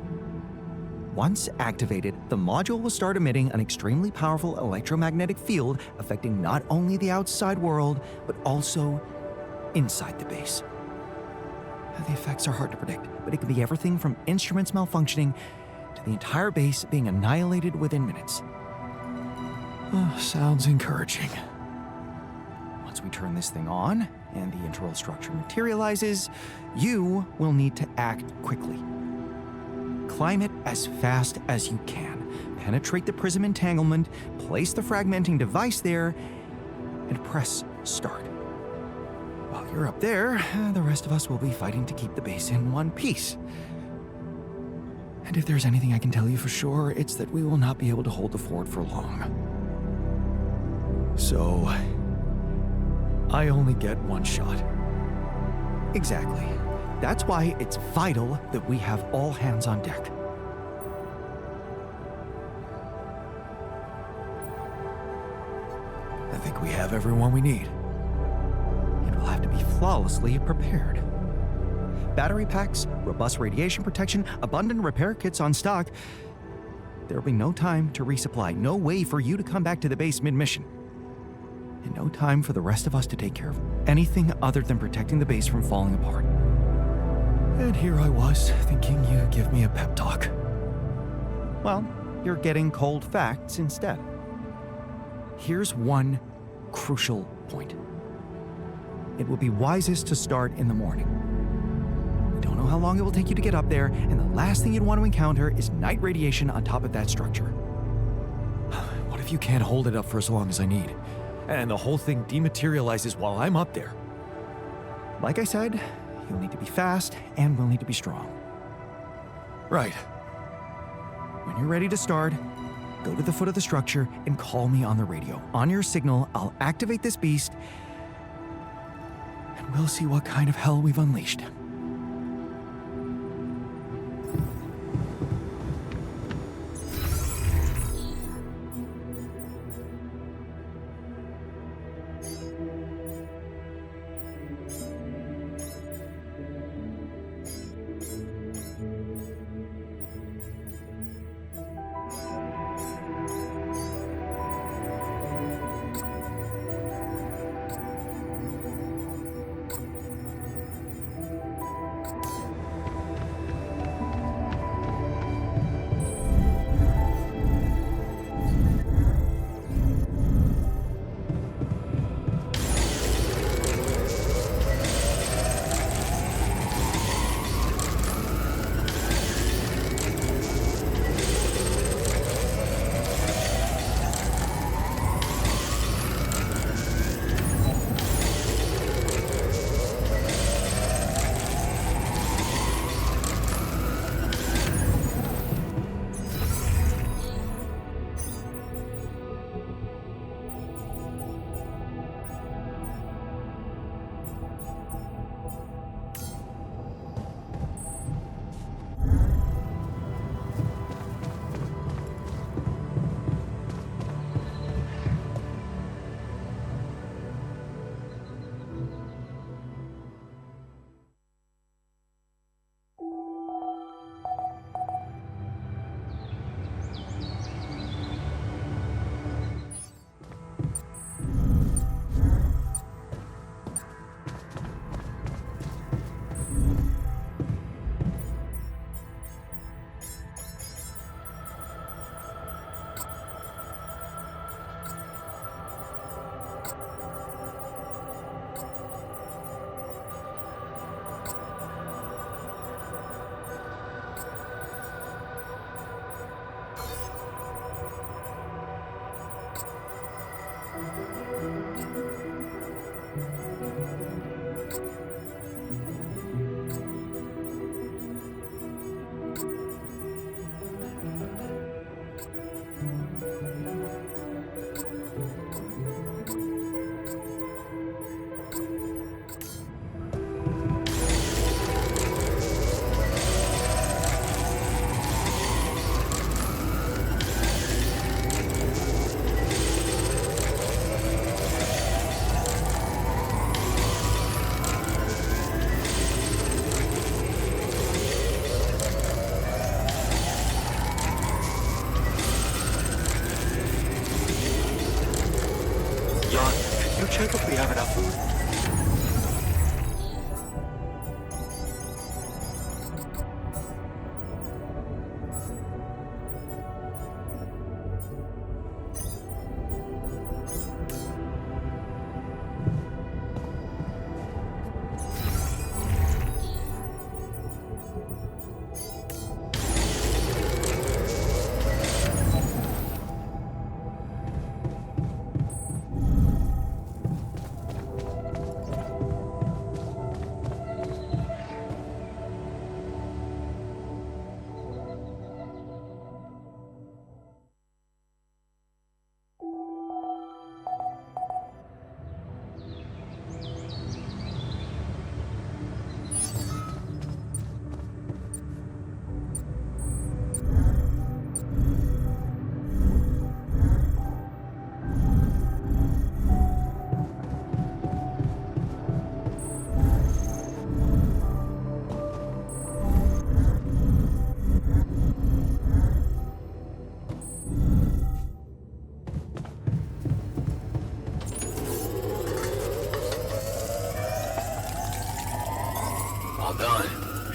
Once activated, the module will start emitting an extremely powerful electromagnetic field affecting not only the outside world, but also inside the base. The effects are hard to predict, but it can be everything from instruments malfunctioning to the entire base being annihilated within minutes. Sounds encouraging. Once we turn this thing on and the internal structure materializes, you will need to act quickly. Climb it as fast as you can, penetrate the prism entanglement, place the fragmenting device there, and press start. While you're up there, the rest of us will be fighting to keep the base in one piece. And if there's anything I can tell you for sure, it's that we will not be able to hold the fort for long. So, I only get one shot. Exactly. That's why it's vital that we have all hands on deck. I think we have everyone we need. It will have to be flawlessly prepared. Battery packs, robust radiation protection, abundant repair kits on stock. There will be no time to resupply, no way for you to come back to the base mid-mission. And no time for the rest of us to take care of anything other than protecting the base from falling apart. And here I was, thinking you'd give me a pep talk. Well, you're getting cold facts instead. Here's one crucial point. It will be wisest to start in the morning. We don't know how long it will take you to get up there, and the last thing you'd want to encounter is night radiation on top of that structure. What if you can't hold it up for as long as I need, and the whole thing dematerializes while I'm up there? Like I said, you'll need to be fast, and we'll need to be strong. Right. When you're ready to start, go to the foot of the structure and call me on the radio. On your signal, I'll activate this beast, and we'll see what kind of hell we've unleashed.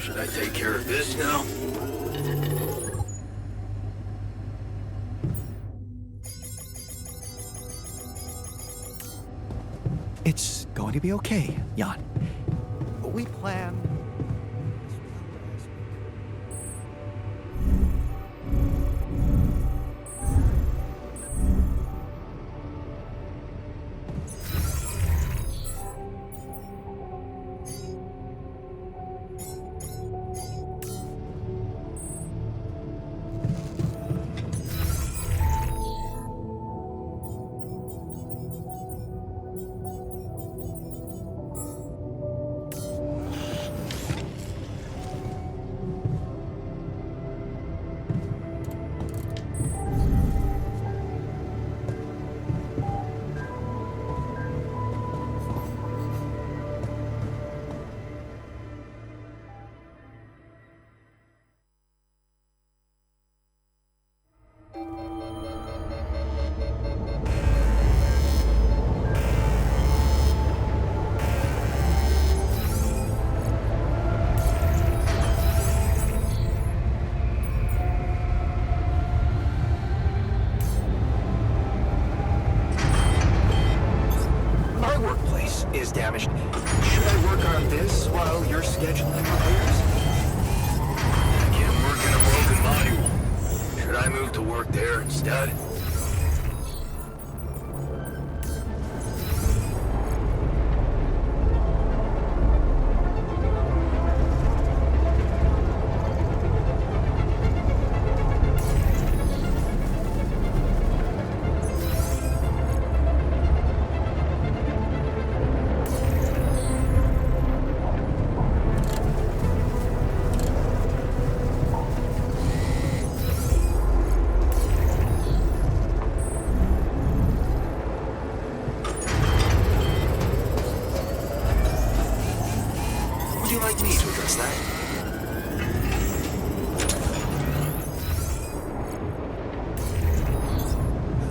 Should I take care of this now? It's going to be okay, Jan. We plan... Is damaged. Should I work on this while you're scheduling repairs? I can't work in a broken module. Should I move to work there instead?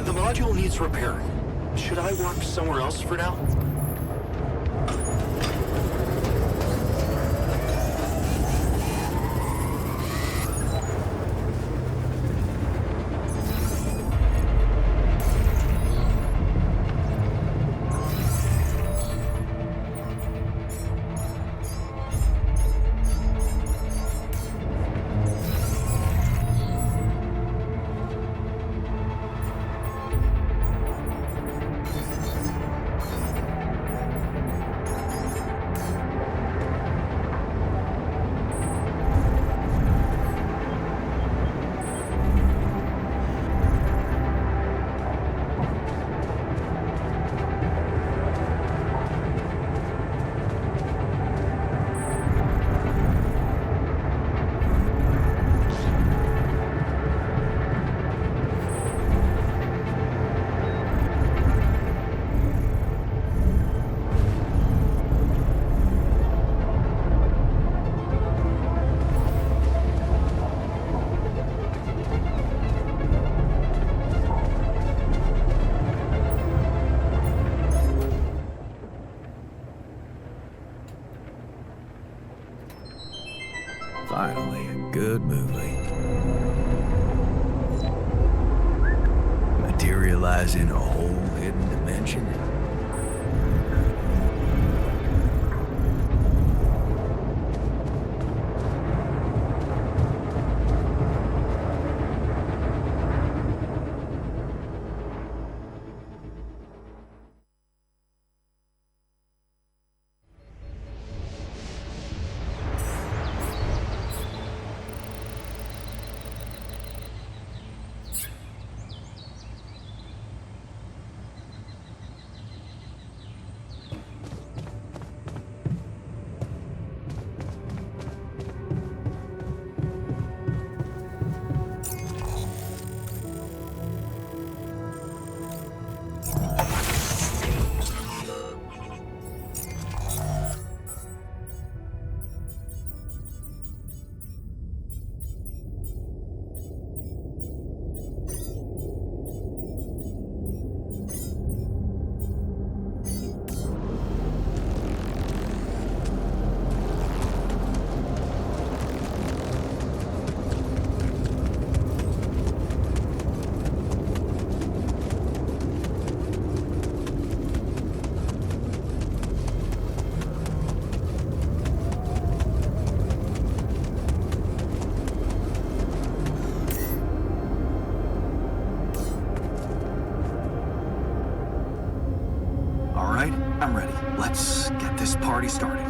The module needs repairing. Should I work somewhere else for now? Finally, a good movie. Materializing a whole hidden dimension. already started.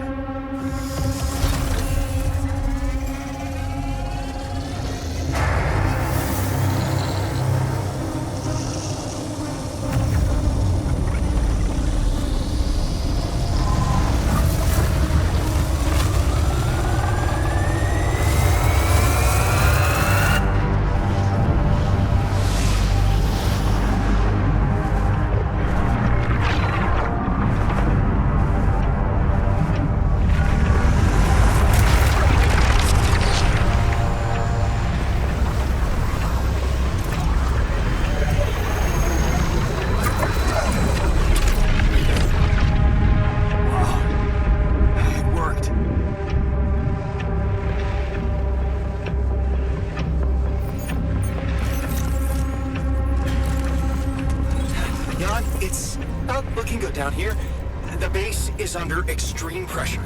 It's not looking good down here. The base is under extreme pressure.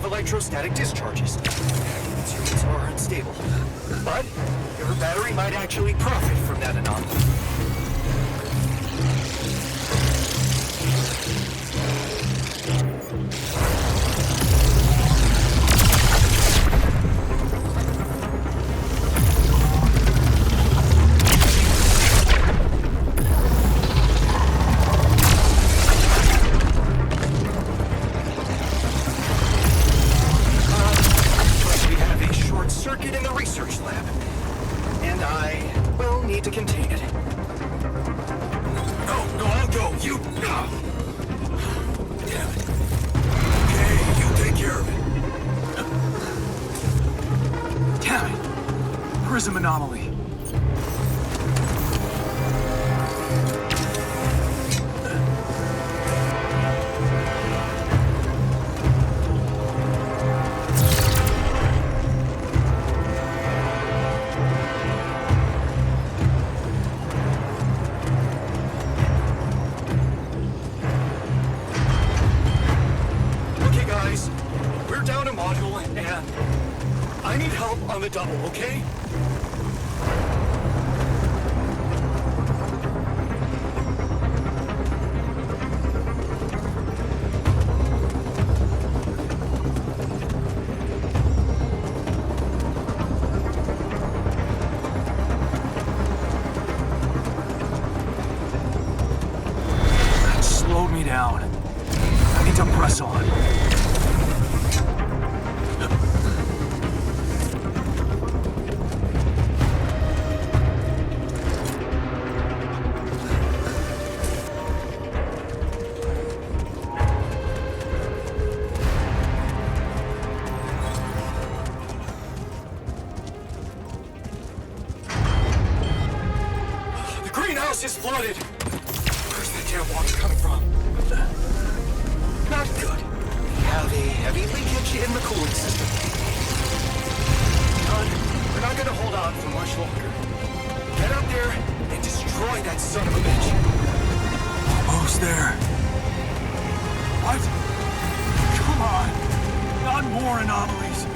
Electrostatic discharges. These units are unstable, but your battery might actually profit from that anomaly. Anomaly. Okay, guys, we're down a module, and I need help on the double, okay? Slowed me down. I need to press on. The greenhouse is flooded. Where's that damn water coming from? Not good. We have a heavy leakage in the cooling system. John, we're not gonna hold on for much longer. Get out there and destroy that son of a bitch. Almost there. What? Come on. Not more anomalies.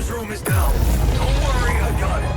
Room is down. Don't worry, I got it.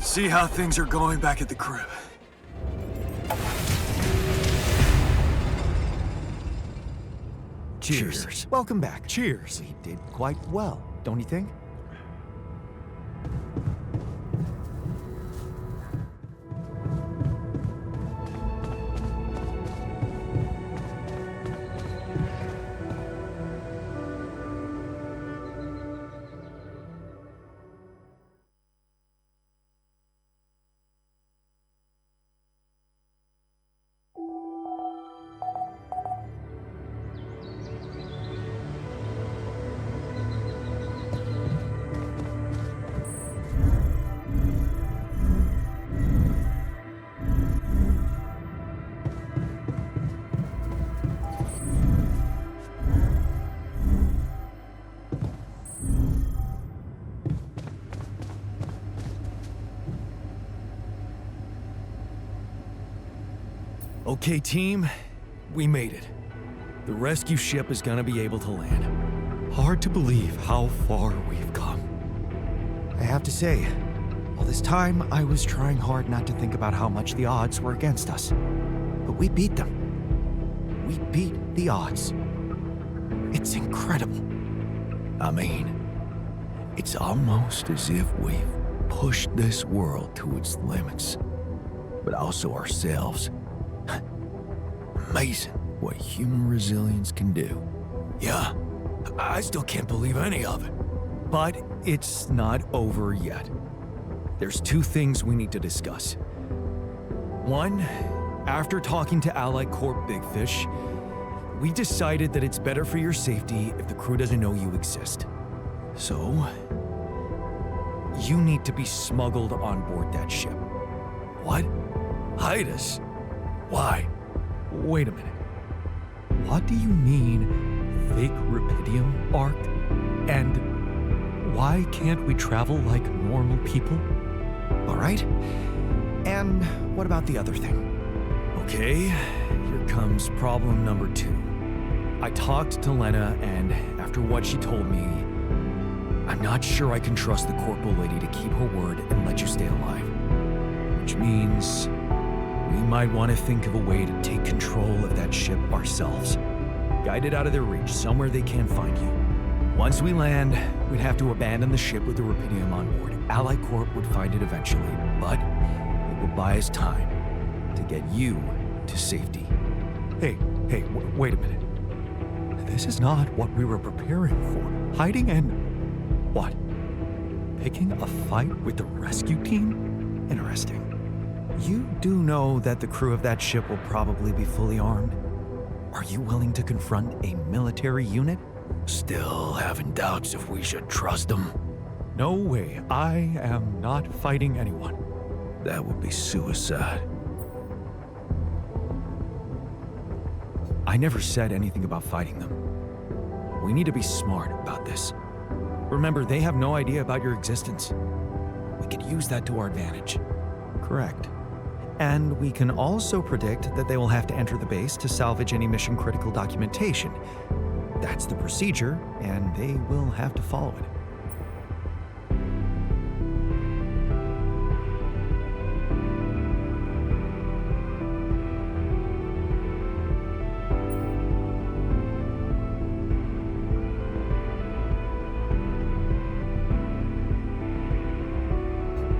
See how things are going back at the crib. Cheers. Welcome back. Cheers. We did quite well, don't you think? Okay, team, we made it. The rescue ship is gonna be able to land. Hard to believe how far we've come. I have to say, all this time I was trying hard not to think about how much the odds were against us. But we beat them. We beat the odds. It's incredible. I mean, it's almost as if we've pushed this world to its limits, but also ourselves. Amazing what human resilience can do. Yeah, I still can't believe any of it. But it's not over yet. There's two things we need to discuss. One, after talking to Allied Corp Big Fish, we decided that it's better for your safety if the crew doesn't know you exist. So, you need to be smuggled on board that ship. What? Hide us? Why? Wait a minute. What do you mean, fake rupidium arc? And why can't we travel like normal people? All right. And what about the other thing? Okay, here comes problem number 2. I talked to Lena, and after what she told me, I'm not sure I can trust the corporal lady to keep her word and let you stay alive. Which means we might want to think of a way to take control of that ship ourselves. Guide it out of their reach, somewhere they can't find you. Once we land, we'd have to abandon the ship with the rupidium on board. Allied Corp would find it eventually, but it will buy us time to get you to safety. Hey, wait a minute. This is not what we were preparing for. Hiding and... what? Picking a fight with the rescue team? Interesting. You do know that the crew of that ship will probably be fully armed. Are you willing to confront a military unit? Still having doubts if we should trust them. No way. I am not fighting anyone. That would be suicide. I never said anything about fighting them. We need to be smart about this. Remember, they have no idea about your existence. We could use that to our advantage. Correct. And we can also predict that they will have to enter the base to salvage any mission-critical documentation. That's the procedure, and they will have to follow it.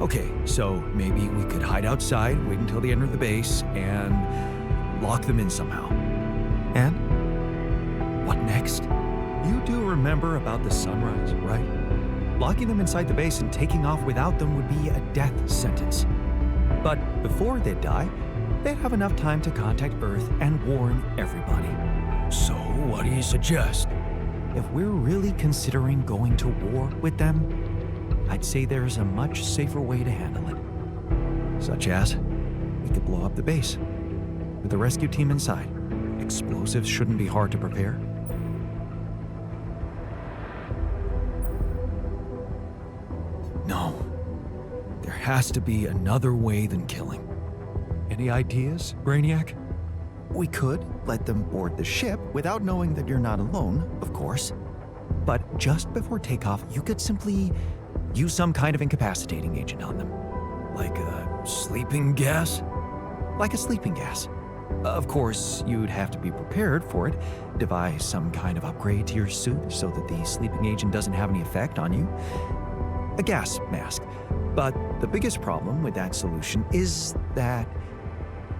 Okay, so maybe we could hide outside, wait until they enter the base, and lock them in somehow. And what next? You do remember about the sunrise, right? Locking them inside the base and taking off without them would be a death sentence. But before they'd die, they'd have enough time to contact Earth and warn everybody. So, what do you suggest? If we're really considering going to war with them, I'd say there's a much safer way to handle it. Such as? We could blow up the base with the rescue team inside. Explosives shouldn't be hard to prepare. No. There has to be another way than killing. Any ideas, Brainiac? We could let them board the ship without knowing that you're not alone, of course. But just before takeoff, you could simply use some kind of incapacitating agent on them. Like a sleeping gas? Like a sleeping gas. Of course, you'd have to be prepared for it, devise some kind of upgrade to your suit so that the sleeping agent doesn't have any effect on you. A gas mask. But the biggest problem with that solution is that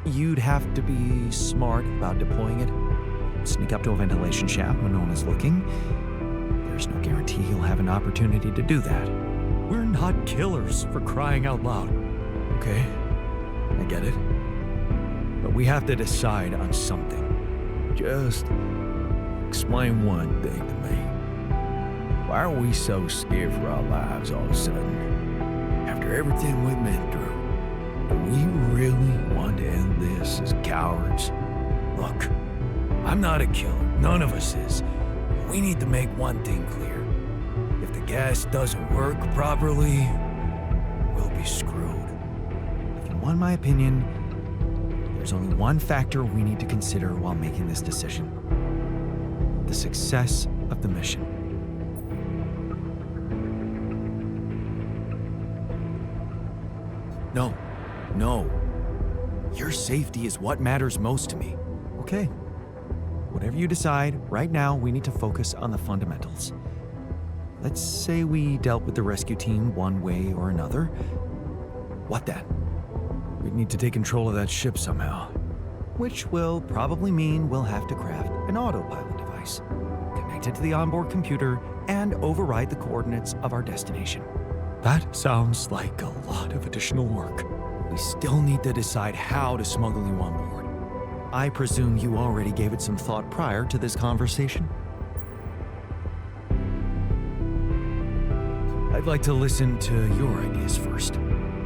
you'd have to be smart about deploying it. Sneak up to a ventilation shaft when no one is looking. There's no guarantee you'll have an opportunity to do that. We're not killers, for crying out loud. Okay, I get it. But we have to decide on something. Just explain one thing to me. Why are we so scared for our lives all of a sudden? After everything we've been through, do we really want to end this as cowards? Look, I'm not a killer. None of us is. But we need to make one thing clear. If the gas doesn't work properly, we'll be screwed. If you want my opinion, there's only one factor we need to consider while making this decision. The success of the mission. No. Your safety is what matters most to me. Okay. Whatever you decide, right now we need to focus on the fundamentals. Let's say we dealt with the rescue team one way or another. What then? We need to take control of that ship somehow. Which will probably mean we'll have to craft an autopilot device, connect it to the onboard computer, and override the coordinates of our destination. That sounds like a lot of additional work. We still need to decide how to smuggle you on board. I presume you already gave it some thought prior to this conversation? I'd like to listen to your ideas first.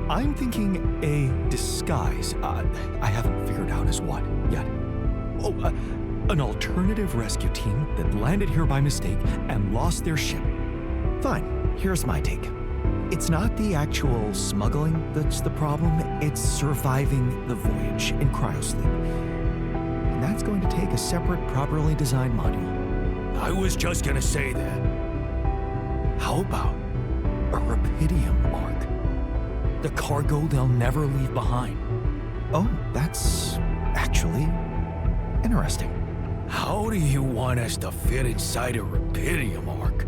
I'm thinking a disguise. I haven't figured out as what yet. An alternative rescue team that landed here by mistake and lost their ship. Fine, here's my take. It's not the actual smuggling that's the problem, it's surviving the voyage in cryosleep. And that's going to take a separate, properly designed module. I was just gonna say that. How about a rupidium arc? The cargo they'll never leave behind. Oh, that's actually interesting. How do you want us to fit inside a rupidium arc?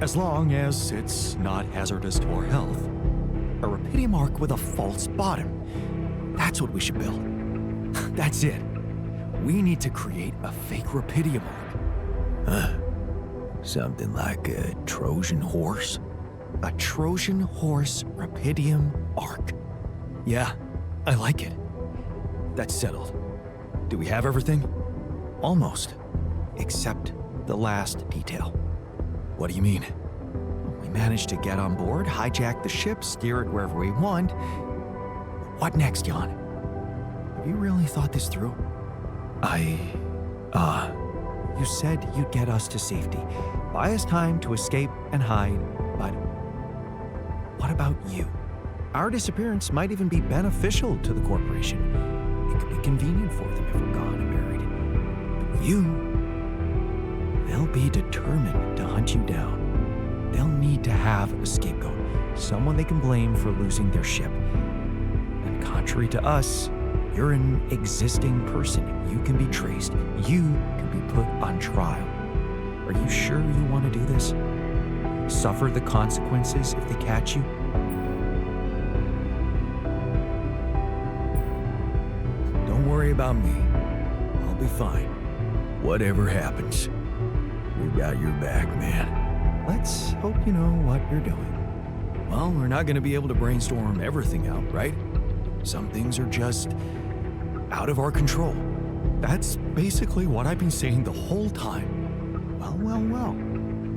As long as it's not hazardous to our health. A rupidium arc with a false bottom. That's what we should build. That's it. We need to create a fake rupidium arc. Something like a Trojan horse? A Trojan horse rupidium arc. Yeah, I like it. That's settled. Do we have everything? Almost. Except the last detail. What do you mean? We managed to get on board, hijack the ship, steer it wherever we want. What next, Jan? Have you really thought this through? You said you'd get us to safety, buy us time to escape and hide, but what about you? Our disappearance might even be beneficial to the corporation. It could be convenient for them if we're gone and buried. But you, they'll be determined to hunt you down. They'll need to have a scapegoat, someone they can blame for losing their ship. And contrary to us, you're an existing person. You can be traced. You can be put on trial. Are you sure you want to do this? Suffer the consequences if they catch you? Don't worry about me. I'll be fine. Whatever happens, we got your back, man. Let's hope you know what you're doing. Well, we're not going to be able to brainstorm everything out, right? Some things are just out of our control. That's basically what I've been saying the whole time. Well.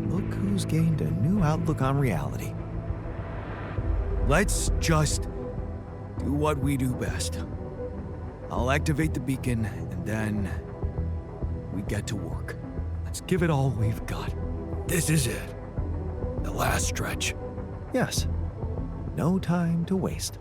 Look who's gained a new outlook on reality. Let's just do what we do best. I'll activate the beacon, and then we get to work. Let's give it all we've got. This is it. The last stretch. Yes. No time to waste.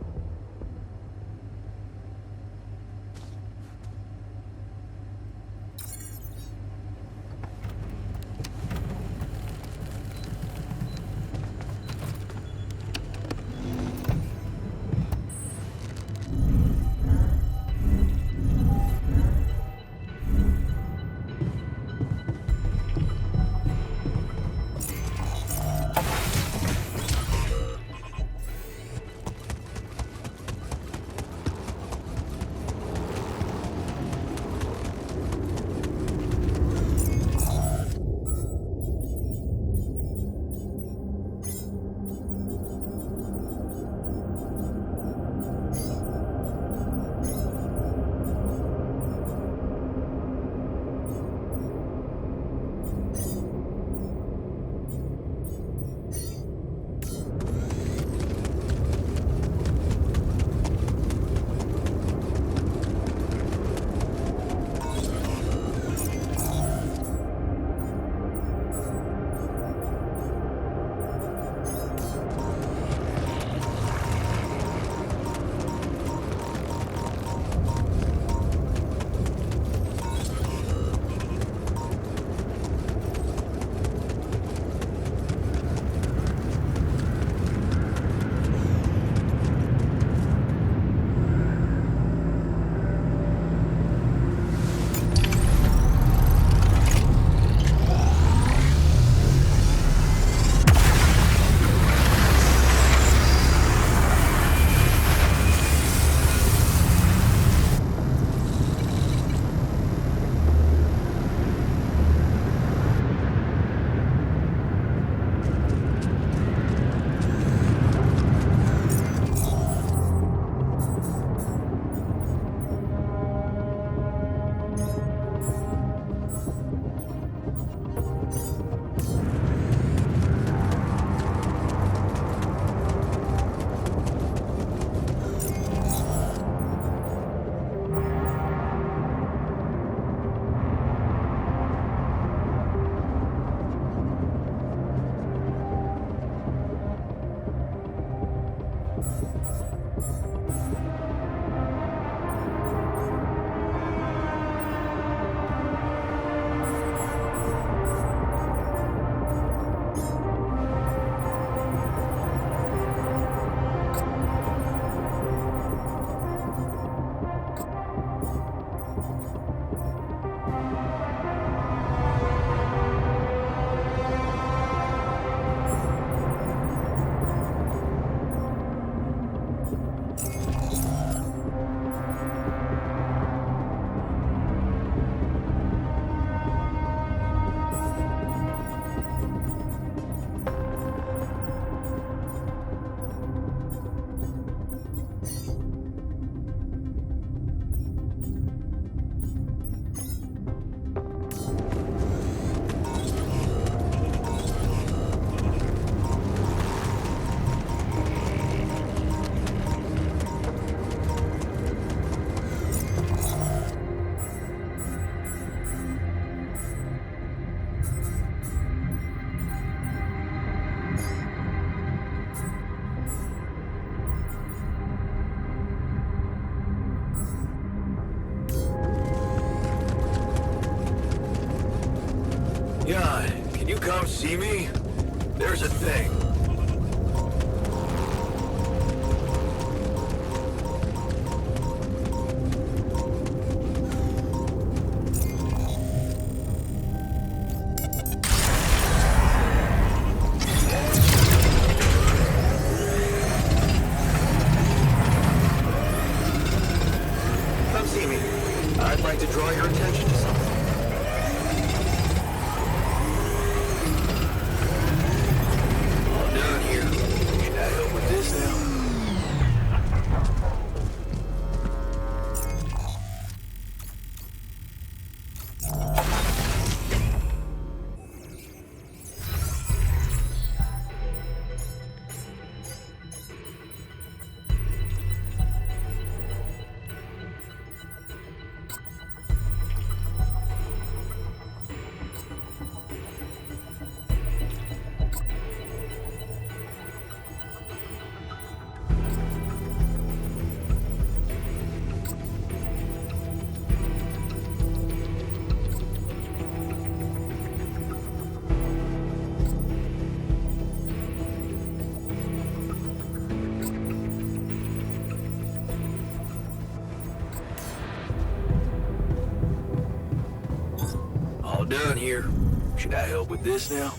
Can you come see me? There's a thing. Come see me. I'd like to draw your attention to something. All done here. Should I help with this now? All done here. Should I help with this now?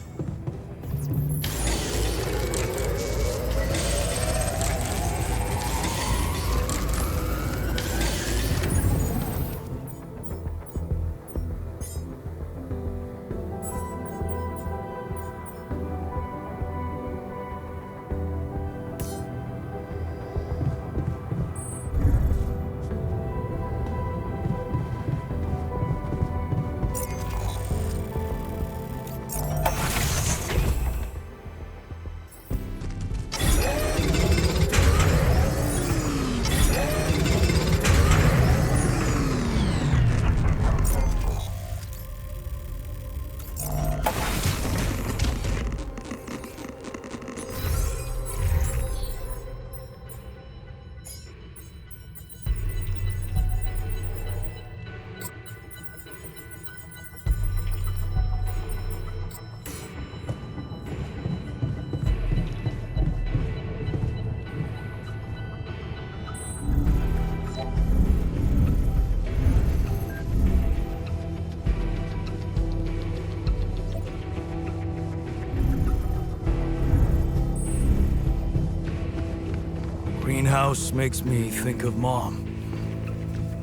Greenhouse makes me think of Mom.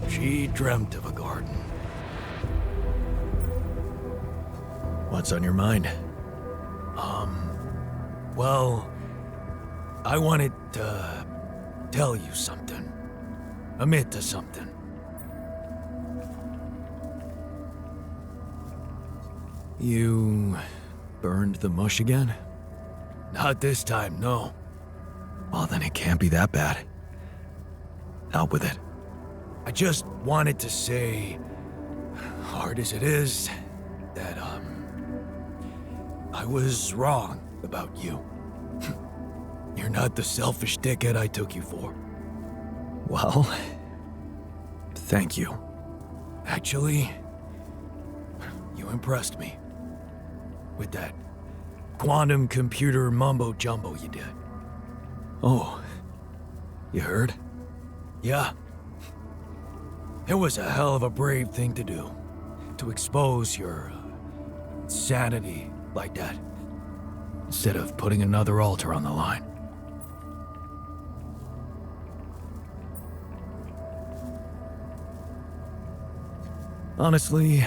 She dreamt of a garden. What's on your mind? Well, I wanted to tell you something. Admit to something. You burned the mush again? Not this time, no. Well, then it can't be that bad. Out with it. I just wanted to say, hard as it is, that, I was wrong about you. You're not the selfish dickhead I took you for. Well, thank you. Actually, you impressed me. With that quantum computer mumbo-jumbo you did. Oh, you heard? Yeah. It was a hell of a brave thing to do. To expose your insanity like that. Instead of putting another altar on the line. Honestly,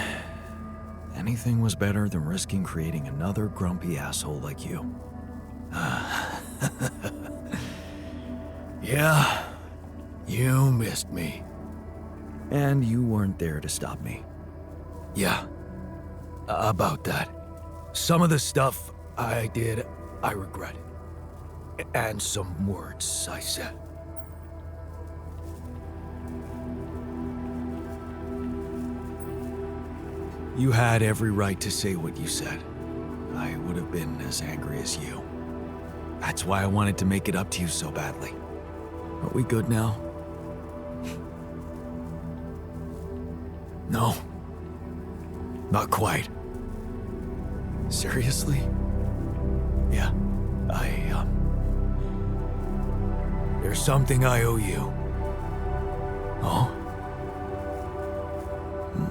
anything was better than risking creating another grumpy asshole like you. Yeah, you missed me. And you weren't there to stop me. Yeah, about that. Some of the stuff I did, I regret. And some words I said. You had every right to say what you said. I would have been as angry as you. That's why I wanted to make it up to you so badly. Are we good now? No. Not quite. Seriously? Yeah, there's something I owe you. Oh?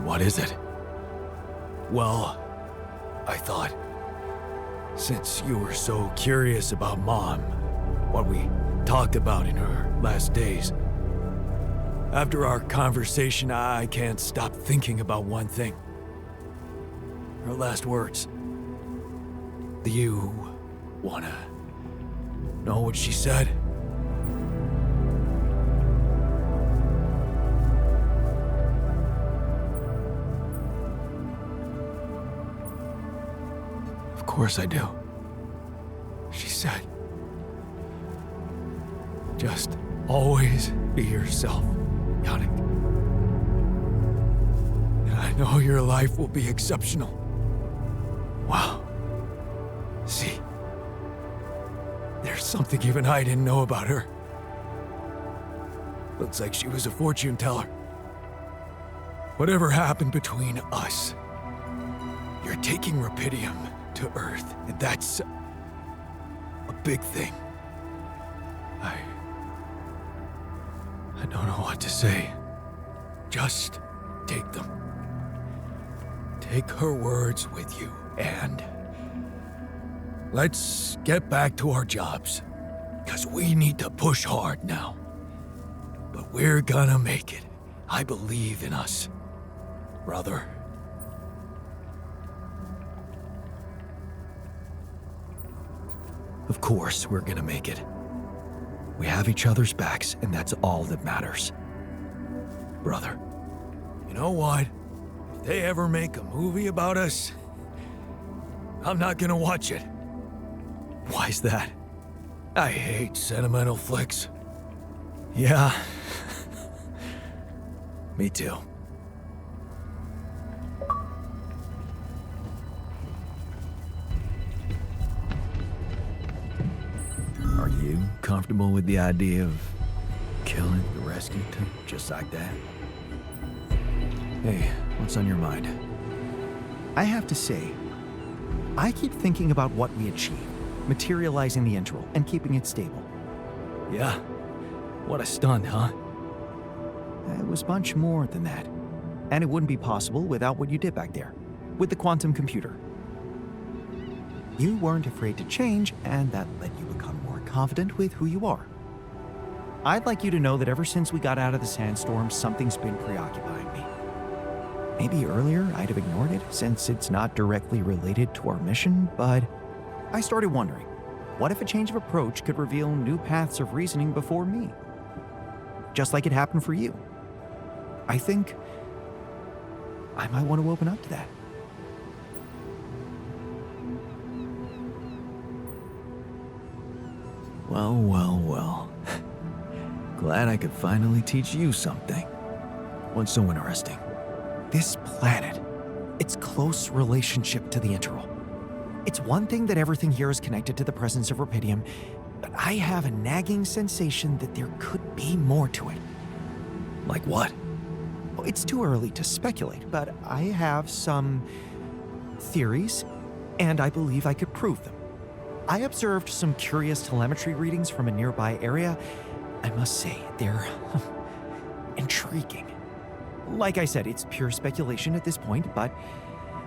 What is it? Well, I thought, since you were so curious about Mom, what we talked about in her last days, after our conversation, I can't stop thinking about one thing. Her last words. Do you wanna know what she said? Of course I do. She said, just always be yourself, Yannick. And I know your life will be exceptional. Wow. See, there's something even I didn't know about her. Looks like she was a fortune teller. Whatever happened between us, you're taking Rapidium to Earth, and that's a big thing. I don't know what to say. Just take them. Take her words with you, and let's get back to our jobs, because we need to push hard now. But we're gonna make it. I believe in us, brother. Of course we're gonna make it. We have each other's backs, and that's all that matters. Brother. You know what? If they ever make a movie about us, I'm not gonna watch it. Why's that? I hate sentimental flicks. Yeah. Me too. Are you comfortable with the idea of killing the rescue team just like that? Hey, what's on your mind? I have to say, I keep thinking about what we achieved, materializing the intro and keeping it stable. Yeah. What a stunt, huh? It was much more than that. And it wouldn't be possible without what you did back there, with the quantum computer. You weren't afraid to change, and that let you become more confident with who you are. I'd like you to know that ever since we got out of the sandstorm, something's been preoccupying me. Maybe earlier I'd have ignored it, since it's not directly related to our mission, but I started wondering, what if a change of approach could reveal new paths of reasoning before me? Just like it happened for you. I think I might want to open up to that. Well, well, well. Glad I could finally teach you something. What's so interesting? This planet, its close relationship to the interval. It's one thing that everything here is connected to the presence of Rapidium, but I have a nagging sensation that there could be more to it. Like what? Well, it's too early to speculate, but I have some theories, and I believe I could prove them. I observed some curious telemetry readings from a nearby area. I must say, they're intriguing. Like I said, it's pure speculation at this point, but,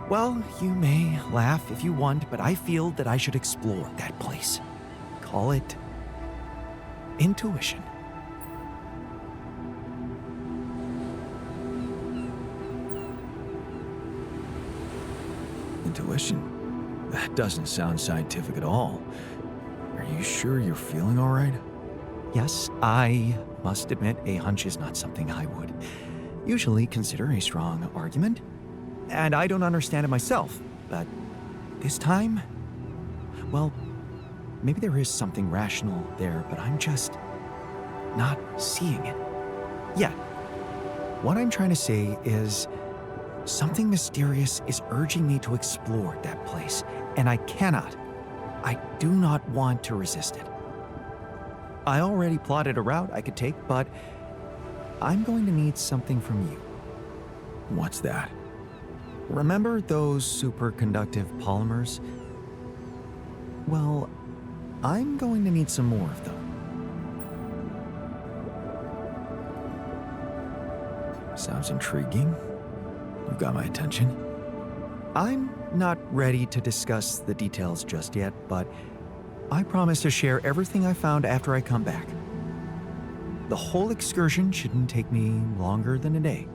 well, you may laugh if you want, but I feel that I should explore that place. Call it intuition. Intuition? That doesn't sound scientific at all. Are you sure you're feeling all right? Yes, I must admit a hunch is not something I would usually consider a strong argument. And I don't understand it myself, but this time, well, maybe there is something rational there, but I'm just not seeing it yet. What I'm trying to say is something mysterious is urging me to explore that place, and I do not want to resist it. I already plotted a route I could take, but I'm going to need something from you. What's that? Remember those superconductive polymers? Well, I'm going to need some more of them. Sounds intriguing. You've got my attention. I'm not ready to discuss the details just yet, but I promise to share everything I found after I come back. The whole excursion shouldn't take me longer than a day.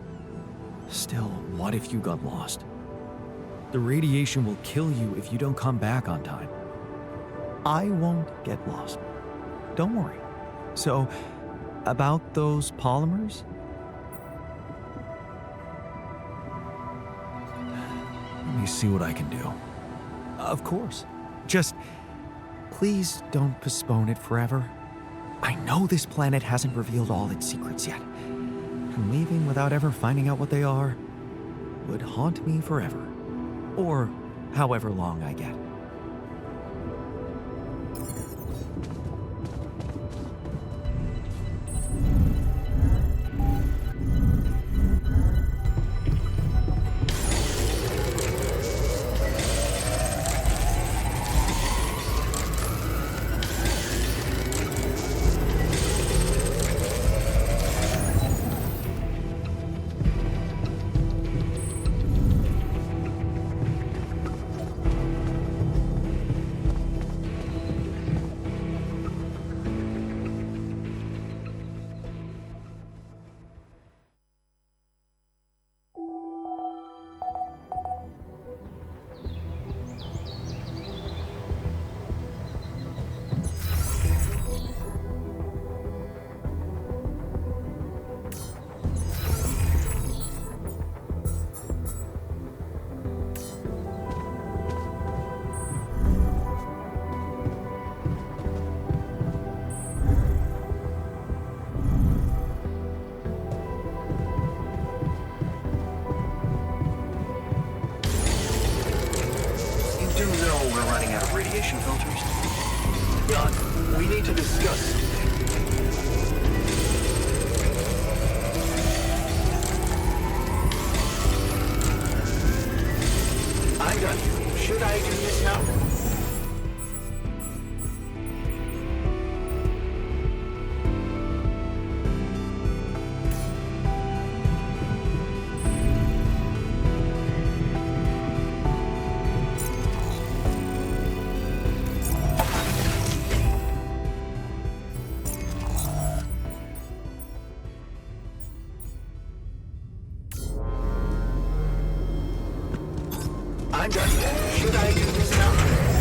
Still, what if you got lost? The radiation will kill you if you don't come back on time. I won't get lost. Don't worry. So, about those polymers? Let me see what I can do. Of course. Just please don't postpone it forever. I know this planet hasn't revealed all its secrets yet, and leaving without ever finding out what they are would haunt me forever, or however long I get. We're running out of radiation filters. Jan, we need to discuss something. I'm done. Should I do this now? I'm done. Should I do this now?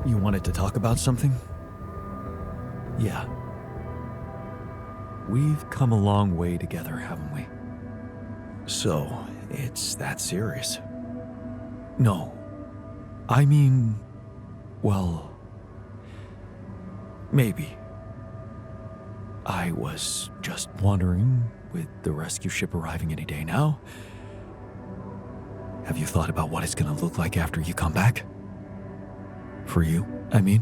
You wanted to talk about something? Yeah. We've come a long way together, haven't we? So, it's that serious? No. I mean, well, maybe. I was just wondering, with the rescue ship arriving any day now, have you thought about what it's gonna look like after you come back? For you, I mean.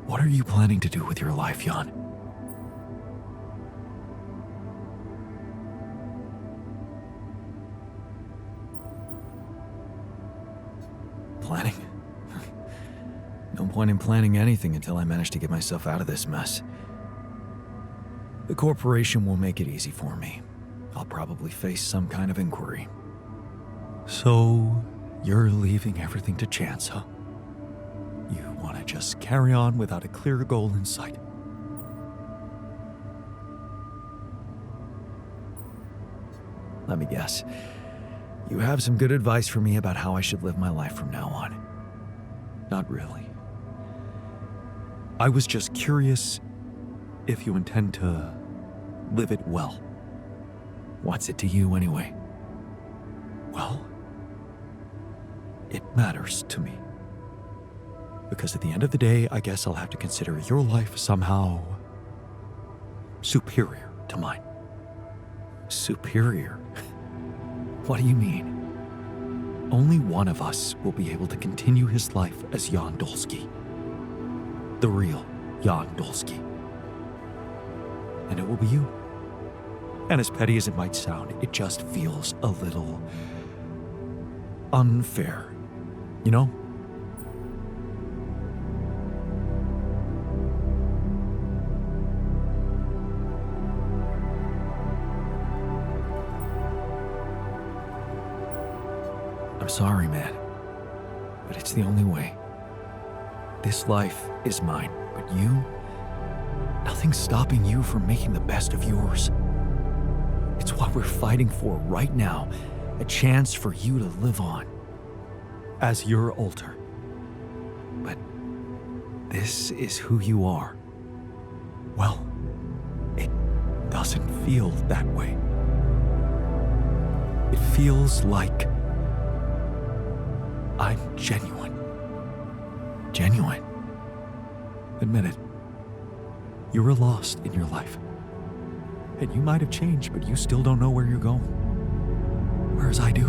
What are you planning to do with your life, Jan? Planning? No point in planning anything until I manage to get myself out of this mess. The corporation will make it easy for me. I'll probably face some kind of inquiry. So, you're leaving everything to chance, huh? You want to just carry on without a clear goal in sight. Let me guess. You have some good advice for me about how I should live my life from now on. Not really. I was just curious if you intend to live it well. What's it to you anyway? Well, it matters to me. Because at the end of the day, I guess I'll have to consider your life somehow superior to mine. Superior? What do you mean? Only one of us will be able to continue his life as Jan Dolski. The real Jan Dolski. And it will be you. And as petty as it might sound, it just feels a little unfair, you know? I'm sorry, man, but it's the only way. This life is mine, but you, nothing's stopping you from making the best of yours. It's what we're fighting for right now, a chance for you to live on as your alter. But this is who you are. Well, it doesn't feel that way. It feels like I'm genuine. Genuine. Admit it. You were lost in your life. And you might have changed, but you still don't know where you're going. Whereas I do.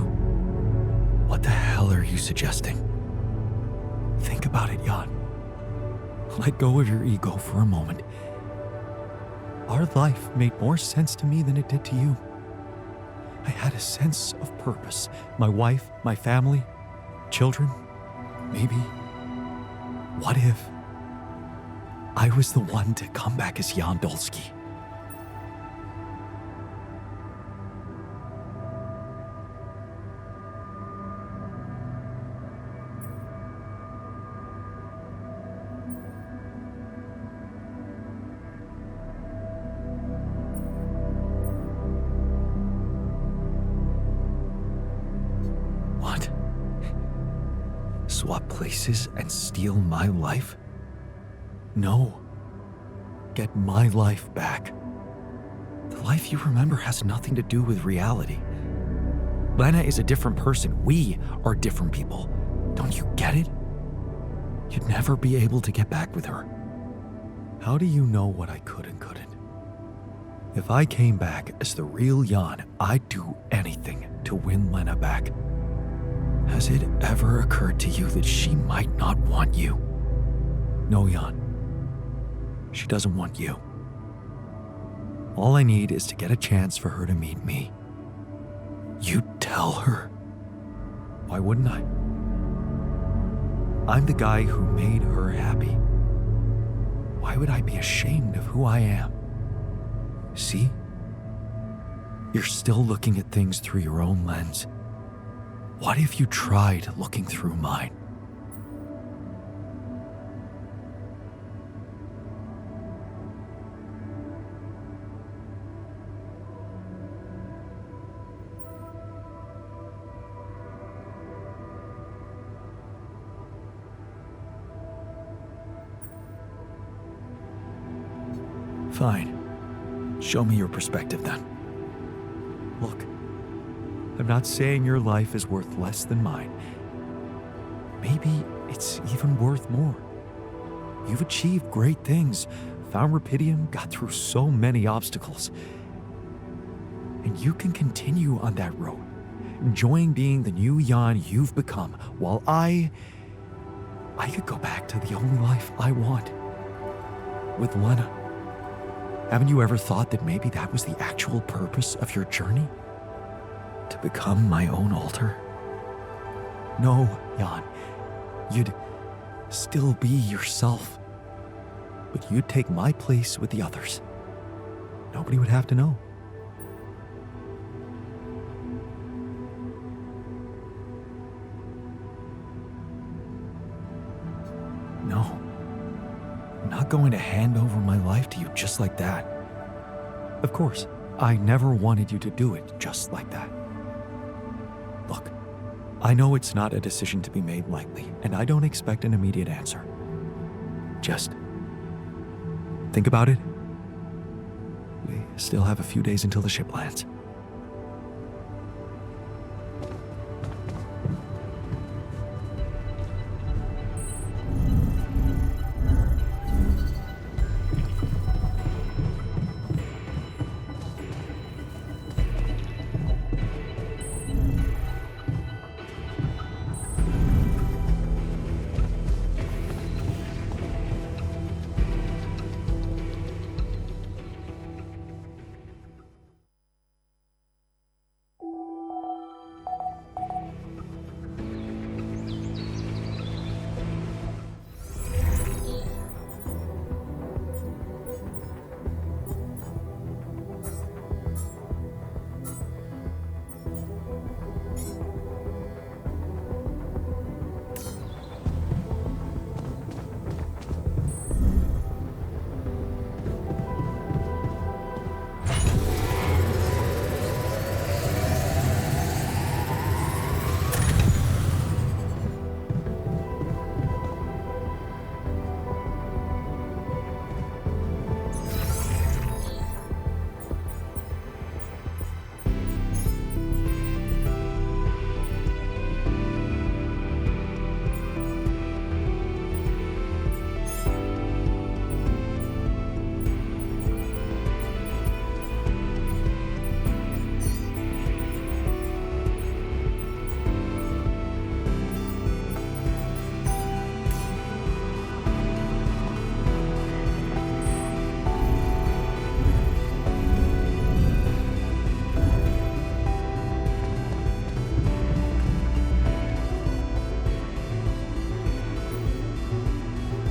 What the hell are you suggesting? Think about it, Jan. Let go of your ego for a moment. Our life made more sense to me than it did to you. I had a sense of purpose. My wife, my family, children, maybe. What if I was the one to come back as Jan Dolski? What? Swap places and steal my life? No. Get my life back. The life you remember has nothing to do with reality. Lena is a different person. We are different people. Don't you get it? You'd never be able to get back with her. How do you know what I could and couldn't? If I came back as the real Jan, I'd do anything to win Lena back. Has it ever occurred to you that she might not want you? No, Jan. She doesn't want you. All I need is to get a chance for her to meet me. You tell her. Why wouldn't I? I'm the guy who made her happy. Why would I be ashamed of who I am? See? You're still looking at things through your own lens. What if you tried looking through mine? Fine. Show me your perspective then. Look, I'm not saying your life is worth less than mine. Maybe it's even worth more. You've achieved great things, found Rapidium, got through so many obstacles. And you can continue on that road, enjoying being the new Jan you've become, while I could go back to the only life I want. With Lena. Haven't you ever thought that maybe that was the actual purpose of your journey? To become my own alter? No, Jan. You'd still be yourself. But you'd take my place with the others. Nobody would have to know. No. I'm not going to hand over my life to you just like that. Of course, I never wanted you to do it just like that. Look, I know it's not a decision to be made lightly, and I don't expect an immediate answer. Just think about it. We still have a few days until the ship lands.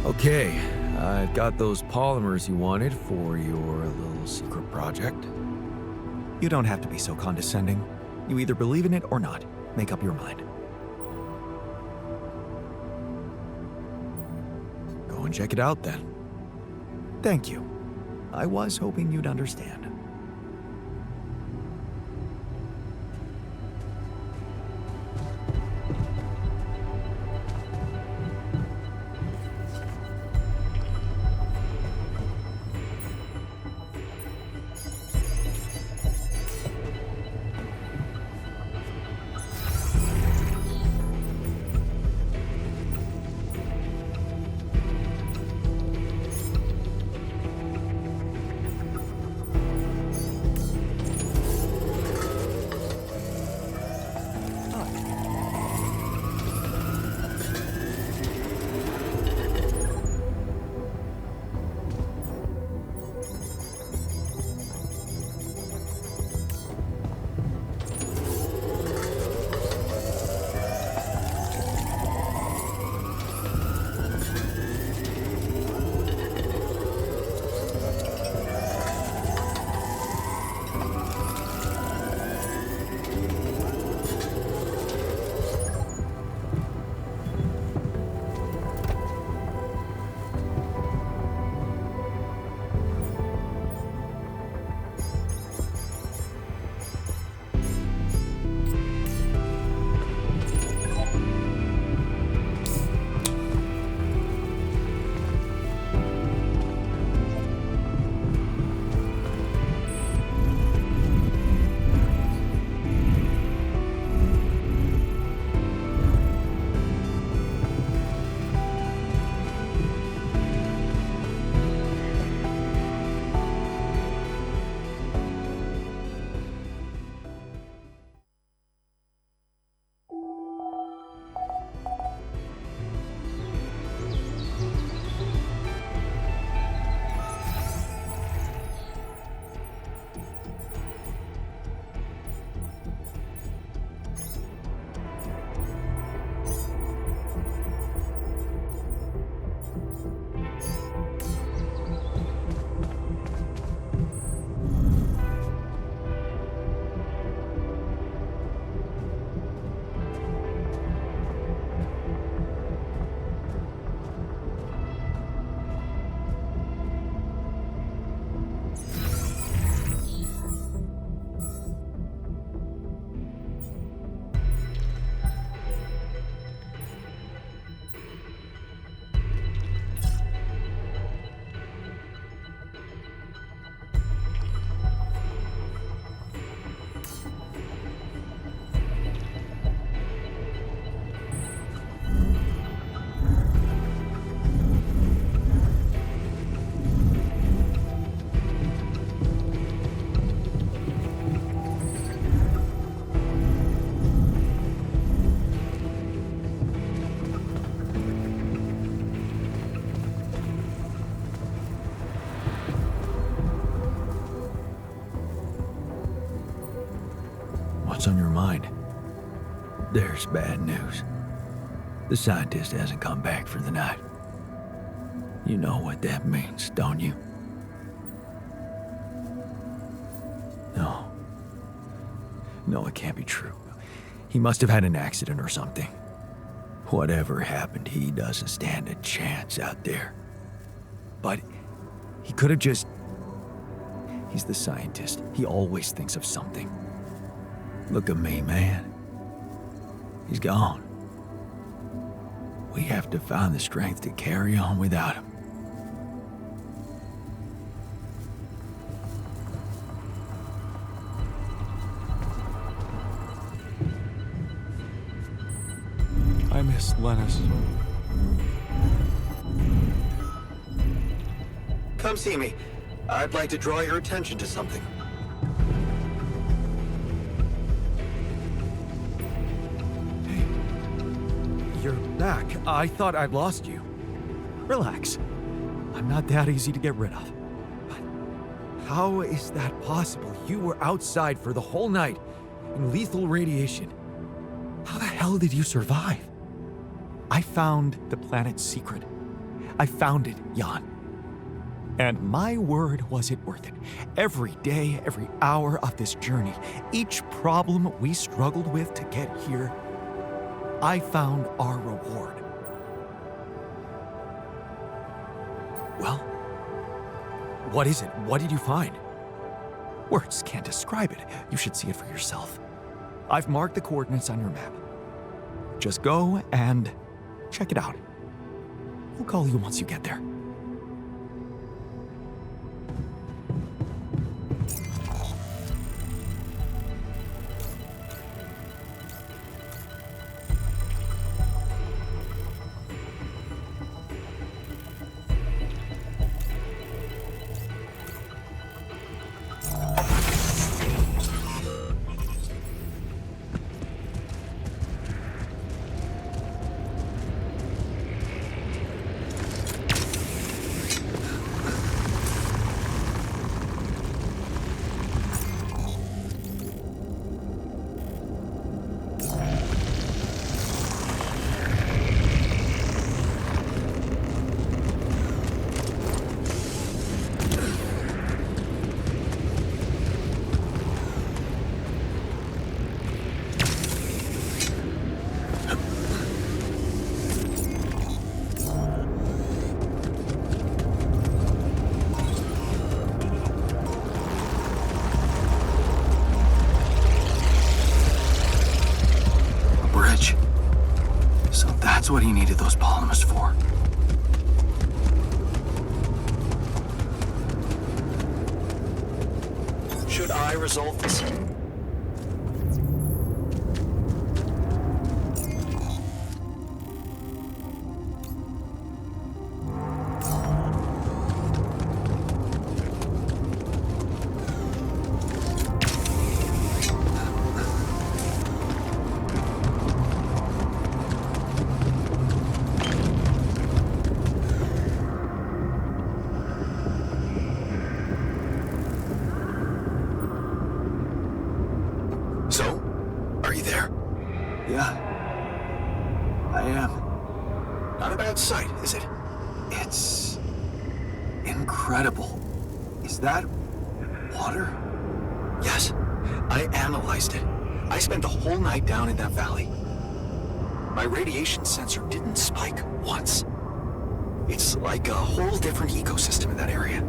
Okay, I've got those polymers you wanted for your little secret project. You don't have to be so condescending. You either believe in it or not. Make up your mind. Go and check it out then. Thank you. I was hoping you'd understand. What's on your mind? There's bad news. The scientist hasn't come back for the night. You know what that means, don't you? No. No, it can't be true. He must have had an accident or something. Whatever happened, he doesn't stand a chance out there. But he could have just... He's the scientist. He always thinks of something. Look at me, man. He's gone. We have to find the strength to carry on without him. I miss Lennis. Come see me. I'd like to draw your attention to something. You're back. I thought I'd lost you. Relax. I'm not that easy to get rid of. But how is that possible? You were outside for the whole night in lethal radiation. How the hell did you survive? I found the planet's secret. I found it, Jan. And my word, was it worth it. Every day, every hour of this journey, each problem we struggled with to get here, I found our reward. Well, what is it? What did you find? Words can't describe it. You should see it for yourself. I've marked the coordinates on your map. Just go and check it out. I'll call you once you get there. That's what he needed those polymers for. Should I resolve this? Yeah, I am. Not a bad sight, is it? It's incredible. Is that water? Yes, I analyzed it. I spent the whole night down in that valley. My radiation sensor didn't spike once. It's like a whole different ecosystem in that area.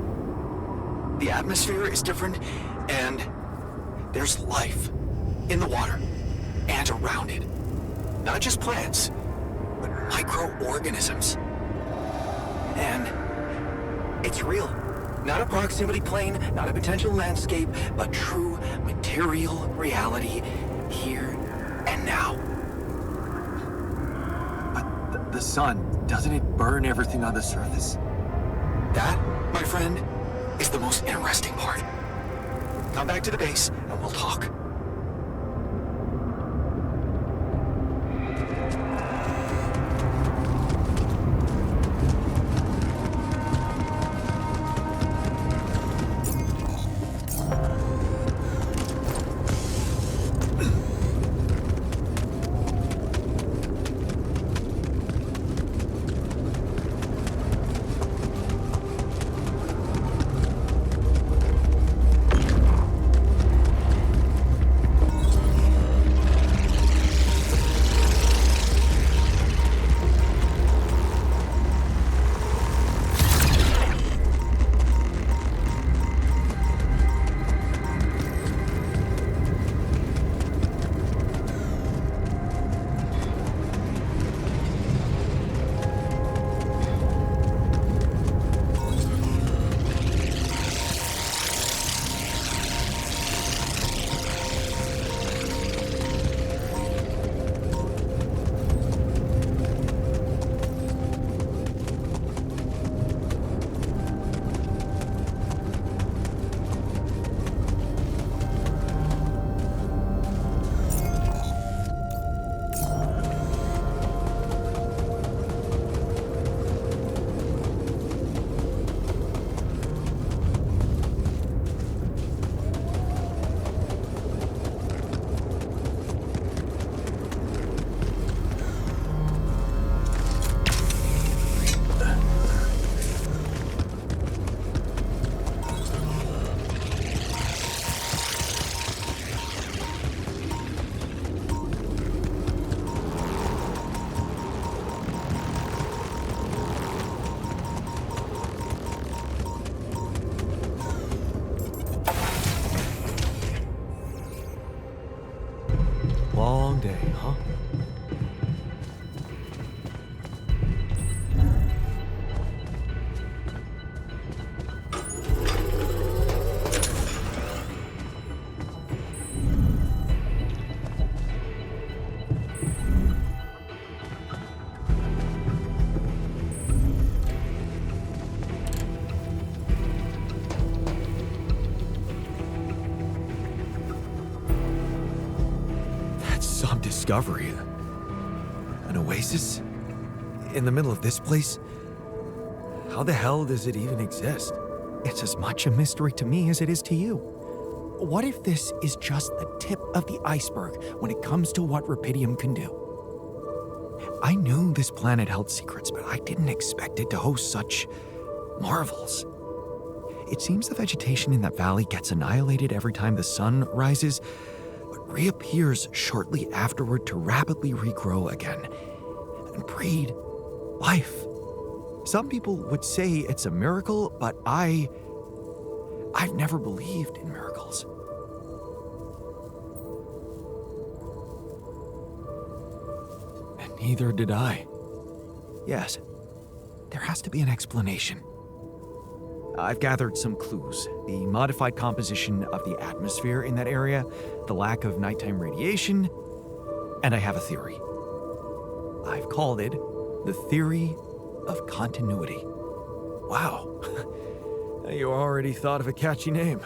The atmosphere is different, and there's life in the water and around it. Not just plants, but microorganisms. And it's real. Not a proximity plane, not a potential landscape, but true material reality here and now. But the sun, doesn't it burn everything on the surface? That, my friend, is the most interesting part. Come back to the base and we'll talk. discovery. An oasis? In the middle of this place? How the hell does it even exist? It's as much a mystery to me as it is to you. What if this is just the tip of the iceberg when it comes to what Rapidium can do? I knew this planet held secrets, but I didn't expect it to host such marvels. It seems the vegetation in that valley gets annihilated every time the sun rises, but reappears shortly afterward to rapidly regrow again and breed life. Some people would say it's a miracle, but I've never believed in miracles. And neither did I. Yes, there has to be an explanation. I've gathered some clues. The modified composition of the atmosphere in that area, the lack of nighttime radiation, and I have a theory. I've called it the theory of continuity. Wow. You already thought of a catchy name.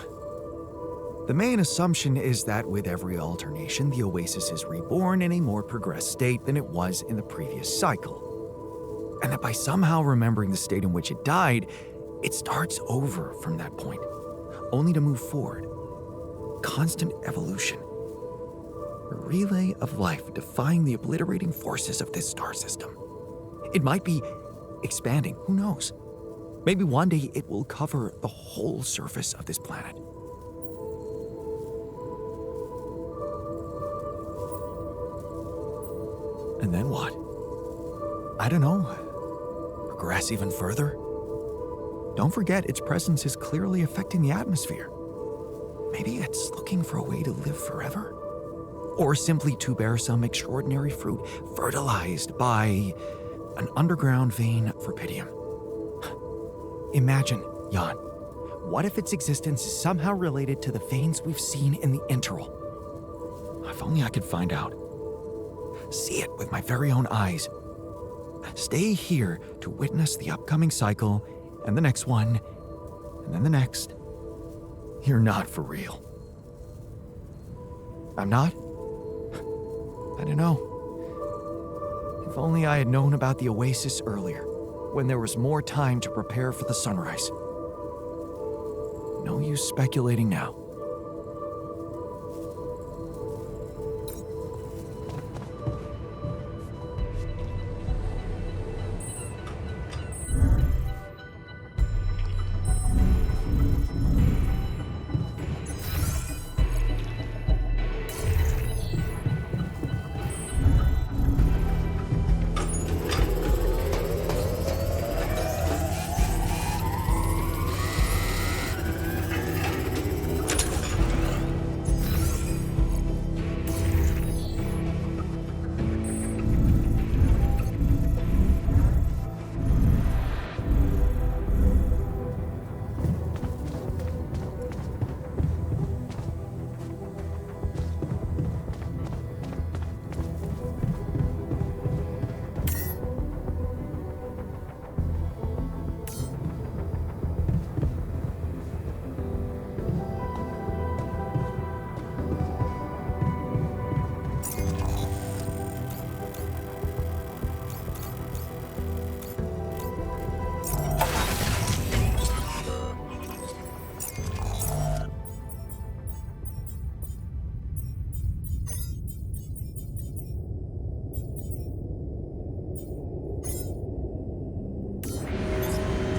The main assumption is that with every alternation, the oasis is reborn in a more progressed state than it was in the previous cycle. And that by somehow remembering the state in which it died, it starts over from that point, only to move forward. Constant evolution. A relay of life defying the obliterating forces of this star system. It might be expanding, who knows? Maybe one day it will cover the whole surface of this planet. And then what? I don't know. Progress even further? Don't forget, its presence is clearly affecting the atmosphere. Maybe it's looking for a way to live forever? Or simply to bear some extraordinary fruit, fertilized by an underground vein of Rapidium. Imagine, Jan, what if its existence is somehow related to the veins we've seen in the interval? If only I could find out. See it with my very own eyes. Stay here to witness the upcoming cycle, and the next one, and then the next. You're not for real. I'm not? I don't know. If only I had known about the oasis earlier, when there was more time to prepare for the sunrise. No use speculating now.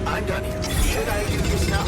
I'm done here. Should I do this now?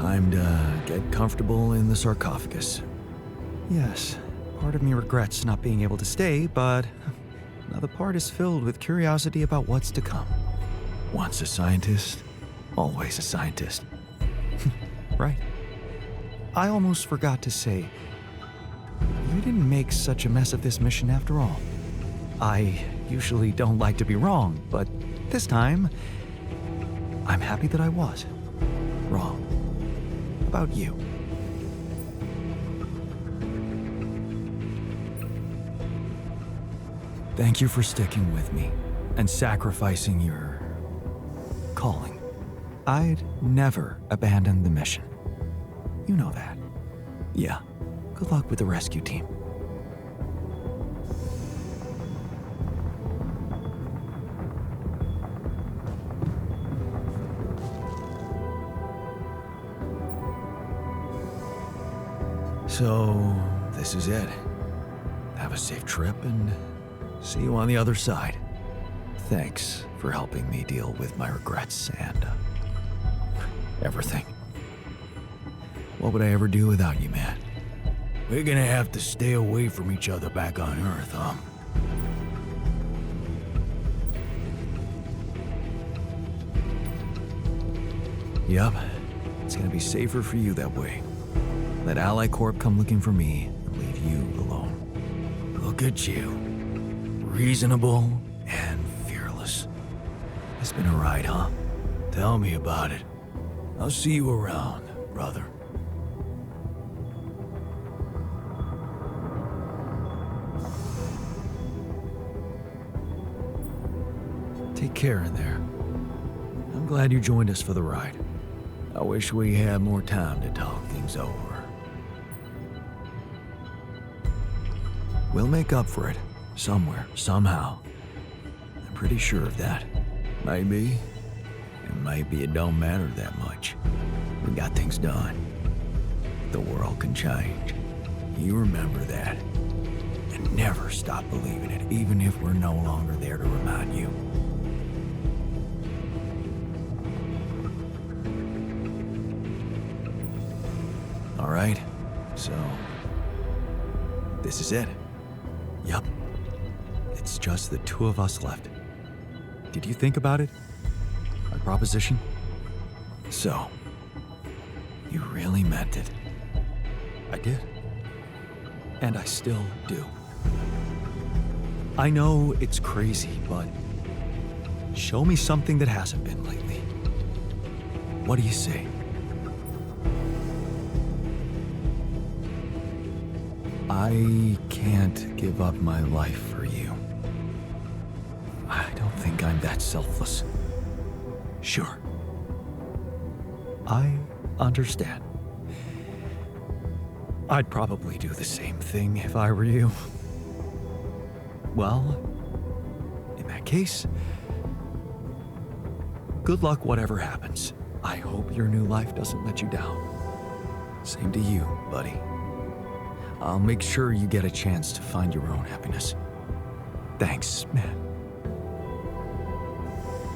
Time to get comfortable in the sarcophagus. Yes, part of me regrets not being able to stay, but another part is filled with curiosity about what's to come. Once a scientist, always a scientist. Right. I almost forgot to say, you didn't make such a mess of this mission after all. I usually don't like to be wrong, but this time, I'm happy that I was wrong about you. Thank you for sticking with me and sacrificing your calling. I'd never abandon the mission. You know that. Yeah. Good luck with the rescue team. So, this is it. Have a safe trip and see you on the other side. Thanks for helping me deal with my regrets and everything. What would I ever do without you, man? We're gonna have to stay away from each other back on Earth, huh? Yep. It's gonna be safer for you that way. Let Ally Corp come looking for me and leave you alone. Look at you. Reasonable and fearless. It's been a ride, huh? Tell me about it. I'll see you around, brother. Take care in there. I'm glad you joined us for the ride. I wish we had more time to talk things over. We'll make up for it, somewhere, somehow. I'm pretty sure of that. Maybe it don't matter that much. We got things done. The world can change. You remember that. And never stop believing it, even if we're no longer there to remind you. All right, so this is it. Yup. It's just the two of us left. Did you think about it? My proposition? So, you really meant it. I did. And I still do. I know it's crazy, but show me something that hasn't been lately. What do you say? I can't give up my life for you. I don't think I'm that selfless. Sure. I understand. I'd probably do the same thing if I were you. Well, in that case, good luck whatever happens. I hope your new life doesn't let you down. Same to you, buddy. I'll make sure you get a chance to find your own happiness. Thanks, man.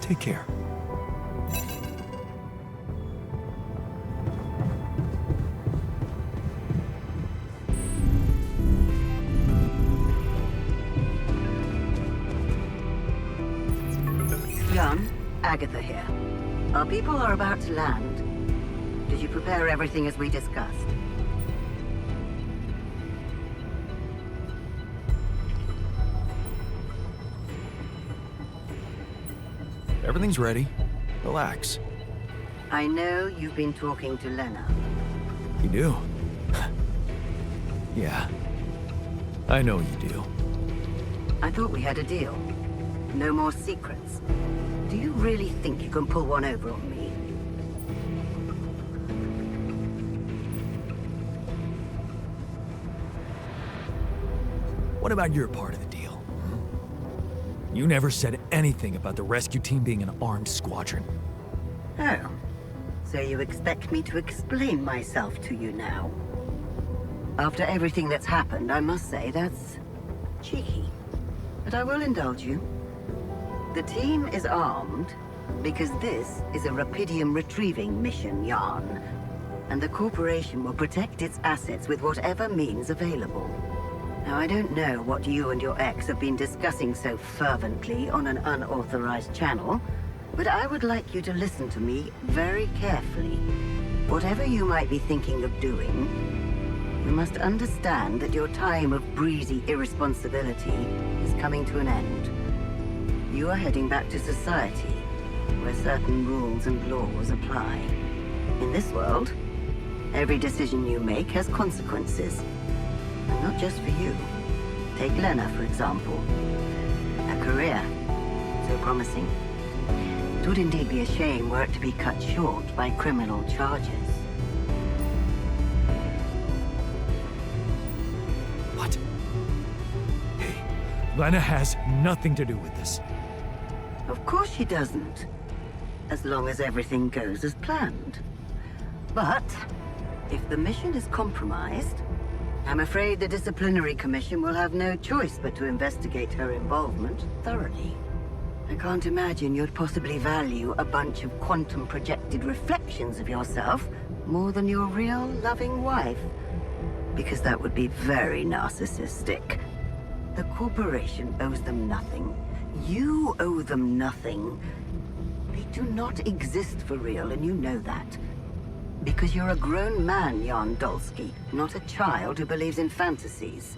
Take care. Jan, Agatha here. Our people are about to land. Did you prepare everything as we discussed? Everything's ready. Relax. I know you've been talking to Lena. You do? Yeah. I know you do. I thought we had a deal. No more secrets. Do you really think you can pull one over on me? What about your part of the deal? You never said anything about the rescue team being an armed squadron. Oh. So you expect me to explain myself to you now? After everything that's happened, I must say that's cheeky. But I will indulge you. The team is armed because this is a Rapidium retrieving mission, Jan. and the corporation will protect its assets with whatever means available. Now, I don't know what you and your ex have been discussing so fervently on an unauthorized channel, but I would like you to listen to me very carefully. Whatever you might be thinking of doing, you must understand that your time of breezy irresponsibility is coming to an end. You are heading back to society, where certain rules and laws apply. In this world, every decision you make has consequences. And not just for you. Take Lena, for example. A career, so promising. It would indeed be a shame were it to be cut short by criminal charges. What? Hey, Lena has nothing to do with this. Of course she doesn't. As long as everything goes as planned. But, if the mission is compromised, I'm afraid the Disciplinary Commission will have no choice but to investigate her involvement thoroughly. I can't imagine you'd possibly value a bunch of quantum-projected reflections of yourself more than your real, loving wife. Because that would be very narcissistic. The corporation owes them nothing. You owe them nothing. They do not exist for real, and you know that. Because you're a grown man, Jan Dolski, not a child who believes in fantasies.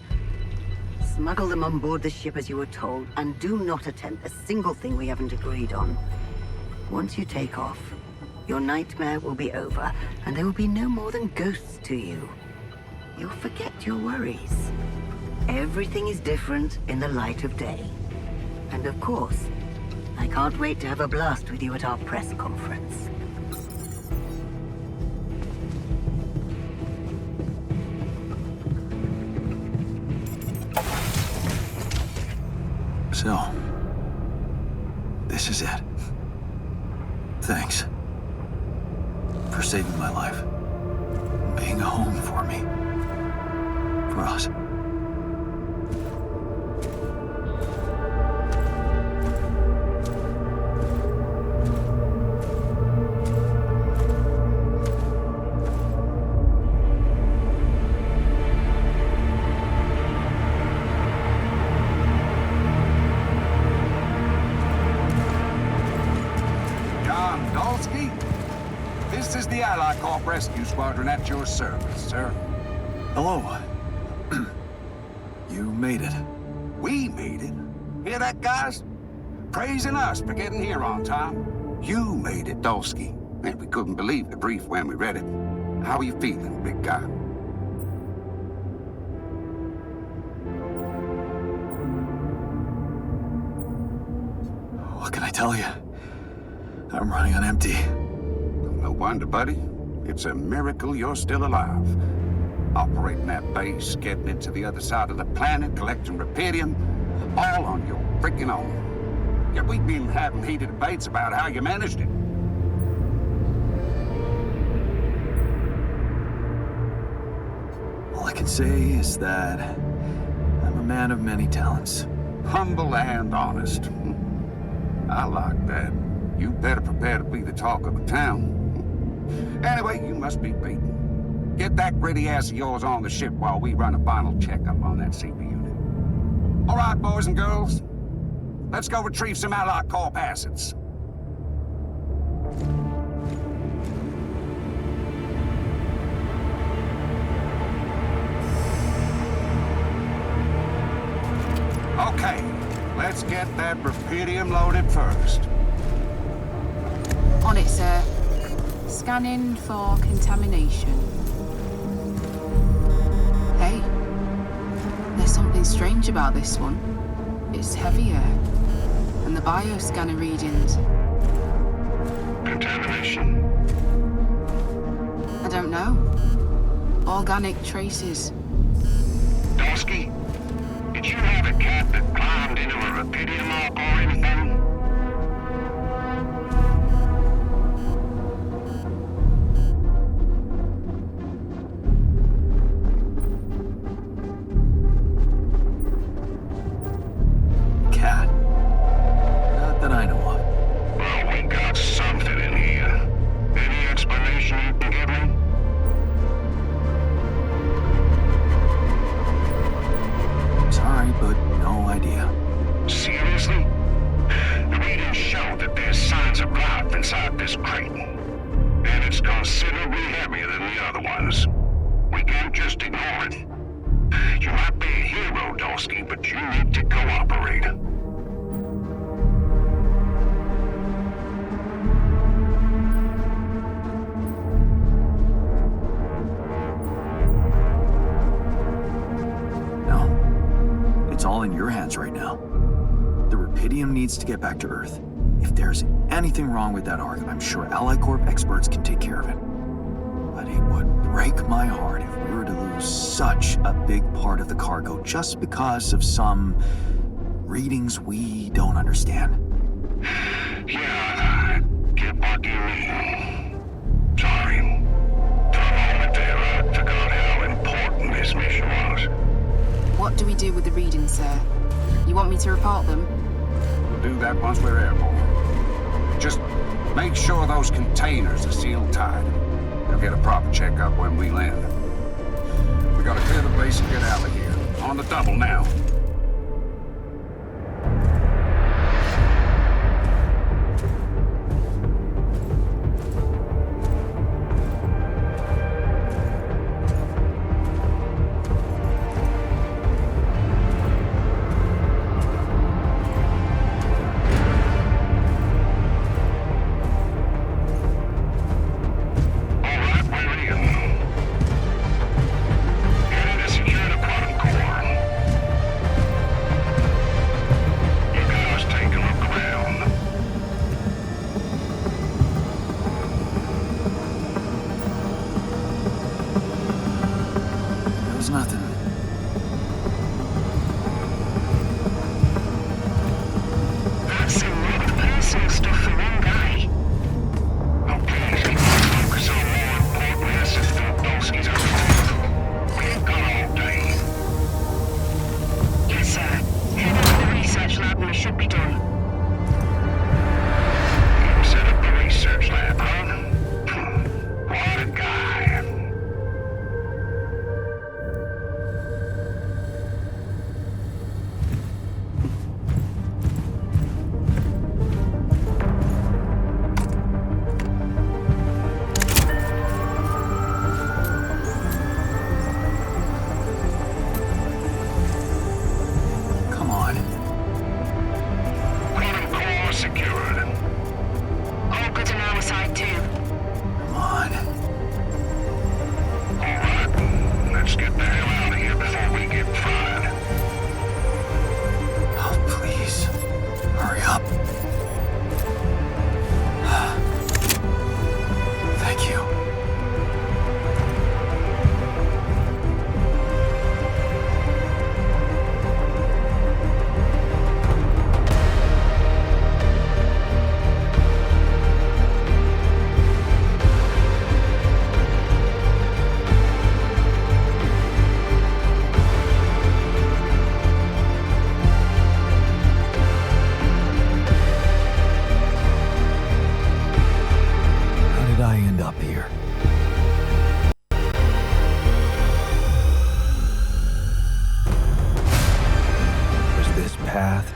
Smuggle them on board the ship as you were told, and do not attempt a single thing we haven't agreed on. Once you take off, your nightmare will be over, and there will be no more than ghosts to you. You'll forget your worries. Everything is different in the light of day. And of course, I can't wait to have a blast with you at our press conference. So, this is it. Thanks for saving my life, being a home for me, for us. Rescue Squadron at your service, sir. Hello. You made it. We made it? Hear that, guys? Praising us for getting here on time. You made it, Dolski. And we couldn't believe the brief when we read it. How are you feeling, big guy? What can I tell you? I'm running on empty. No wonder, buddy. It's a miracle you're still alive. Operating that base, getting it to the other side of the planet, collecting rupidium, all on your freaking own. Yet we've been having heated debates about how you managed it. All I can say is that I'm a man of many talents. Humble and honest. I like that. You better prepare to be the talk of the town. Anyway, you must be beaten. Get that gritty ass of yours on the ship while we run a final checkup on that CB unit. All right, boys and girls. Let's go retrieve some Allied Corp assets. Okay, let's get that rupidium loaded first. On it, sir. Scanning for contamination. Hey, there's something strange about this one. It's heavier. And the bioscanner readings. Contamination? I don't know. Organic traces. Dolski, did you have a cat that climbed into a rupidium arc or anything? right. And it's considerably heavier than the other ones. We can't just ignore it. You might be a hero, Dolski, but you need to cooperate. No. It's all in your hands right now. The Rapidium needs to get back to Earth. If there's anything wrong with that arc, I'm sure Ally Corp experts can take care of it. But it would break my heart if we were to lose such a big part of the cargo just because of some readings we don't understand. Yeah, I get what you mean. Sorry. For a moment there, I forgot how important this mission was. What do we do with the readings, sir? You want me to report them? We'll do that once we're airborne. Just make sure those containers are sealed tight. We'll get a proper checkup when we land. We gotta clear the base and get out of here. On the double now. Nothing. That's a lot of personal stuff for one guy. Oh, please, keep focus on more important assets than Dolski's own. We ain't got all day. Yes, sir. Head into the research lab and we should be done. You set up the research lab, huh? What a guy.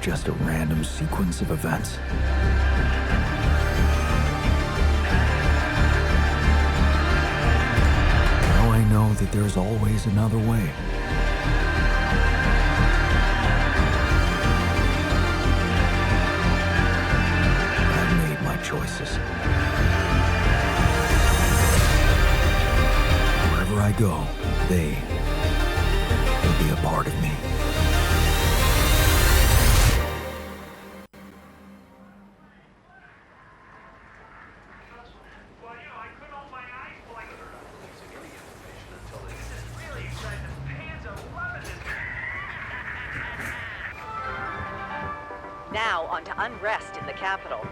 Just a random sequence of events. Now I know that there's always another way. I've made my choices. Wherever I go, they will be a part of me. Now on to unrest in the capital.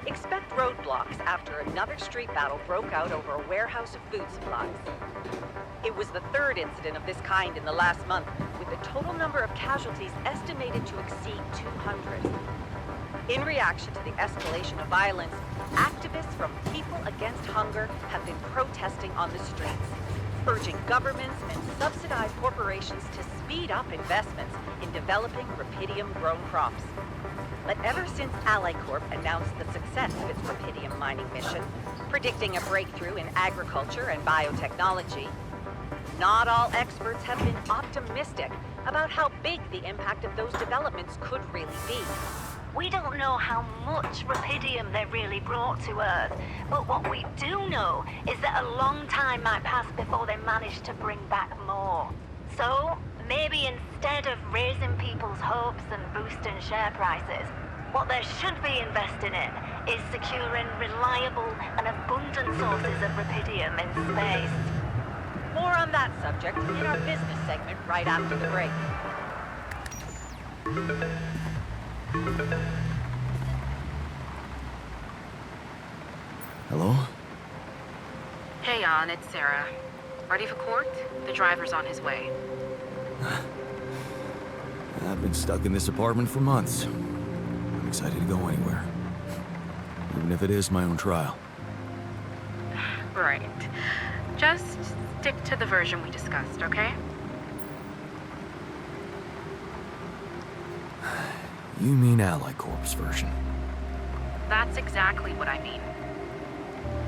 Expect roadblocks after another street battle broke out over a warehouse of food supplies. It was the third incident of this kind in the last month, with the total number of casualties estimated to exceed 200. In reaction to the escalation of violence, activists from People Against Hunger have been protesting on the streets, urging governments and subsidized corporations to speed up investments in developing Rapidium-grown crops. But ever since Ally Corp announced the success of its Rapidium mining mission, predicting a breakthrough in agriculture and biotechnology. Not all experts have been optimistic about how big the impact of those developments could really be. We don't know how much rupidium they really brought to Earth, but what we do know is that a long time might pass before they manage to bring back more. So, maybe instead of raising people's hopes and boosting share prices, what they should be investing in is securing reliable and abundant sources of rupidium in space. More on that subject in our business segment right after the break. Hello? Hey, Jan, it's Sarah. Ready for court? The driver's on his way. I've been stuck in this apartment for months. I'm excited to go anywhere. Even if it is my own trial. Right. Just stick to the version we discussed, okay? You mean Ally Corp's version? That's exactly what I mean.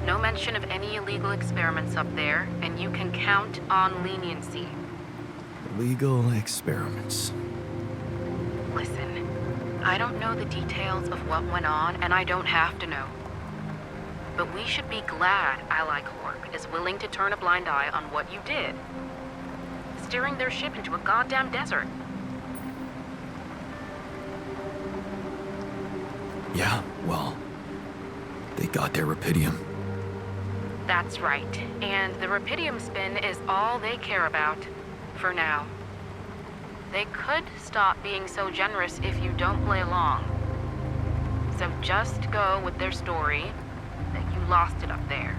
No mention of any illegal experiments up there, and you can count on leniency. Illegal experiments. Listen, I don't know the details of what went on, and I don't have to know. But we should be glad Ally Corp is willing to turn a blind eye on what you did. Steering their ship into a goddamn desert. Yeah, well, they got their rupidium. That's right. And the rupidium spin is all they care about. For now. They could stop being so generous if you don't play along. So just go with their story that you lost it up there.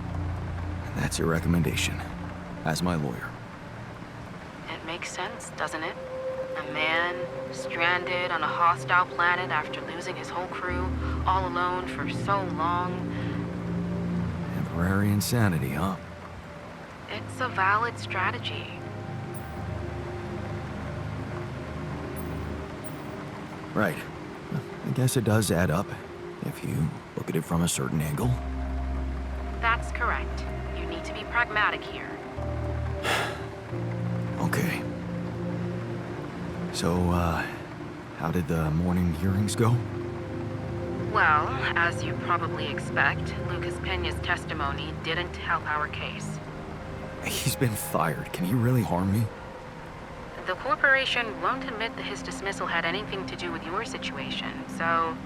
That's your recommendation, as my lawyer. It makes sense, doesn't it? A man stranded on a hostile planet after losing his whole crew, all alone for so long. Temporary insanity, huh? It's a valid strategy. Right. I guess it does add up, if you look at it from a certain angle. That's correct. You need to be pragmatic here. Okay. So, how did the morning hearings go? Well, as you probably expect, Lucas Peña's testimony didn't help our case. He's been fired. Can he really harm me? The corporation won't admit that his dismissal had anything to do with your situation, so...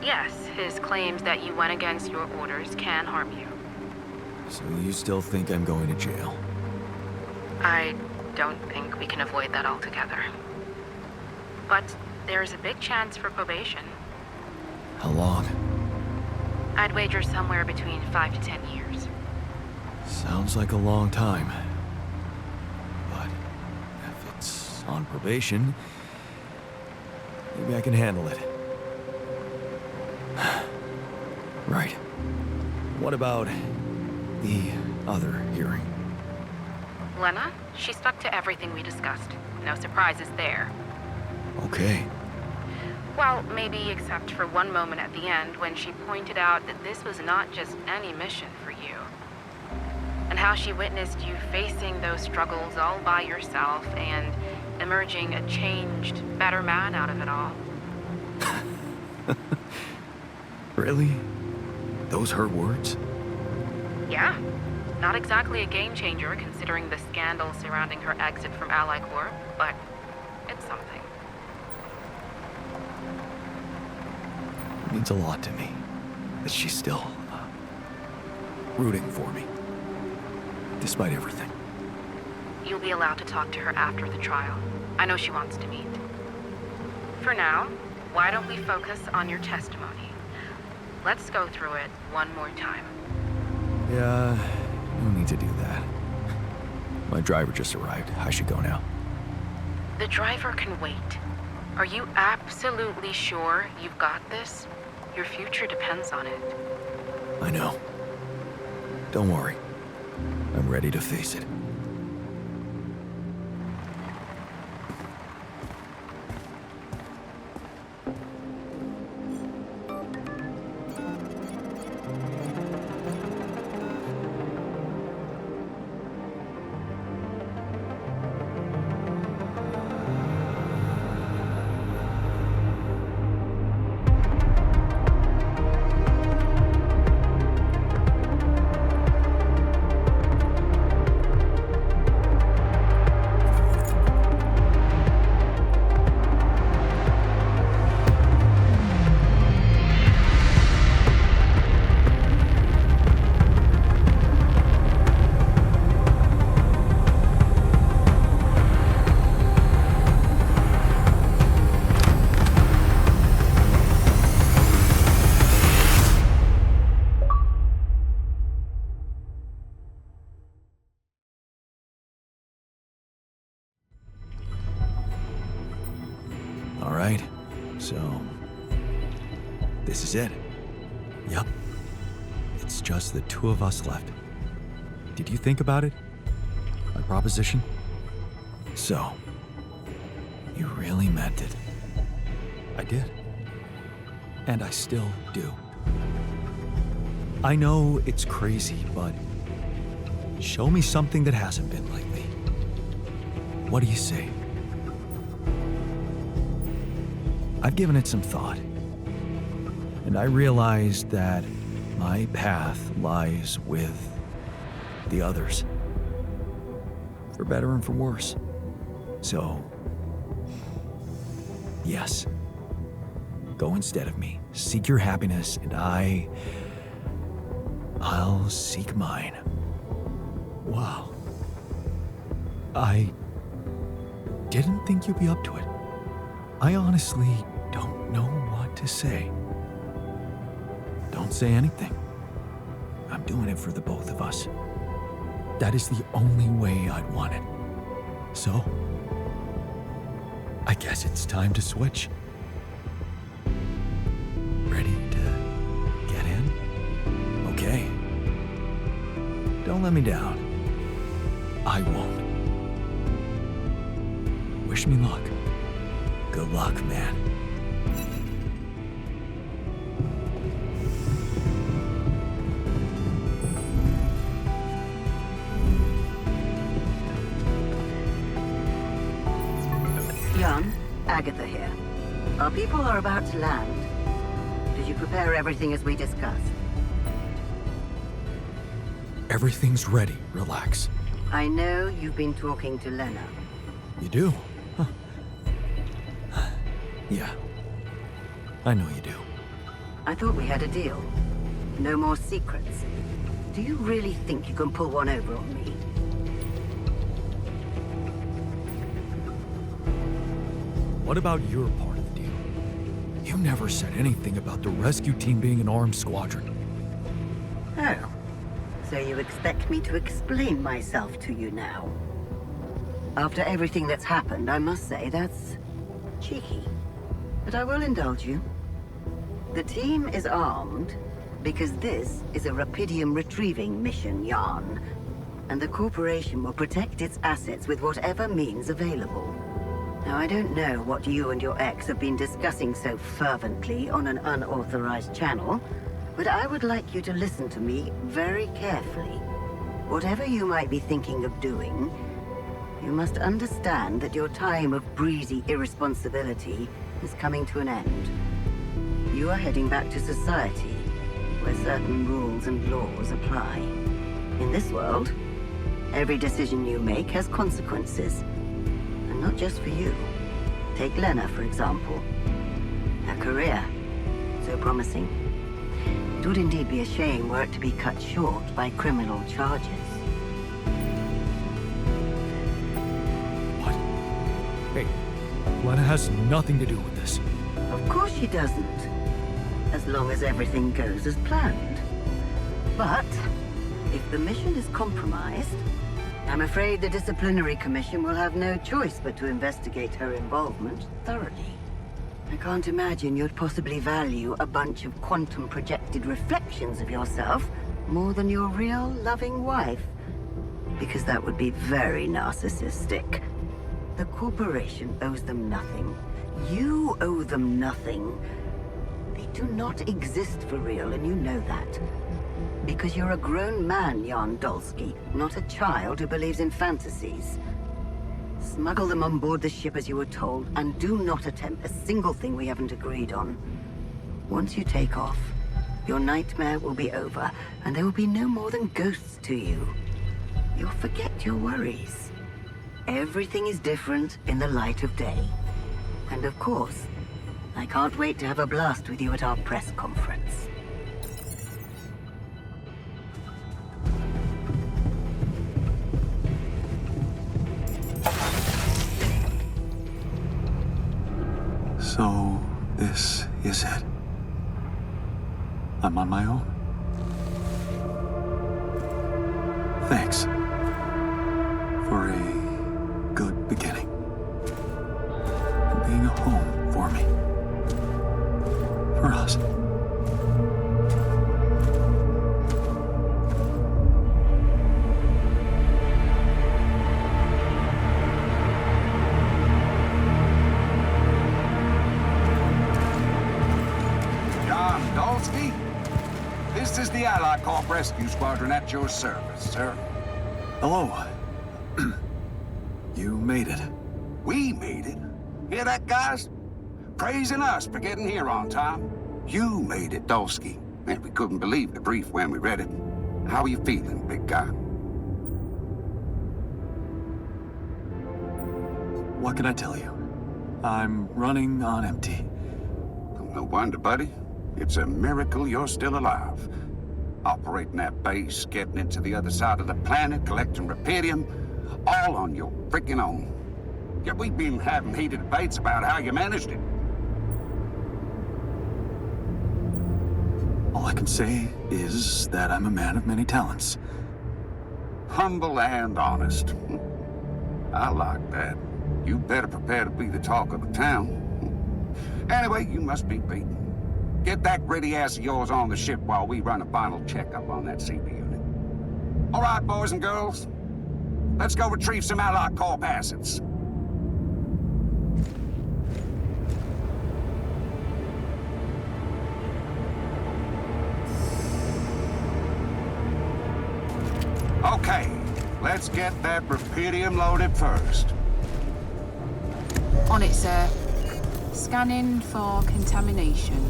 Yes, his claims that you went against your orders can harm you. So you still think I'm going to jail? I don't think we can avoid that altogether. But there's a big chance for probation. How long? I'd wager somewhere between 5 to 10 years. Sounds like a long time. But if it's on probation, maybe I can handle it. Right. What about the other hearing? Lena, she stuck to everything we discussed. No surprises there. Okay. Well, maybe except for one moment at the end when she pointed out that this was not just any mission for you. And how she witnessed you facing those struggles all by yourself and emerging a changed, better man out of it all. Really? Those her words? Yeah. Not exactly a game changer considering the scandal surrounding her exit from Ally Corp, but it's something. It means a lot to me that she's still rooting for me, despite everything. You'll be allowed to talk to her after the trial. I know she wants to meet. For now, why don't we focus on your testimony? Let's go through it one more time. Yeah, no need to do that. My driver just arrived. I should go now. The driver can wait. Are you absolutely sure you've got this? Your future depends on it. I know. Don't worry. I'm ready to face it. So, this is it. Yep. It's just the two of us left. Did you think about it? My proposition? So, you really meant it. I did. And I still do. I know it's crazy, but show me something that hasn't been lately. What do you say? I've given it some thought, and I realized that my path lies with the others, for better and for worse. So, yes, go instead of me, seek your happiness, and I'll seek mine. Wow. I didn't think you'd be up to it. I honestly don't know what to say. Don't say anything. I'm doing it for the both of us. That is the only way I'd want it. So, I guess it's time to switch. Ready to get in? Okay. Don't let me down. I won't. Wish me luck. Good luck, man. Jan, Agatha here. Our people are about to land. Did you prepare everything as we discussed? Everything's ready. Relax. I know you've been talking to Lena. You do? Huh. Yeah. I know you do. I thought we had a deal. No more secrets. Do you really think you can pull one over on me? What about your part of the deal? You never said anything about the rescue team being an armed squadron. Oh. So you expect me to explain myself to you now? After everything that's happened, I must say that's cheeky. But I will indulge you. The team is armed because this is a Rapidium retrieving mission, Jan. And the corporation will protect its assets with whatever means available. Now, I don't know what you and your ex have been discussing so fervently on an unauthorized channel, but I would like you to listen to me very carefully. Whatever you might be thinking of doing, you must understand that your time of breezy irresponsibility is coming to an end. You are heading back to society, where certain rules and laws apply. In this world, every decision you make has consequences. And not just for you. Take Lena, for example. Her career, so promising. It would indeed be a shame were it to be cut short by criminal charges. What? Hey, Lena has nothing to do with this. Of course she doesn't. As long as everything goes as planned. But, if the mission is compromised, I'm afraid the Disciplinary Commission will have no choice but to investigate her involvement thoroughly. I can't imagine you'd possibly value a bunch of quantum-projected reflections of yourself more than your real, loving wife. Because that would be very narcissistic. The corporation owes them nothing. You owe them nothing. They do not exist for real, and you know that. Because you're a grown man, Jan Dolski, not a child who believes in fantasies. Smuggle them on board the ship as you were told, and do not attempt a single thing we haven't agreed on. Once you take off, your nightmare will be over, and there will be no more than ghosts to you. You'll forget your worries. Everything is different in the light of day. And of course, I can't wait to have a blast with you at our press conference. So, this is it. I'm on my own. Thanks for a good beginning and being a home for me. Rescue Squadron at your service, sir. Hello. You made it. We made it? Hear that, guys? Praising us for getting here on time. You made it, Dolski. And we couldn't believe the brief when we read it. How are you feeling, big guy? What can I tell you? I'm running on empty. No wonder, buddy. It's a miracle you're still alive. Operating that base, getting into the other side of the planet, collecting Repidium, all on your freaking own. Yet we've been having heated debates about how you managed it. All I can say is that I'm a man of many talents. Humble and honest. I like that. You better prepare to be the talk of the town. Anyway, you must be beaten. Get that gritty ass of yours on the ship while we run a final checkup on that CB unit. All right, boys and girls. Let's go retrieve some Allied corp assets. Okay, let's get that Repidium loaded first. On it, sir. Scanning for contamination.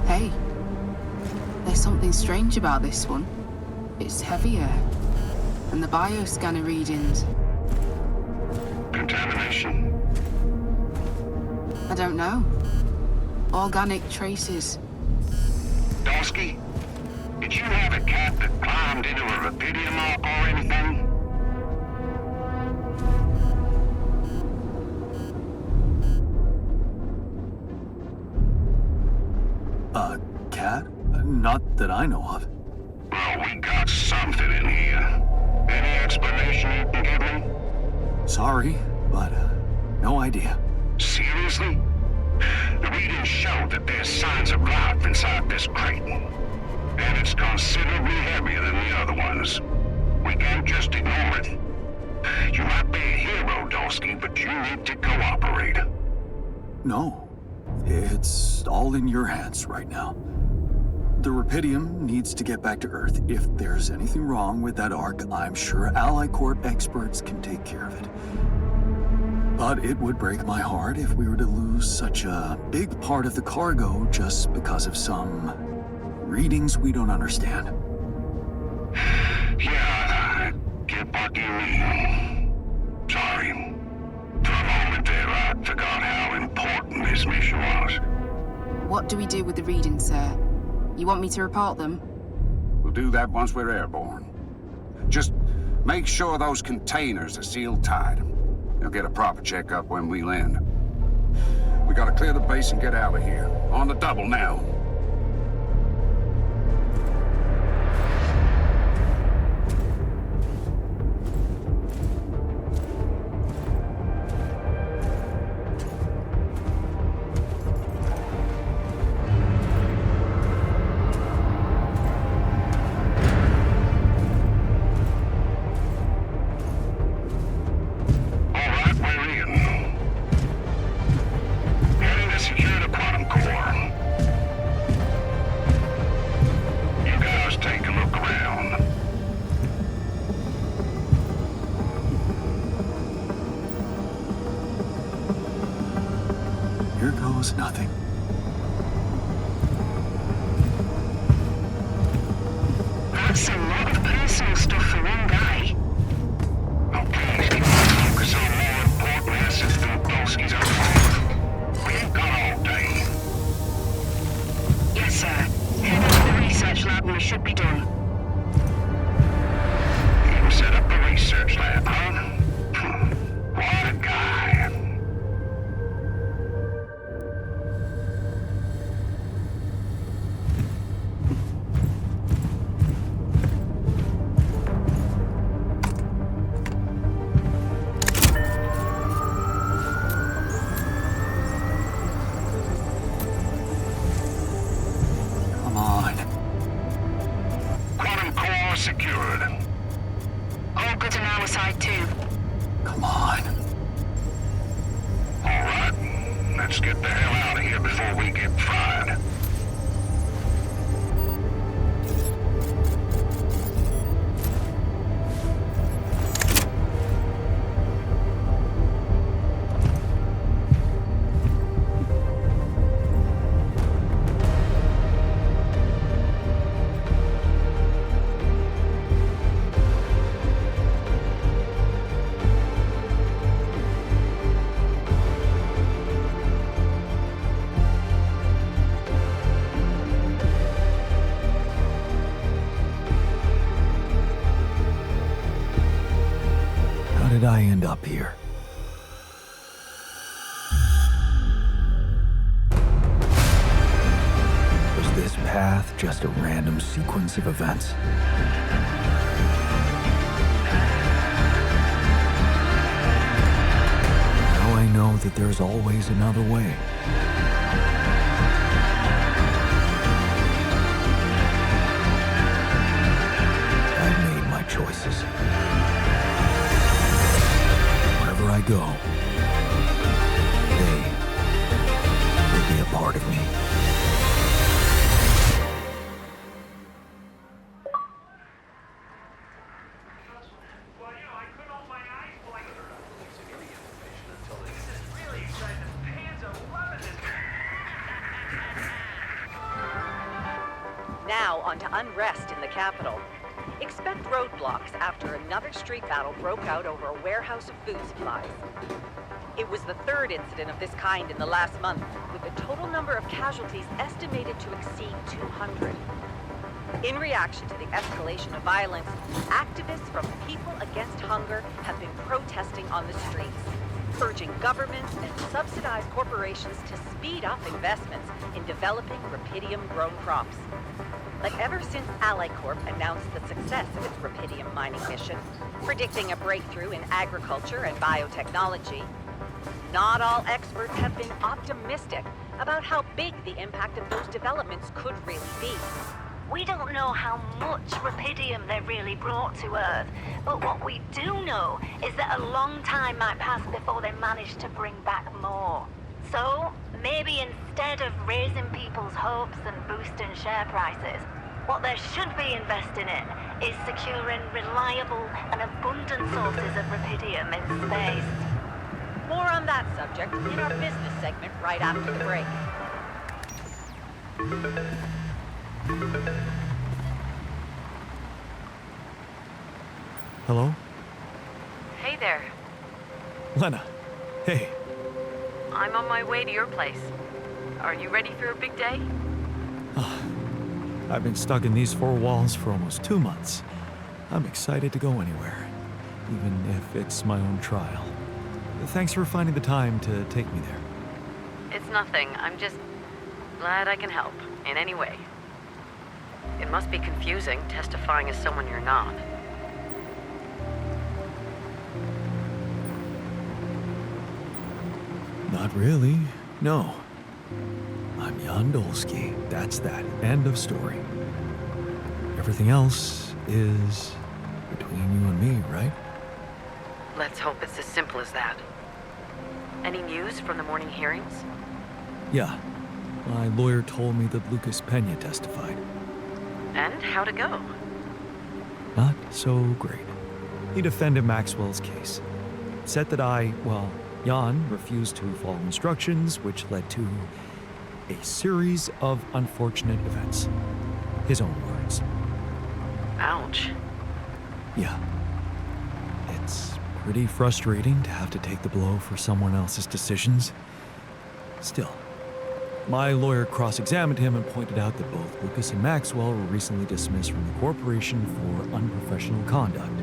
Hey, there's something strange about this one. It's heavier. And the bioscanner readings. Contamination? I don't know. Organic traces. Dolski, did you have a cat that climbed into a Repidium mark or anything? A cat? Not that I know of. Well, we got something in here. Any explanation you can give me? Sorry, but no idea. Seriously? The readings show that there's signs of life inside this crate. And it's considerably heavier than the other ones. We can't just ignore it. You might be a hero, Dolski, but you need to cooperate. No. It's all in your hands right now. The Repidium needs to get back to Earth. If there's anything wrong with that Ark, I'm sure Ally Corp experts can take care of it. But it would break my heart if we were to lose such a big part of the cargo just because of some readings we don't understand. Yeah, I get what you mean. Sorry. For a moment there, I forgot how important this mission was. What do we do with the readings, sir? You want me to report them? We'll do that once we're airborne. Just make sure those containers are sealed tight. You'll get a proper checkup when we land. We gotta clear the base and get out of here. On the double now. Here goes nothing. That's a lot of personal stuff for one guy. Now please keep focus on more important assets than Dolski's own. We ain't got all day. Yes, sir. Head into the research lab and we should be done. You set up a research lab, huh? What a guy. Secured. All good on our side too. Come on. All right. Let's get the hell out of here before we get fried. did I end up here? Was this path just a random sequence of events? Now I know that there's always another way. I've made my choices. Wherever I go, they will be a part of me. Now on to unrest in the capital. Expect roadblocks after another street battle broke out over a warehouse of food supplies. It was the third incident of this kind in the last month, with the total number of casualties estimated to exceed 200. In reaction to the escalation of violence, activists from People Against Hunger have been protesting on the streets, urging governments and subsidized corporations to speed up investments in developing rubidium-grown crops. But ever since AlliCorp announced the success of its rubidium mining mission, predicting a breakthrough in agriculture and biotechnology, not all experts have been optimistic about how big the impact of those developments could really be. We don't know how much rubidium they really brought to Earth, but what we do know is that a long time might pass before they manage to bring back more. So, maybe instead of raising people's hopes and boosting share prices, what they should be investing in is securing reliable and abundant sources of rubidium in space. More on that subject in our business segment right after the break. Hello? Hey there. Lena. Hey. I'm on my way to your place. Are you ready for a big day? I've been stuck in these four walls for almost 2 months. I'm excited to go anywhere, even if it's my own trial. Thanks for finding the time to take me there. It's nothing. I'm just glad I can help in any way. It must be confusing testifying as someone you're not. Not really, no. I'm Jan Dolski. That's that. End of story. Everything else is between you and me, right? Let's hope it's as simple as that. Any news from the morning hearings? Yeah. My lawyer told me that Lucas Pena testified. And how'd it go? Not so great. He defended Maxwell's case. Said that Jan refused to follow instructions, which led to a series of unfortunate events. His own words. Ouch. Yeah. It's pretty frustrating to have to take the blow for someone else's decisions. Still, my lawyer cross-examined him and pointed out that both Lucas and Maxwell were recently dismissed from the corporation for unprofessional conduct.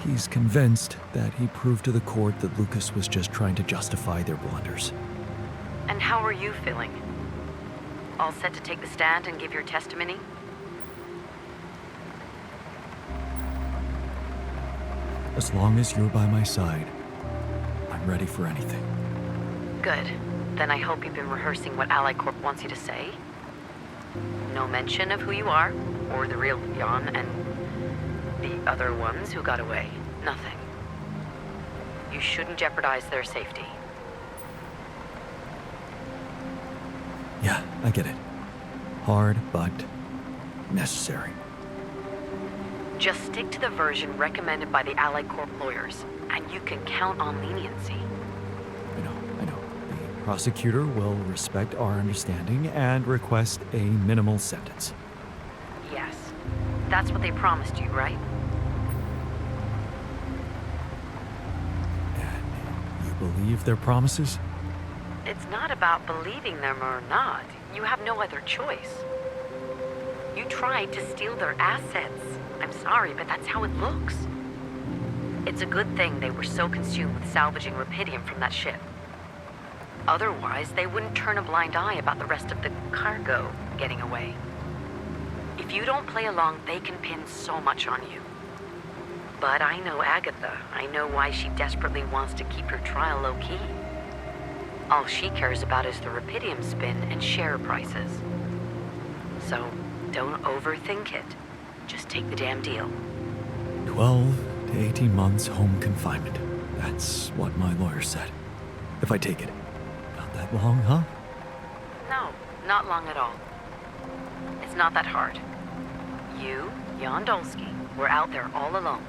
He's convinced that he proved to the court that Lucas was just trying to justify their blunders. And how are you feeling? All set to take the stand and give your testimony? As long as you're by my side, I'm ready for anything. Good. Then I hope you've been rehearsing what AlliCorp wants you to say. No mention of who you are, or the real Jan, and the other ones who got away. Nothing. You shouldn't jeopardize their safety. Yeah, I get it. Hard, but necessary. Just stick to the version recommended by the AlliCorp lawyers, and you can count on leniency. I know. The prosecutor will respect our understanding and request a minimal sentence. Yes. That's what they promised you, right? And you believe their promises? It's not about believing them or not. You have no other choice. You tried to steal their assets. I'm sorry, but that's how it looks. It's a good thing they were so consumed with salvaging Rapidium from that ship. Otherwise, they wouldn't turn a blind eye about the rest of the cargo getting away. If you don't play along, they can pin so much on you. But I know Agatha. I know why she desperately wants to keep her trial low-key. All she cares about is the Rapidium spin and share prices. So, don't overthink it. Just take the damn deal. 12 to 18 months home confinement. That's what my lawyer said. If I take it. Not that long, huh? No, not long at all. It's not that hard. You, Jan Dolski, were out there all alone,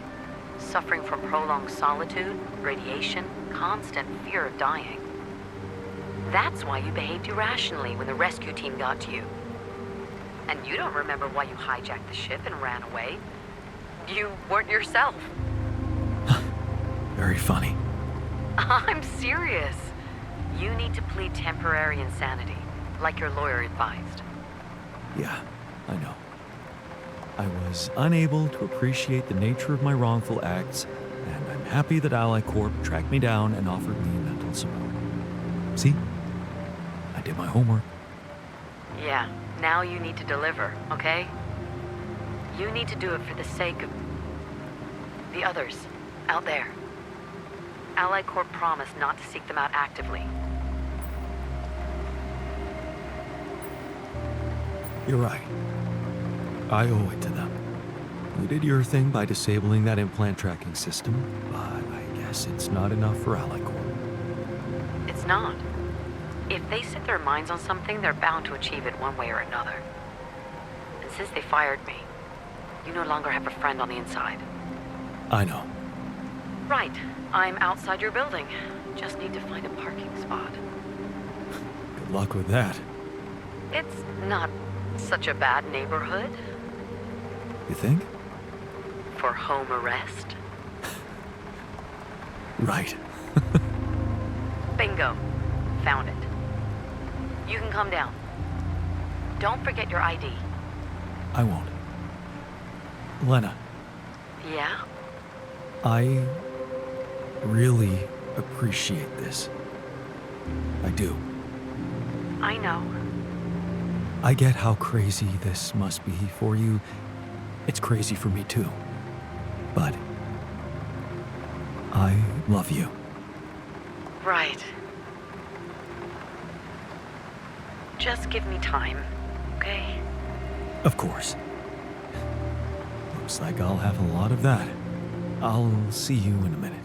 suffering from prolonged solitude, radiation, constant fear of dying. That's why you behaved irrationally when the rescue team got to you. And you don't remember why you hijacked the ship and ran away. You weren't yourself. Very funny. I'm serious. You need to plead temporary insanity, like your lawyer advised. Yeah, I know. I was unable to appreciate the nature of my wrongful acts, and I'm happy that Ally Corp tracked me down and offered me mental support. See? I did my homework. Yeah, now you need to deliver, okay? You need to do it for the sake of the others out there. Ally Corp promised not to seek them out actively. You're right. I owe it to them. You did your thing by disabling that implant tracking system, but I guess it's not enough for Ally Corp. It's not. If they set their minds on something, they're bound to achieve it one way or another. And since they fired me, you no longer have a friend on the inside. I know. Right. I'm outside your building. Just need to find a parking spot. Good luck with that. It's not such a bad neighborhood. You think? For home arrest? Right. Bingo. Found it. You can come down. Don't forget your ID. I won't. Lena, Yeah? I really appreciate this. I do. I know. I get how crazy this must be for you. It's crazy for me too. But I love you. Right. Just give me time, okay? Of course. Looks like I'll have a lot of that. I'll see you in a minute.